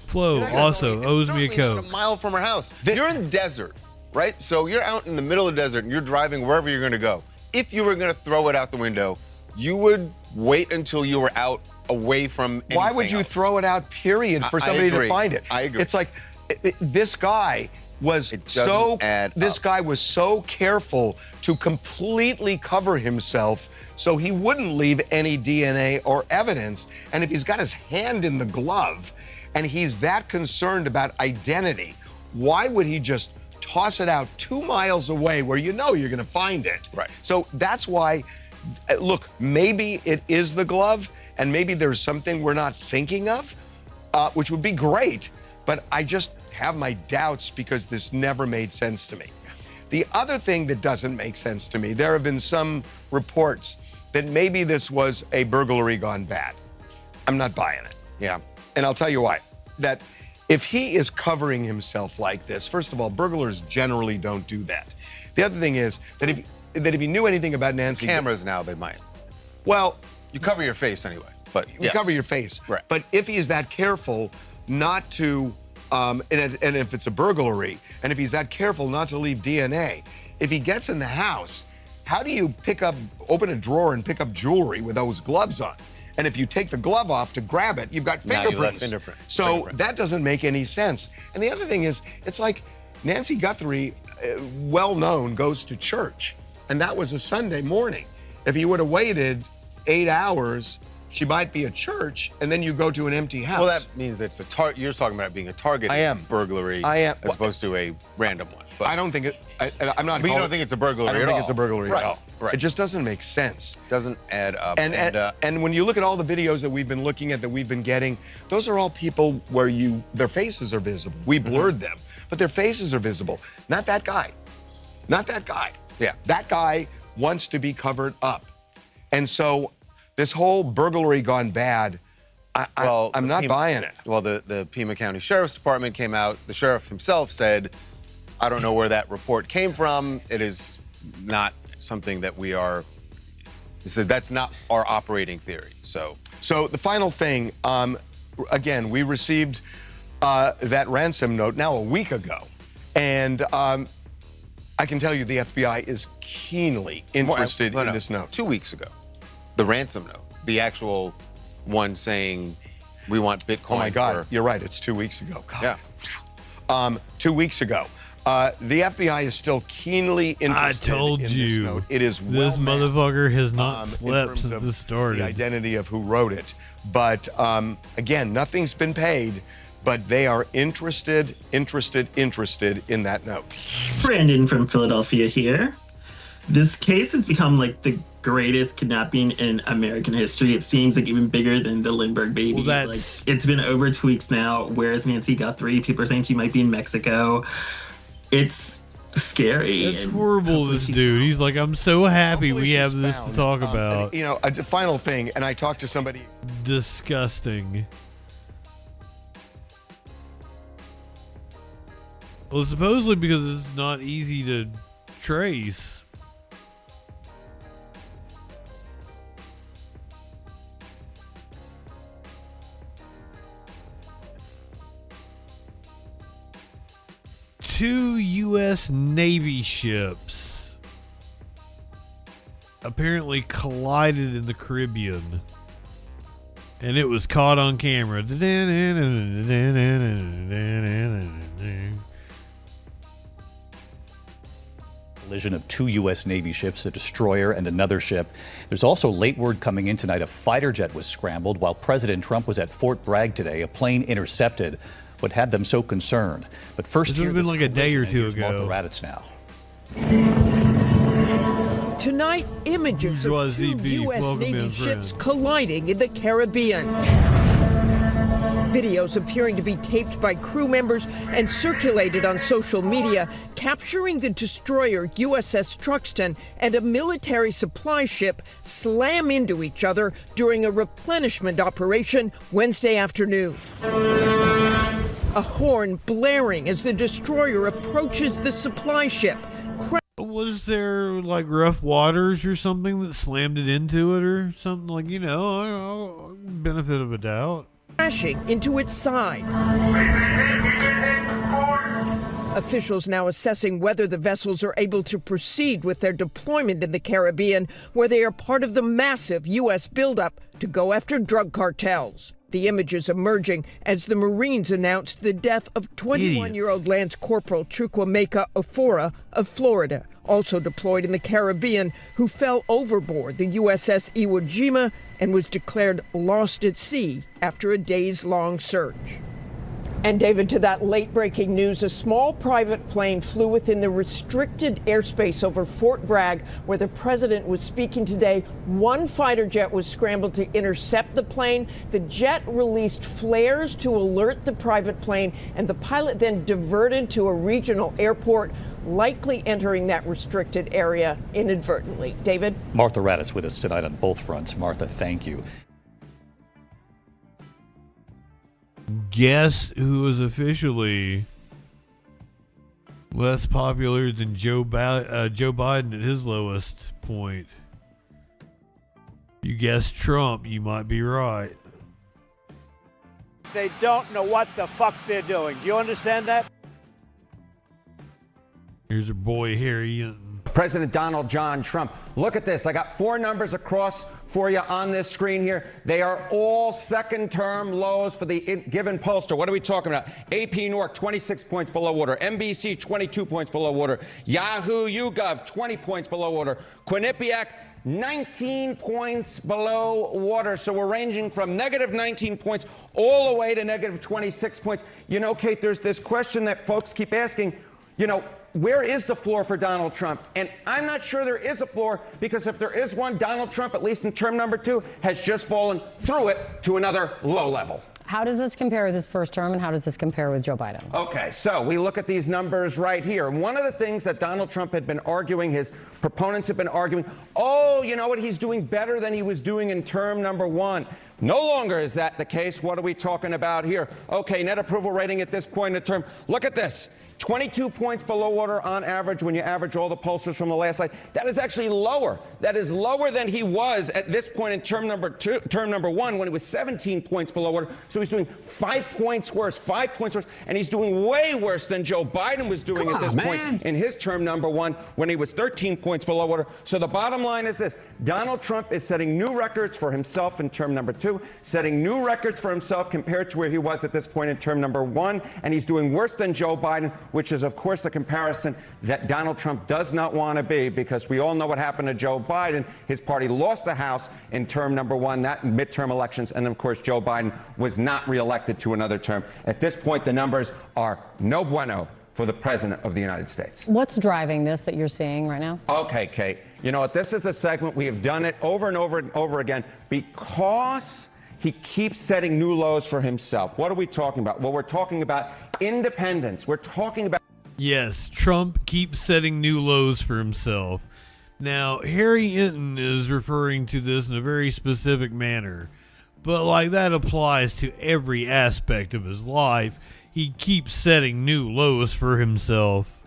Flo you're not also going- owes me a certainly not Coke. a mile from her house. You're in the desert, right? So you're out in the middle of the desert and you're driving wherever you're going to go. If you were going to throw it out the window, you would wait until you were out away from anything why would you else. throw it out? Period. For I somebody to agree. find it. I agree. It's like this guy was doesn't add this up. guy was so careful to completely cover himself so he wouldn't leave any DNA or evidence. And if he's got his hand in the glove and he's that concerned about identity, why would he just toss it out 2 miles away where you know you're going to find it? Right. So that's why, look, maybe it is the glove and maybe there's something we're not thinking of, which would be great. But I just have my doubts because this never made sense to me. The other thing that doesn't make sense to me, there have been some reports that maybe this was a burglary gone bad. I'm not buying it. Yeah. And I'll tell you why. That if he is covering himself like this, first of all, burglars generally don't do that. The other thing is that if he knew anything about Nancy, Cameras now, they might. Well, you cover your face anyway. But you yes. cover your face. Right. But if he's that careful not to, and if it's a burglary, and if he's that careful not to leave DNA, if he gets in the house, how do you open a drawer and pick up jewelry with those gloves on? And if you take the glove off to grab it, you've got Now you fingerprints. left fingerprint. So Fingerprint. that doesn't make any sense. And the other thing is, it's like Nancy Guthrie, well known, goes to church. And that was a Sunday morning. If he would have waited 8 hours, she might be at church, and then you go to an empty house. Well, that means it's a you're talking about it being a targeted burglary I am. as opposed to a random one. But I don't think it. I'm not. But you don't think it's a burglary I don't at think all. it's a burglary Right. at all. Right. It just doesn't make sense. Doesn't add up. And when you look at all the videos that we've been looking at, that we've been getting, those are all people where their faces are visible. We blurred them, but their faces are visible. Not that guy. Not that guy. Yeah. That guy wants to be covered up, and so this whole burglary gone bad. I'm not buying it. Well, the Pima County Sheriff's Department came out. The sheriff himself said, I don't know where that report came from. It is not something that we are, he said, that's not our operating theory. So the final thing, again, we received that ransom note now a week ago. And I can tell you the FBI is keenly interested in this note. 2 weeks ago, the ransom note, the actual one saying we want Bitcoin. Oh my God, you're right. It's 2 weeks ago. God. Yeah. 2 weeks ago. The FBI is still keenly interested I told in you. this note. It is This motherfucker has not slept since this started. The identity of who wrote it. But again, nothing's been paid, but they are interested in that note. Brandon from Philadelphia here. This case has become like the greatest kidnapping in American history. It seems like even bigger than the Lindbergh baby. Well, like, it's been over 2 weeks now. Where's Nancy Guthrie? People are saying she might be in Mexico. It's scary. It's horrible, this dude. He's like, I'm so happy we have this to talk about. You know, a final thing, and I talked to somebody. Disgusting. Well, supposedly because it's not easy to trace. Two U.S. Navy ships apparently collided in the Caribbean, and it was caught on camera. Collision of two U.S. Navy ships, a destroyer and another ship. There's also late word coming in tonight a fighter jet was scrambled while President Trump was at Fort Bragg today. A plane intercepted what had them so concerned. But first, it would have been like a day or two ago. Martha Raddatz now. Tonight, images of two U.S. Navy ships colliding in the Caribbean. Videos appearing to be taped by crew members and circulated on social media, capturing the destroyer USS Truxtun and a military supply ship slam into each other during a replenishment operation Wednesday afternoon. A horn blaring as the destroyer approaches the supply ship. Was there like rough waters or something that slammed it into it or something, like, you know, benefit of a doubt? Crashing into its side. Officials now assessing whether the vessels are able to proceed with their deployment in the Caribbean, where they are part of the massive U.S. buildup to go after drug cartels. The images emerging as the Marines announced the death of 21-year-old Lance Corporal Chukwuemeka Ofora of Florida, also deployed in the Caribbean, who fell overboard the USS Iwo Jima and was declared lost at sea after a days-long search. And David, to that late-breaking news, a small private plane flew within the restricted airspace over Fort Bragg, where the president was speaking today. One fighter jet was scrambled to intercept the plane. The jet released flares to alert the private plane, and the pilot then diverted to a regional airport, likely entering that restricted area inadvertently. David? Martha Raddatz with us tonight on both fronts. Martha, thank you. Guess who was officially less popular than Joe Biden at his lowest point? You guessed Trump. You might be right. They don't know what the fuck they're doing. Do you understand that? Here's our boy Harry. President Donald John Trump. Look at this. I got four numbers across for you on this screen here. They are all second-term lows for the given pollster. What are we talking about? AP Nork, 26 points below water. NBC, 22 points below water. Yahoo YouGov, 20 points below water. Quinnipiac, 19 points below water. So we're ranging from negative 19 points all the way to negative 26 points. You know, Kate, there's this question that folks keep asking, you know, where is the floor for Donald Trump? And I'm not sure there is a floor, because if there is one, Donald Trump, at least in term number 2, has just fallen through it to another low level. How does this compare with his first term, and how does this compare with Joe Biden? Okay, so we look at these numbers right here. One of the things that Donald Trump had been arguing, his proponents have been arguing, oh, you know what, he's doing better than he was doing in term number 1. No longer is that the case. What are we talking about here? Okay, net approval rating at this point in the term. Look at this. 22 points below water on average when you average all the pollsters from the last slide. That is actually lower. That is lower than he was at this point in term number 1, when he was 17 points below water. So he's doing 5 points worse, and he's doing way worse than Joe Biden was doing at this point in his term number 1, when he was 13 points below water. So the bottom line is this: Donald Trump is setting new records for himself in term number 2, setting new records for himself compared to where he was at this point in term number 1, and he's doing worse than Joe Biden, which is, of course, the comparison that Donald Trump does not want to be, because we all know what happened to Joe Biden. His party lost the House in term number 1, that midterm elections, and of course, Joe Biden was not reelected to another term. At this point, the numbers are no bueno for the President of the United States. What's driving this that you're seeing right now? Okay, Kate. You know what? This is the segment. We have done it over and over and over again because he keeps setting new lows for himself. What are we talking about? Well, we're talking about independence. We're talking about... Yes, Trump keeps setting new lows for himself. Now, Harry Hinton is referring to this in a very specific manner, but like that applies to every aspect of his life. He keeps setting new lows for himself.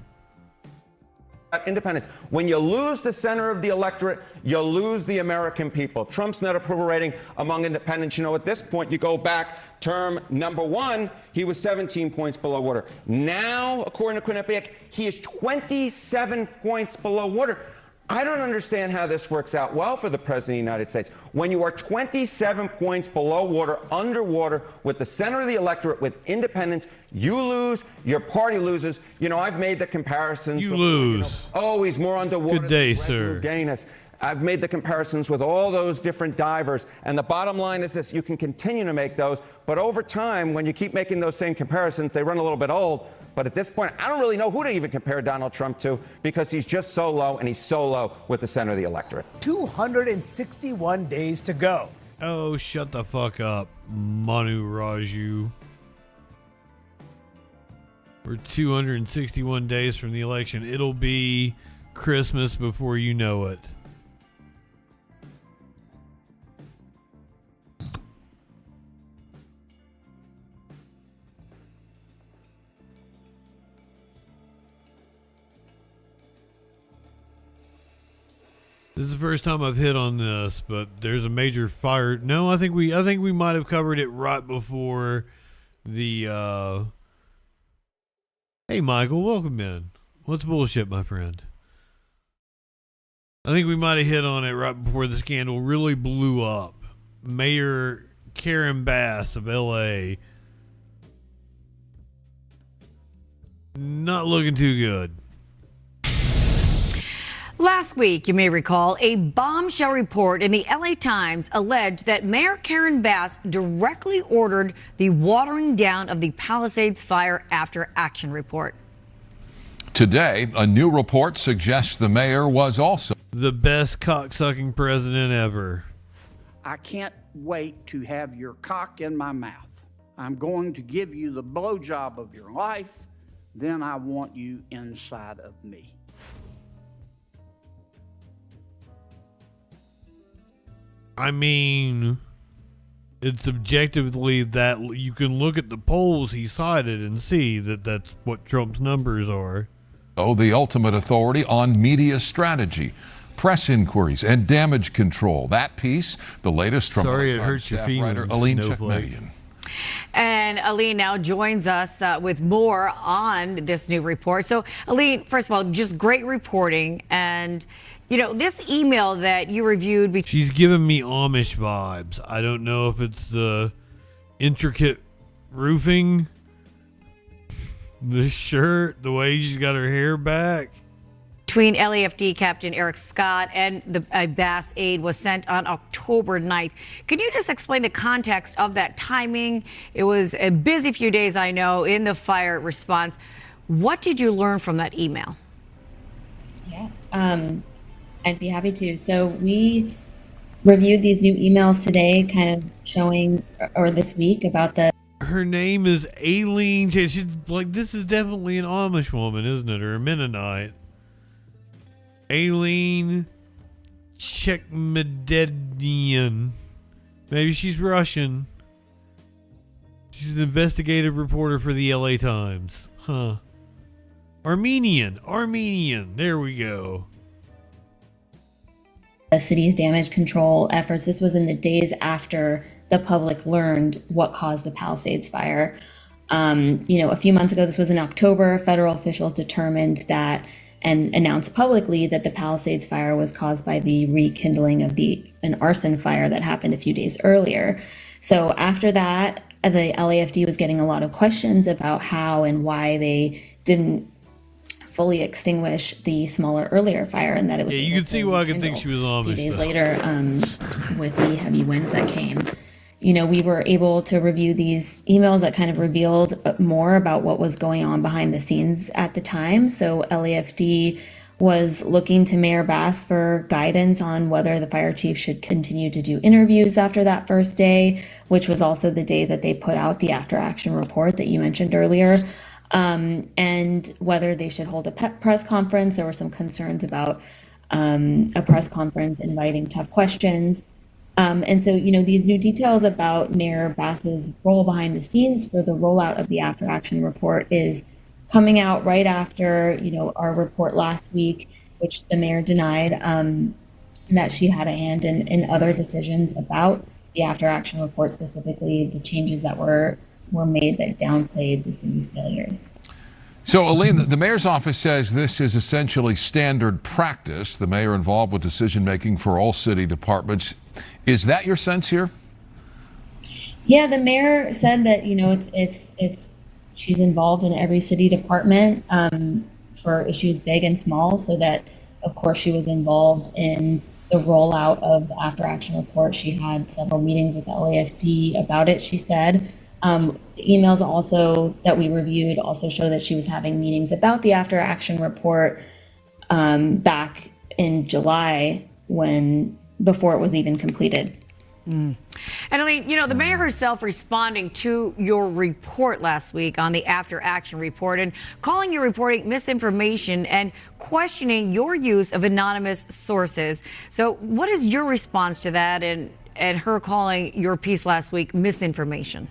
Independence. When you lose the center of the electorate, you lose the American people. Trump's net approval rating among independents, you know, at this point, you go back term number 1, he was 17 points below water. Now, according to Quinnipiac, he is 27 points below water. I don't understand how this works out well for the President of the United States. When you are 27 points below water, underwater, with the center of the electorate, with independents, you lose, your party loses. You know, I've made the comparisons. You lose. You know, oh, he's more underwater. Good day, sir. Gaines. I've made the comparisons with all those different divers. And the bottom line is this, you can continue to make those, but over time, when you keep making those same comparisons, they run a little bit old. But at this point, I don't really know who to even compare Donald Trump to because he's just so low, and he's so low with the center of the electorate. 261 days to go. Oh, shut the fuck up, Manu Raju. We're 261 days from the election. It'll be Christmas before you know it. This is the first time I've hit on this, but there's a major fire. No, I think we might have covered it right before the Hey Michael, welcome in. What's bullshit, my friend? I think we might have hit on it right before the scandal really blew up. Mayor Karen Bass of LA not looking too good. Last week, you may recall, a bombshell report in the LA Times alleged that Mayor Karen Bass directly ordered the watering down of the Palisades Fire After Action report. Today, a new report suggests the mayor was also the best cocksucking president ever. I can't wait to have your cock in my mouth. I'm going to give you the blowjob of your life. Then I want you inside of me. I mean, it's objectively that you can look at the polls he cited and see that that's what Trump's numbers are. the ultimate authority on media strategy, press inquiries, and damage control. That piece, the latest from Sorry it hurts your staff writer Aline Chekmedian. And Aline now joins us with more on this new report. So, Aline, first of all, just great reporting. And, you know, this email that you reviewed... She's giving me Amish vibes. I don't know if it's the intricate roofing, the shirt, the way she's got her hair back. Between LAFD Captain Eric Scott and the Bass aide was sent on October 9th. Can you just explain the context of that timing? It was a busy few days, I know, in the fire response. What did you learn from that email? Yeah, I'd be happy to. So we reviewed these new emails today, kind of showing, or this week, about the... Her name is Aileen. She's like, this is definitely an Amish woman, isn't it? Or a Mennonite. Aileen Chekmedian. Maybe she's Russian. She's an investigative reporter for the LA Times. Huh. Armenian. There we go. The city's damage control efforts. This was in the days after the public learned what caused the Palisades fire. A few months ago, this was in October, federal officials determined that and announced publicly that the Palisades fire was caused by the rekindling of an arson fire that happened a few days earlier. So after that, the LAFD was getting a lot of questions about how and why they didn't fully extinguish the smaller earlier fire, and that it was you can see why I could think she was Amish. A few days later, with the heavy winds that came. We were able to review these emails that kind of revealed more about what was going on behind the scenes at the time. So LAFD was looking to Mayor Bass for guidance on whether the fire chief should continue to do interviews after that first day, which was also the day that they put out the after action report that you mentioned earlier, and whether they should hold a press conference. There were some concerns about a press conference inviting tough questions. And so, these new details about Mayor Bass's role behind the scenes for the rollout of the after action report is coming out right after, our report last week, which the mayor denied, that she had a hand in other decisions about the after action report, specifically the changes that were made that downplayed the city's failures. So, Aline, the mayor's office says this is essentially standard practice. The mayor involved with decision making for all city departments. Is that your sense here? Yeah, the mayor said that she's involved in every city department for issues big and small. So that, of course, she was involved in the rollout of the after action report. She had several meetings with the LAFD about it, she said. The emails also that we reviewed also show that she was having meetings about the after action report back in July before it was even completed. And Aline, the mayor herself responding to your report last week on the after action report and calling your reporting misinformation and questioning your use of anonymous sources. So what is your response to that and her calling your piece last week misinformation?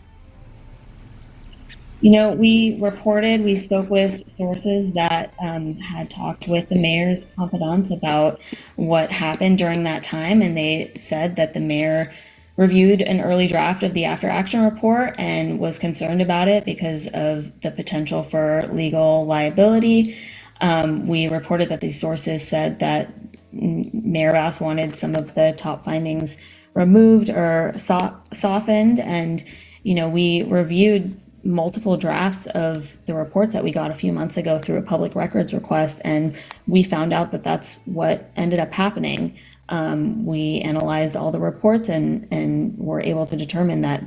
We spoke with sources that had talked with the mayor's confidants about what happened during that time, and they said that the mayor reviewed an early draft of the after action report and was concerned about it because of the potential for legal liability. We reported that these sources said that Mayor Bass wanted some of the top findings removed or softened, and we reviewed multiple drafts of the reports that we got a few months ago through a public records request, and we found out that that's what ended up happening. We analyzed all the reports and were able to determine that.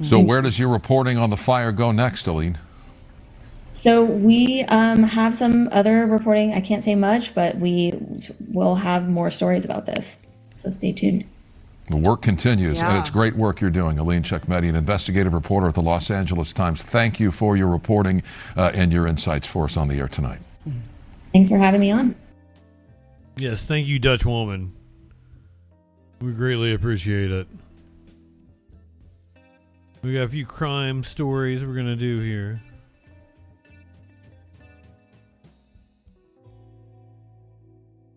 So where does your reporting on the fire go next, Aline? So we have some other reporting. I can't say much, but we will have more stories about this. So stay tuned. The work continues, and it's great work you're doing. Aline Chekmedi, an investigative reporter at the Los Angeles Times. Thank you for your reporting and your insights for us on the air tonight. Thanks for having me on. Yes, thank you, Dutch woman. We greatly appreciate it. We got a few crime stories we're going to do here.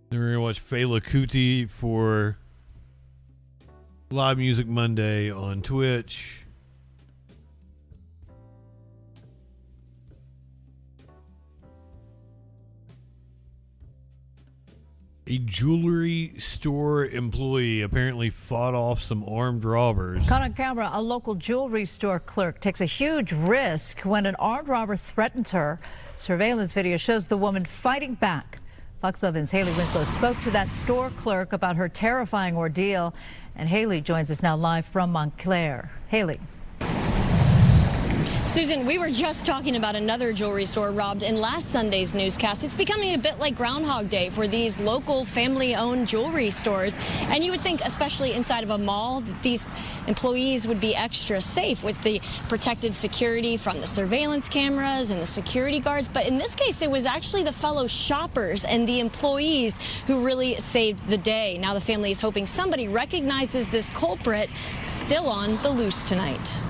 Then we're going to watch Fela Kuti for Live Music Monday on Twitch. A jewelry store employee apparently fought off some armed robbers. Caught on camera, a local jewelry store clerk takes a huge risk when an armed robber threatens her. Surveillance video shows the woman fighting back. Fox 11's Haley Winslow spoke to that store clerk about her terrifying ordeal. And Haley joins us now live from Montclair. Haley. Susan, we were just talking about another jewelry store robbed in last Sunday's newscast. It's becoming a bit like Groundhog Day for these local family-owned jewelry stores. And you would think, especially inside of a mall, that these employees would be extra safe with the protected security from the surveillance cameras and the security guards. But in this case, it was actually the fellow shoppers and the employees who really saved the day. Now the family is hoping somebody recognizes this culprit still on the loose tonight.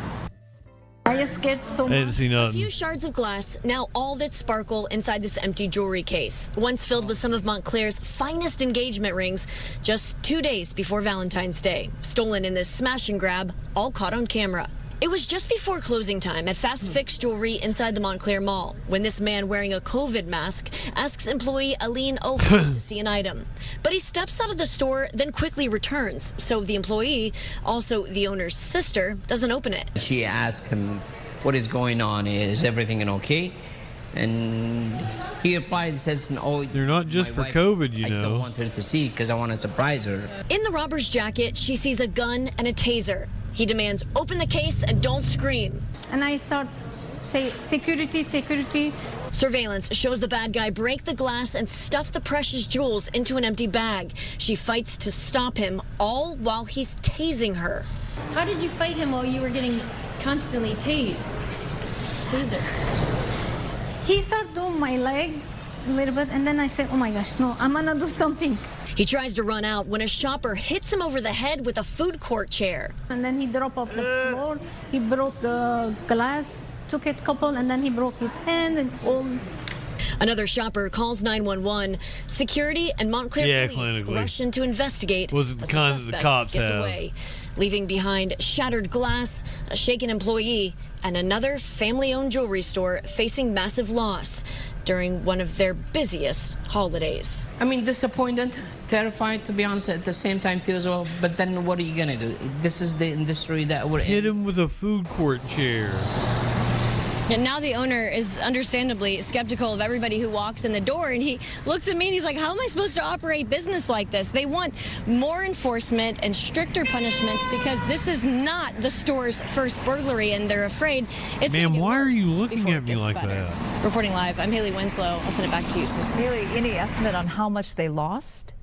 Are you scared so much? A few shards of glass, now all that sparkle inside this empty jewelry case. Once filled with some of Montclair's finest engagement rings, just 2 days before Valentine's Day. Stolen in this smash and grab, all caught on camera. It was just before closing time at Fast Fix Jewelry inside the Montclair Mall when this man wearing a COVID mask asks employee Aline O'Hara to see an item. But he steps out of the store, then quickly returns. So the employee, also the owner's sister, doesn't open it. She asked him, what is going on? Is everything okay? And he replied and says, oh, they're not just for COVID, you know. I don't want her to see because I want to surprise her. In the robber's jacket, she sees a gun and a taser. He demands, open the case and don't scream. And I start say, security, security. Surveillance shows the bad guy break the glass and stuff the precious jewels into an empty bag. She fights to stop him, all while he's tasing her. How did you fight him while you were getting constantly tased? Taser. He started doing my leg a little bit, and then I said, oh my gosh, no, I'm gonna do something. He tries to run out when a shopper hits him over the head with a food court chair. And then he dropped off the floor. He broke the glass, took it couple, and then he broke his hand and all. Another shopper calls 911. Security and Montclair police rush in to investigate. Was it the kind that the cops gets have? away, leaving behind shattered glass, a shaken employee, and another family-owned jewelry store facing massive loss during one of their busiest holidays. I mean, disappointed, terrified, to be honest, at the same time too as well. But then what are you gonna do? This is the industry that we're in. Hit him with a food court chair. And now the owner is understandably skeptical of everybody who walks in the door, and he looks at me and he's like, how am I supposed to operate business like this? They want more enforcement and stricter punishments because this is not the store's first burglary, and they're afraid it's Man, gonna get why are worse you looking before at it me gets like better. that? Reporting live, I'm Haley Winslow. I'll send it back to you, Susan. Haley, any estimate on how much they lost?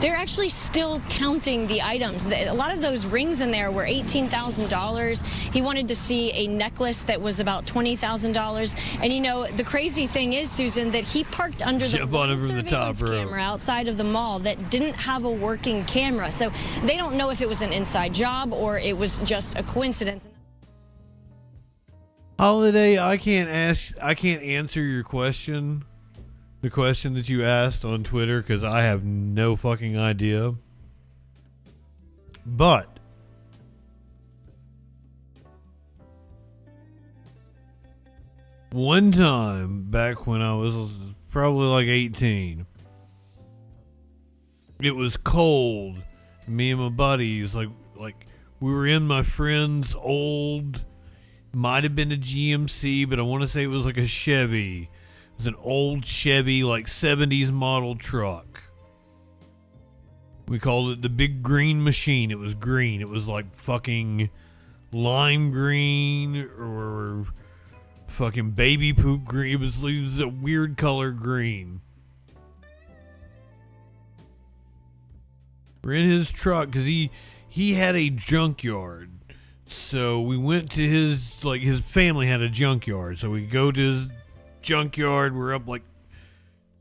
They're actually still counting the items. A lot of those rings in there were $18,000. He wanted to see a necklace that was about $20,000. And you know, the crazy thing is, Susan, that he parked under the surveillance camera outside of the mall that didn't have a working camera. So they don't know if it was an inside job or it was just a coincidence. Holiday, I can't answer your question. The question that you asked on Twitter, because I have no fucking idea. But one time back when I was probably like 18, it was cold. Me and my buddies, like we were in my friend's old, might have been a GMC, but I want to say it was like a Chevy. It was an old Chevy, like 70s model truck. We called it the Big Green Machine. It was green. It was like fucking lime green or fucking baby poop green. It was a weird color green. We're in his truck because he had a junkyard. So we went to his family had a junkyard. So we go to his junkyard. We're up like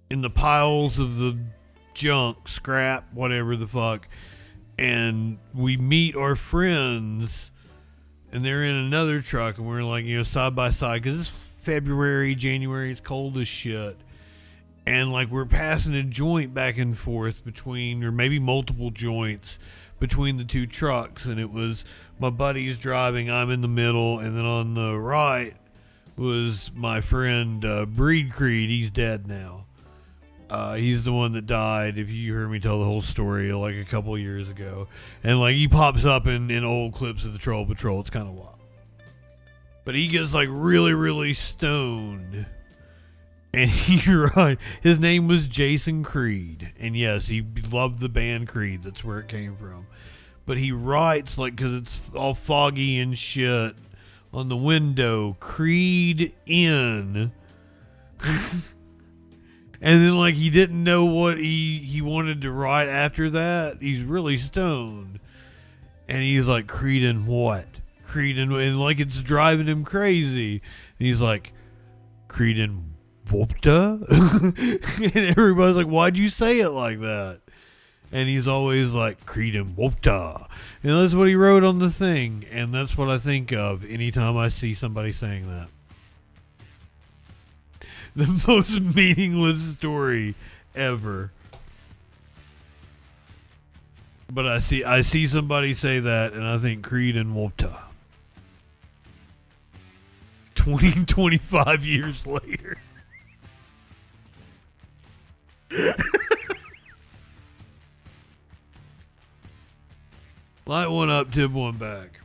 in the piles of the junk, scrap, whatever the fuck, and we meet our friends, and they're in another truck, and we're like, side by side, because it's February, January, it's cold as shit, and like we're passing a joint back and forth between, or maybe multiple joints between the two trucks, and it was my buddy's driving, I'm in the middle, and then on the right was my friend Breed Creed. He's dead now. He's the one that died, if you heard me tell the whole story, like a couple of years ago. And like he pops up in old clips of the Troll Patrol. It's kind of wild. But he gets like really, really stoned. And his name was Jason Creed. And yes, he loved the band Creed. That's where it came from. But he writes, like, because it's all foggy and shit, on the window, Creed in. And then like he didn't know what he wanted to write after that. He's really stoned. And he's like, Creed in what? Creed in, and like it's driving him crazy. And he's like, Creed in Wopta? And everybody's like, why'd you say it like that? And he's always like, Creed in Wopta. And that's what he wrote on the thing. And that's what I think of anytime I see somebody saying that. The most meaningless story ever. But I see somebody say that, and I think Creed and Wopta. 25 years later. Light one up, tip one back.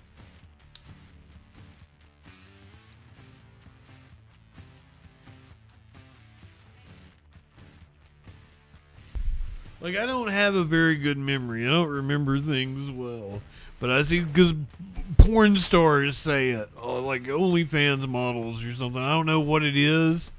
Like, I don't have a very good memory. I don't remember things well. But I see, because porn stars say it. Oh, like OnlyFans models or something. I don't know what it is.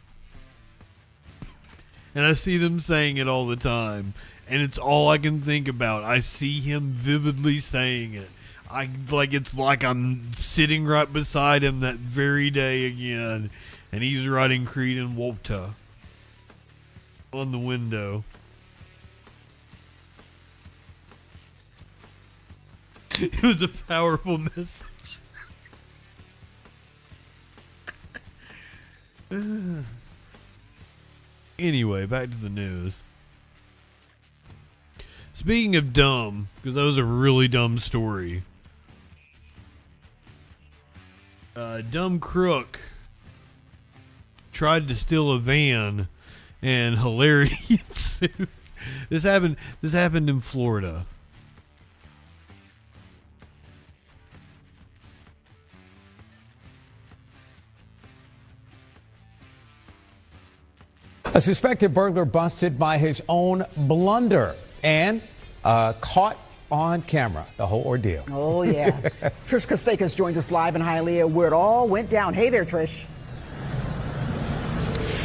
And I see them saying it all the time. And it's all I can think about. I see him vividly saying it. It's like I'm sitting right beside him that very day again. And he's writing Creed and Walter on the window. It was a powerful message. Anyway, back to the news. Speaking of dumb, because that was a really dumb story. Dumb crook tried to steal a van, and hilarity ensued. This happened in Florida. A suspected burglar busted by his own blunder and caught on camera. The whole ordeal. Oh, yeah. Trish Kostakis joins us live in Hialeah where it all went down. Hey there, Trish.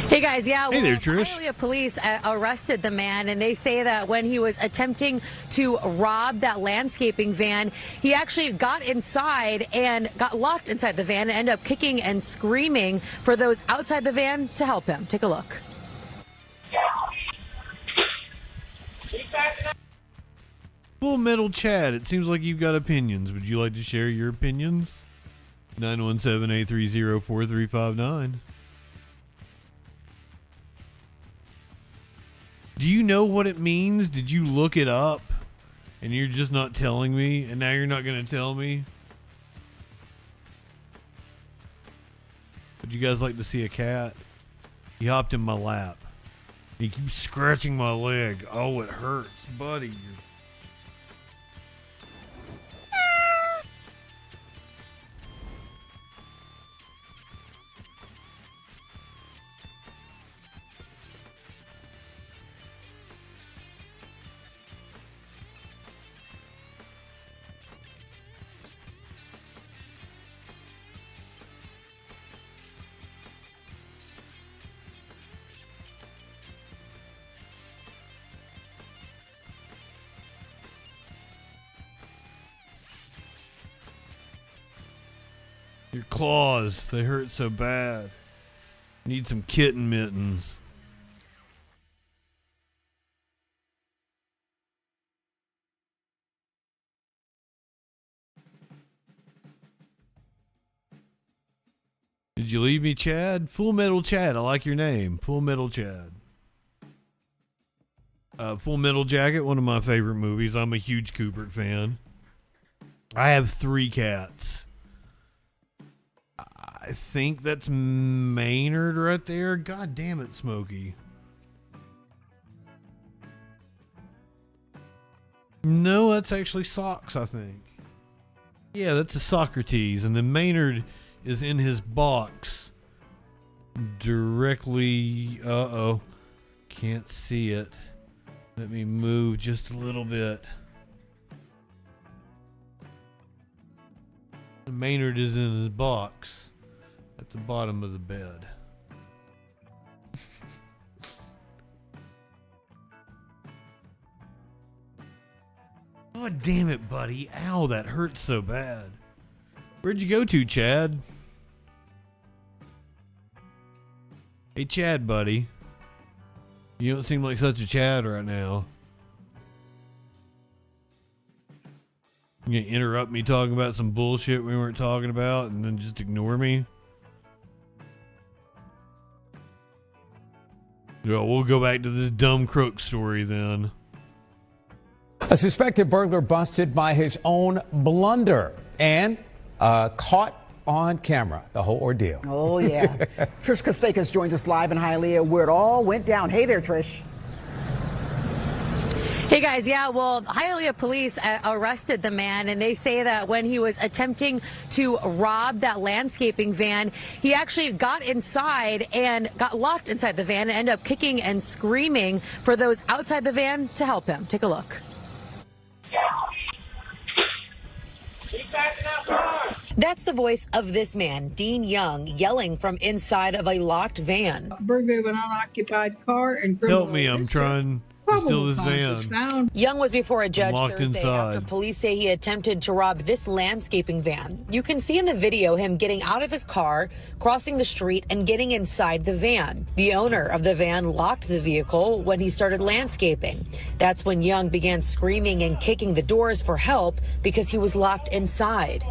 Hey guys, yeah, hey there, Trish. Hialeah police arrested the man, and they say that when he was attempting to rob that landscaping van, he actually got inside and got locked inside the van and ended up kicking and screaming for those outside the van to help him. Take a look. Full Metal Chad, it seems like you've got opinions. Would you like to share your opinions? 917-830-4359. Do you know what it means? Did you look it up? And you're just not telling me? And now you're not going to tell me? Would you guys like to see a cat? He hopped in my lap. He keeps scratching my leg. Oh, it hurts, buddy. Your claws, they hurt so bad. Need some kitten mittens. Did you leave me, Chad? Full Metal Chad, I like your name. Full Metal Chad. Full Metal Jacket, one of my favorite movies. I'm a huge Kubrick fan. I have 3 cats. I think that's Maynard right there. God damn it, Smokey. No, that's actually Socks, I think. Yeah, that's a Socrates. And then Maynard is in his box. Directly... Uh-oh. Can't see it. Let me move just a little bit. Maynard is in his box. At the bottom of the bed. God damn it, buddy. Ow, that hurts so bad. Where'd you go to, Chad? Hey, Chad, buddy. You don't seem like such a Chad right now. You gonna interrupt me talking about some bullshit we weren't talking about and then just ignore me? Yeah, we'll go back to this dumb crook story then. A suspected burglar busted by his own blunder and caught on camera. The whole ordeal. Oh, yeah. Trish Kostakis joins us live in Hialeah where it all went down. Hey there, Trish. Hey guys, yeah, well, Hialeah police arrested the man, and they say that when he was attempting to rob that landscaping van, he actually got inside and got locked inside the van and ended up kicking and screaming for those outside the van to help him. Take a look. That's the voice of this man, Dean Young, yelling from inside of a locked van. Burglary of an unoccupied car and criminal. Help me, I'm trying to steal this van. Young was before a judge locked Thursday inside. after police say he attempted to rob this landscaping van. You can see in the video him getting out of his car, crossing the street, and getting inside the van. The owner of the van locked the vehicle when he started landscaping. That's when Young began screaming and kicking the doors for help because he was locked inside.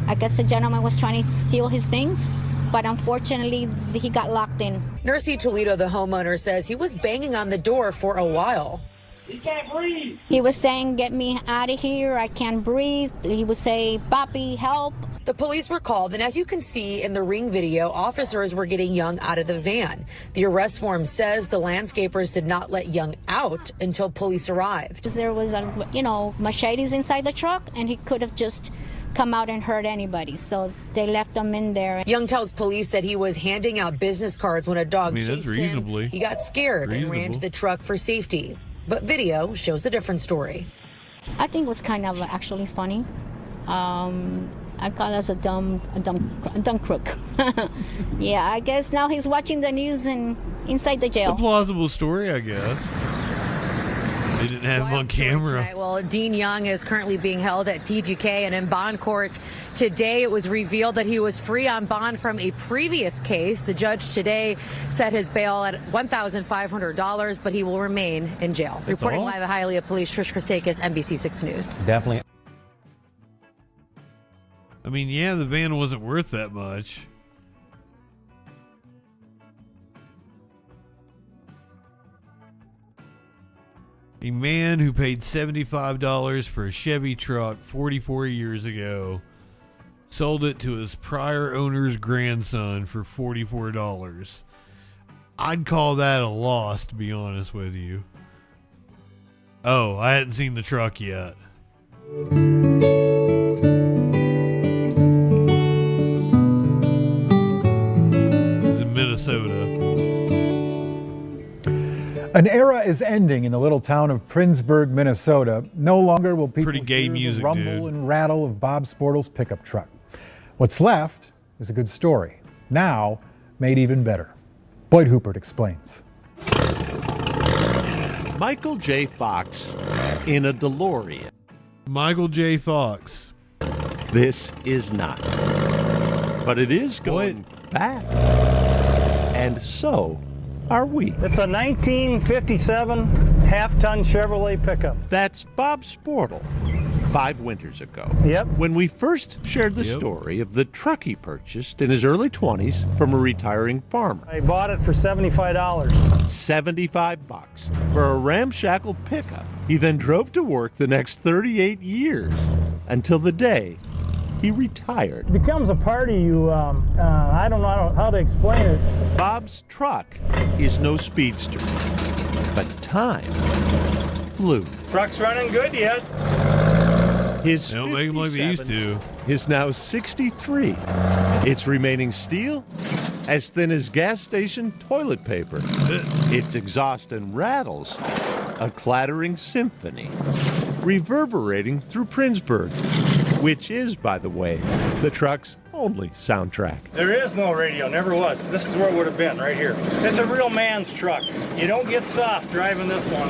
I guess the gentleman was trying to steal his things, but unfortunately, he got locked in. Nursey Toledo, the homeowner, says he was banging on the door for a while. He can't breathe. He was saying, "Get me out of here, I can't breathe." He would say, "Papi, help." The police were called, and as you can see in the Ring video, officers were getting Young out of the van. The arrest form says the landscapers did not let Young out until police arrived. There was, machetes inside the truck, and he could have just come out and hurt anybody, so they left him in there. Young tells police that he was handing out business cards when a dog chased him. He got scared and ran to the truck for safety. But video shows a different story. I think it was kind of actually funny. I call us a dumb crook. Yeah, I guess now he's watching the news and inside the jail. It's a plausible story, I guess. They didn't have him on camera. Tonight. Well, Dean Young is currently being held at TGK and in bond court today. It was revealed that he was free on bond from a previous case. The judge today set his bail at $1,500, but he will remain in jail. Reporting live at Hialeah Police, Trish Christakis, NBC6 News. Definitely. I mean, yeah, the van wasn't worth that much. A man who paid $75 for a Chevy truck 44 years ago sold it to his prior owner's grandson for $44. I'd call that a loss, to be honest with you. Oh, I hadn't seen the truck yet. It's in Minnesota. An era is ending in the little town of Princeburg, Minnesota. No longer will people hear the rumble and rattle of Bob Sportle's pickup truck. What's left is a good story, now made even better. Boyd Hupert explains. Michael J. Fox in a DeLorean. Michael J. Fox. This is not. But it is going back. And so are we. It's a 1957 half-ton Chevrolet pickup. That's Bob Sportle. 5 winters ago. Yep. When we first shared the story of the truck he purchased in his early 20s from a retiring farmer. I bought it for $75. $75 for a ramshackle pickup. He then drove to work the next 38 years until the day he retired. It becomes a part of you. I don't know how to explain it. Bob's truck is no speedster, but time flew. Truck's running good yet. His they don't make them like they used to. Is now 63. Its remaining steel as thin as gas station toilet paper. Its exhaust and rattles a clattering symphony, reverberating through Princeburg, which is, by the way, the truck's only soundtrack. There is no radio, never was. This is where it would have been, right here. It's a real man's truck. You don't get soft driving this one.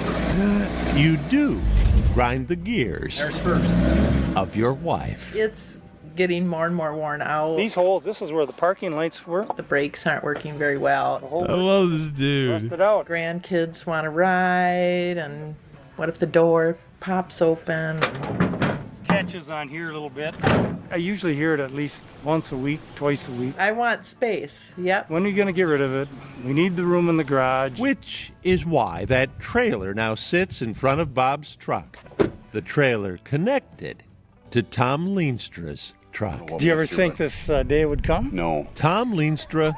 You do grind the gears. There's first. Of your wife. It's getting more and more worn out. These holes, this is where the parking lights were. The brakes aren't working very well. I love this dude. Rusted out. Grandkids want to ride, and what if the door pops open? Catches on here a little bit. I usually hear it at least once a week, twice a week. I want space, yep. When are you going to get rid of it? We need the room in the garage. Which is why that trailer now sits in front of Bob's truck. The trailer connected to Tom Leenstra's truck. Do you ever think this day would come? No. Tom Leenstra,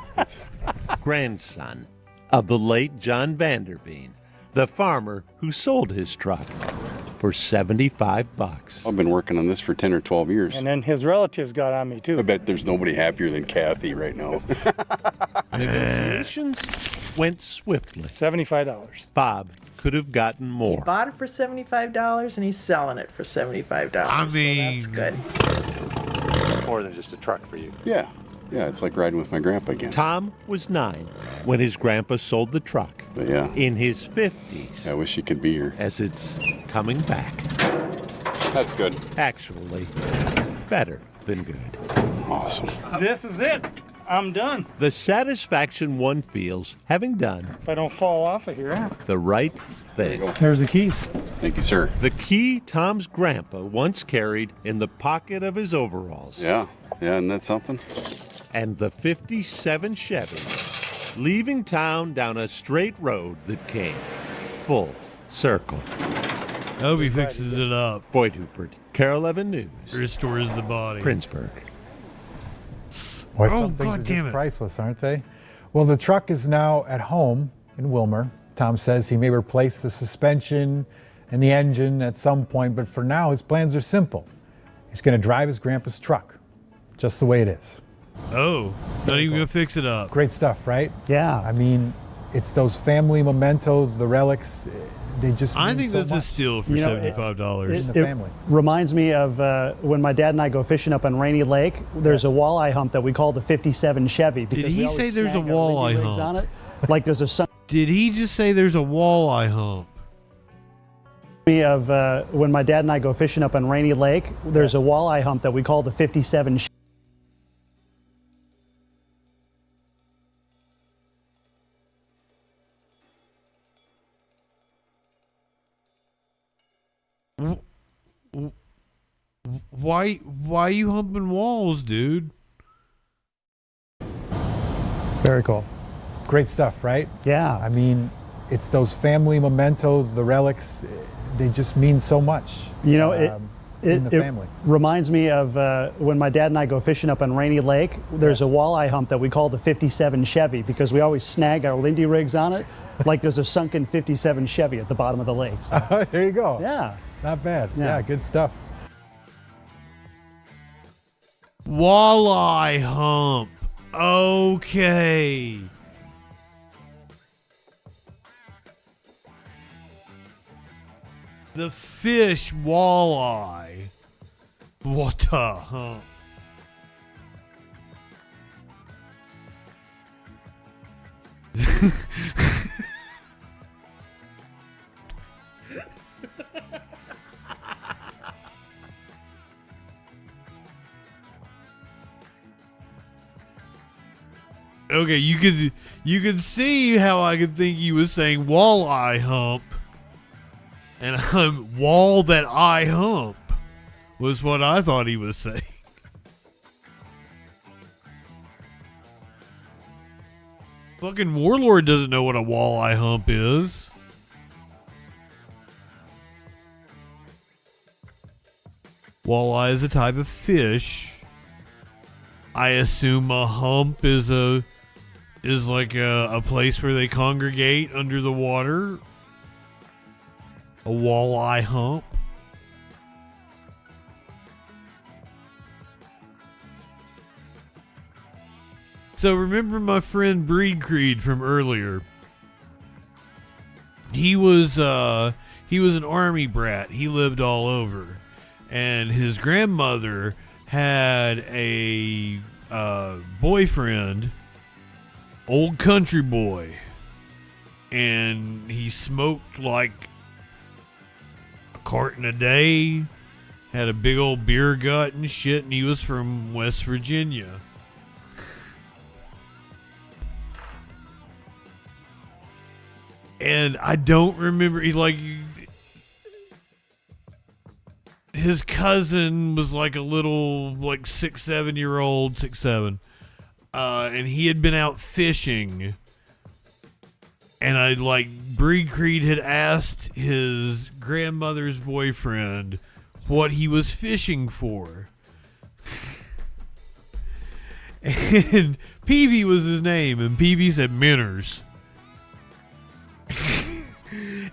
grandson of the late John Vanderveen, the farmer who sold his truck for $75. I've been working on this for 10 or 12 years. And then his relatives got on me too. I bet there's nobody happier than Kathy right now. Negotiations went swiftly. $75. Bob could have gotten more. He bought it for $75 and he's selling it for $75. I mean, so that's good. More than just a truck for you. Yeah, it's like riding with my grandpa again. Tom was 9 when his grandpa sold the truck. But yeah. In his 50s. I wish he could be here. As it's coming back. That's good. Actually, better than good. Awesome. This is it. I'm done. The satisfaction one feels having done If I don't fall off of here, huh? the right thing. There's the keys. Thank you, sir. The key Tom's grandpa once carried in the pocket of his overalls. Yeah, isn't that something? And the 57 Chevy, leaving town down a straight road that came full circle. I hope he fixes it up. Boyd Hubert, Carol 11 News. Restores the body. Princeburg. Boy, some things are just priceless, aren't they? Well, the truck is now at home in Wilmer. Tom says he may replace the suspension and the engine at some point, but for now his plans are simple. He's going to drive his grandpa's truck, just the way it is. Oh, not even going to fix it up. Great stuff, right? Yeah. I mean, it's those family mementos, the relics. They just I mean think so that's a much. steal for $75. In the family. Reminds me of when my dad and I go fishing up on Rainy Lake. There's a walleye hump that we call the 57 Chevy. Because Did he we always say there's a snag our walleye lindy rigs hump? on it. Like there's a sun. Did he just say there's a walleye hump? Me of when my dad and I go fishing up on Rainy Lake. There's a walleye hump that we call the 57 Chevy. Why are you humping walls, dude? Very cool. Great stuff, right? Yeah. I mean, it's those family mementos, the relics. They just mean so much. You know, in the family. Reminds me of when my dad and I go fishing up on Rainy Lake. There's a walleye hump that we call the 57 Chevy because we always snag our lindy rigs on it. Like there's a sunken 57 Chevy at the bottom of the lake. So. There you go. Yeah. Not bad. Yeah, good stuff. Walleye hump. Okay. The fish walleye. What the hump? Okay, you could see how I could think he was saying walleye hump, and I'm wall that I hump was what I thought he was saying. Fucking Warlord doesn't know what a walleye hump is. Walleye is a type of fish. I assume a hump is like a place where they congregate under the water. A walleye hump. So remember my friend Breed Creed from earlier. He was an army brat. He lived all over. And his grandmother had a boyfriend, old country boy, and he smoked like a carton a day, had a big old beer gut and shit, and he was from West Virginia. And I don't remember, his cousin was like a little, 6-7-year-old, 6-7. And he had been out fishing. And Breed Creed had asked his grandmother's boyfriend what he was fishing for. And Peavy was his name, and Peavy said minnows.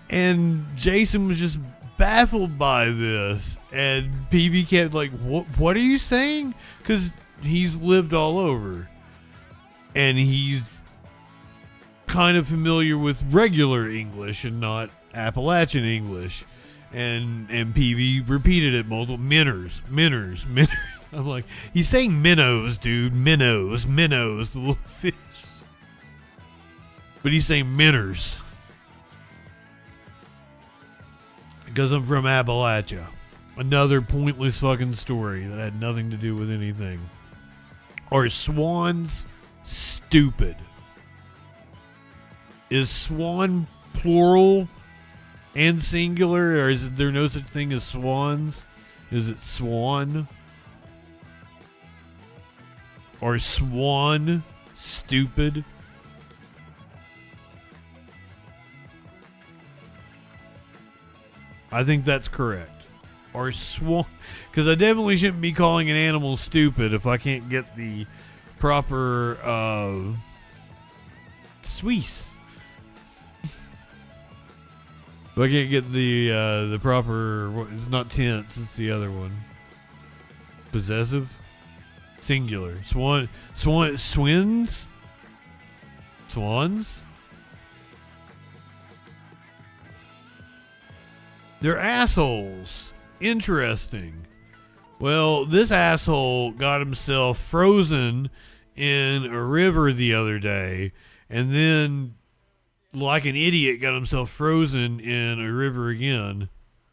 And Jason was just baffled by this, and PB kept like, what are you saying? Because he's lived all over, and he's kind of familiar with regular English and not Appalachian English. And PB repeated it multiple minners. I'm like, he's saying minnows, dude. Minnows, the little fish. But he's saying minners. Because I'm from Appalachia. Another pointless fucking story that had nothing to do with anything. Are swans stupid? Is swan plural and singular, or is there no such thing as swans? Is it swan? Or swan stupid? I think that's correct. Or swan, because I definitely shouldn't be calling an animal stupid if I can't get the proper Swiss. If I can't get the proper, it's not tense, it's the other one. Possessive? Singular. Swans? They're assholes. Interesting. Well, this asshole got himself frozen in a river the other day, and then, like an idiot, got himself frozen in a river again.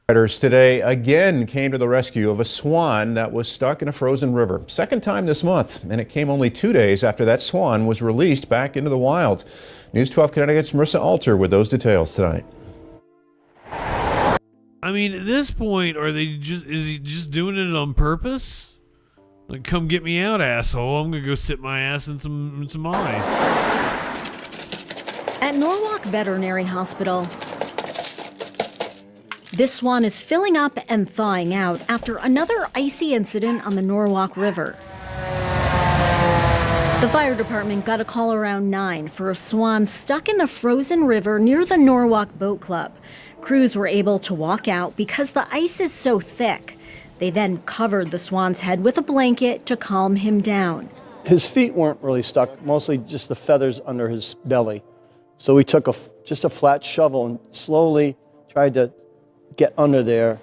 Firefighters today again came to the rescue of a swan that was stuck in a frozen river. Second time this month, and it came only 2 days after that swan was released back into the wild. News 12 Connecticut's Marissa Alter with those details tonight. I mean, at this point, is he just doing it on purpose? Like, come get me out, asshole. I'm gonna go sit my ass in some ice. At Norwalk Veterinary Hospital, this swan is filling up and thawing out after another icy incident on the Norwalk River. The fire department got a call around 9 for a swan stuck in the frozen river near the Norwalk Boat Club. Crews were able to walk out because the ice is so thick. They then covered the swan's head with a blanket to calm him down. His feet weren't really stuck, mostly just the feathers under his belly. So we took just a flat shovel and slowly tried to get under there,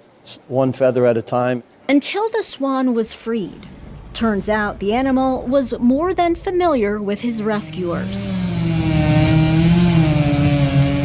one feather at a time. Until the swan was freed. Turns out the animal was more than familiar with his rescuers.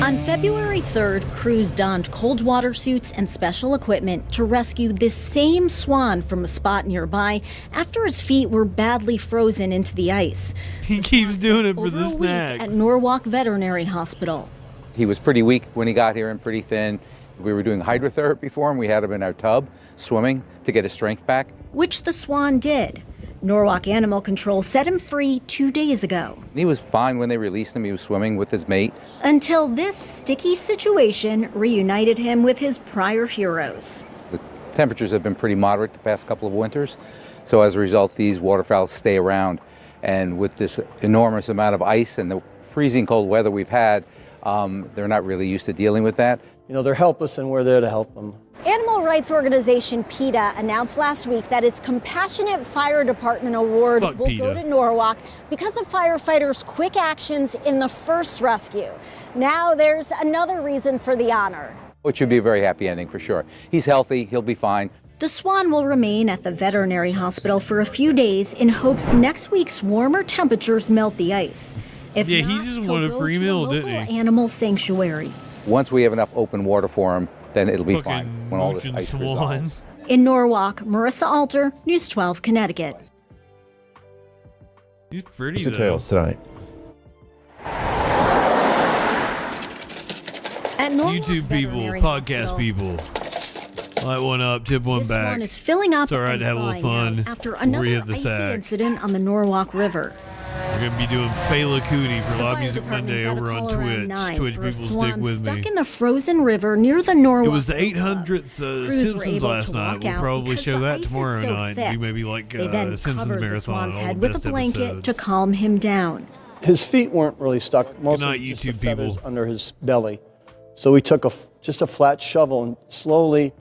On February 3rd, crews donned cold water suits and special equipment to rescue this same swan from a spot nearby after his feet were badly frozen into the ice. He keeps doing it for the snacks. At Norwalk Veterinary Hospital. He was pretty weak when he got here and pretty thin. We were doing hydrotherapy for him. We had him in our tub swimming to get his strength back. Which the swan did. Norwalk Animal Control set him free 2 days ago. He was fine when they released him. He was swimming with his mate. Until this sticky situation reunited him with his prior heroes. The temperatures have been pretty moderate the past couple of winters. So as a result, these waterfowl stay around. And with this enormous amount of ice and the freezing cold weather we've had, they're not really used to dealing with that. You know, they're helpless and we're there to help them. Animal rights organization PETA announced last week that its Compassionate Fire Department Award will go to Norwalk because of firefighters' quick actions in the first rescue. Now there's another reason for the honor. It should be a very happy ending for sure. He's healthy, he'll be fine. The swan will remain at the veterinary hospital for a few days in hopes next week's warmer temperatures melt the ice. If yeah, not, he just he'll wanted go a free to meal, a local didn't he? animal sanctuary. Once we have enough open water for him, then it'll be Fucking fine when all this ice resolves. In Norwalk, Marissa Alter, News 12 Connecticut. He's pretty Details tonight. At Norwalk YouTube people, Veterinary podcast Hospital, people. Light one up, tip one this back. swan is filling up It's all right and to have a little thawing fun out after before you another hit the icy sack. incident on the Norwalk River. We're going to be doing Fela Cootie for Live fire Music department Monday got a over on call around Twitch. 9 Twitch for people a stick swan with stuck me. in the frozen river near the Norwalk. It was the Boat Club. 800th Crews were Simpsons able last to night. walk We'll out probably because show the that ice is tomorrow so night. thick. Do maybe like They then Simpsons covered the Marathon. swan's all head the with a best blanket episodes. to calm him down. His feet weren't really stuck, mostly night, just the YouTube feathers people. under his belly. So we took just a flat shovel and slowly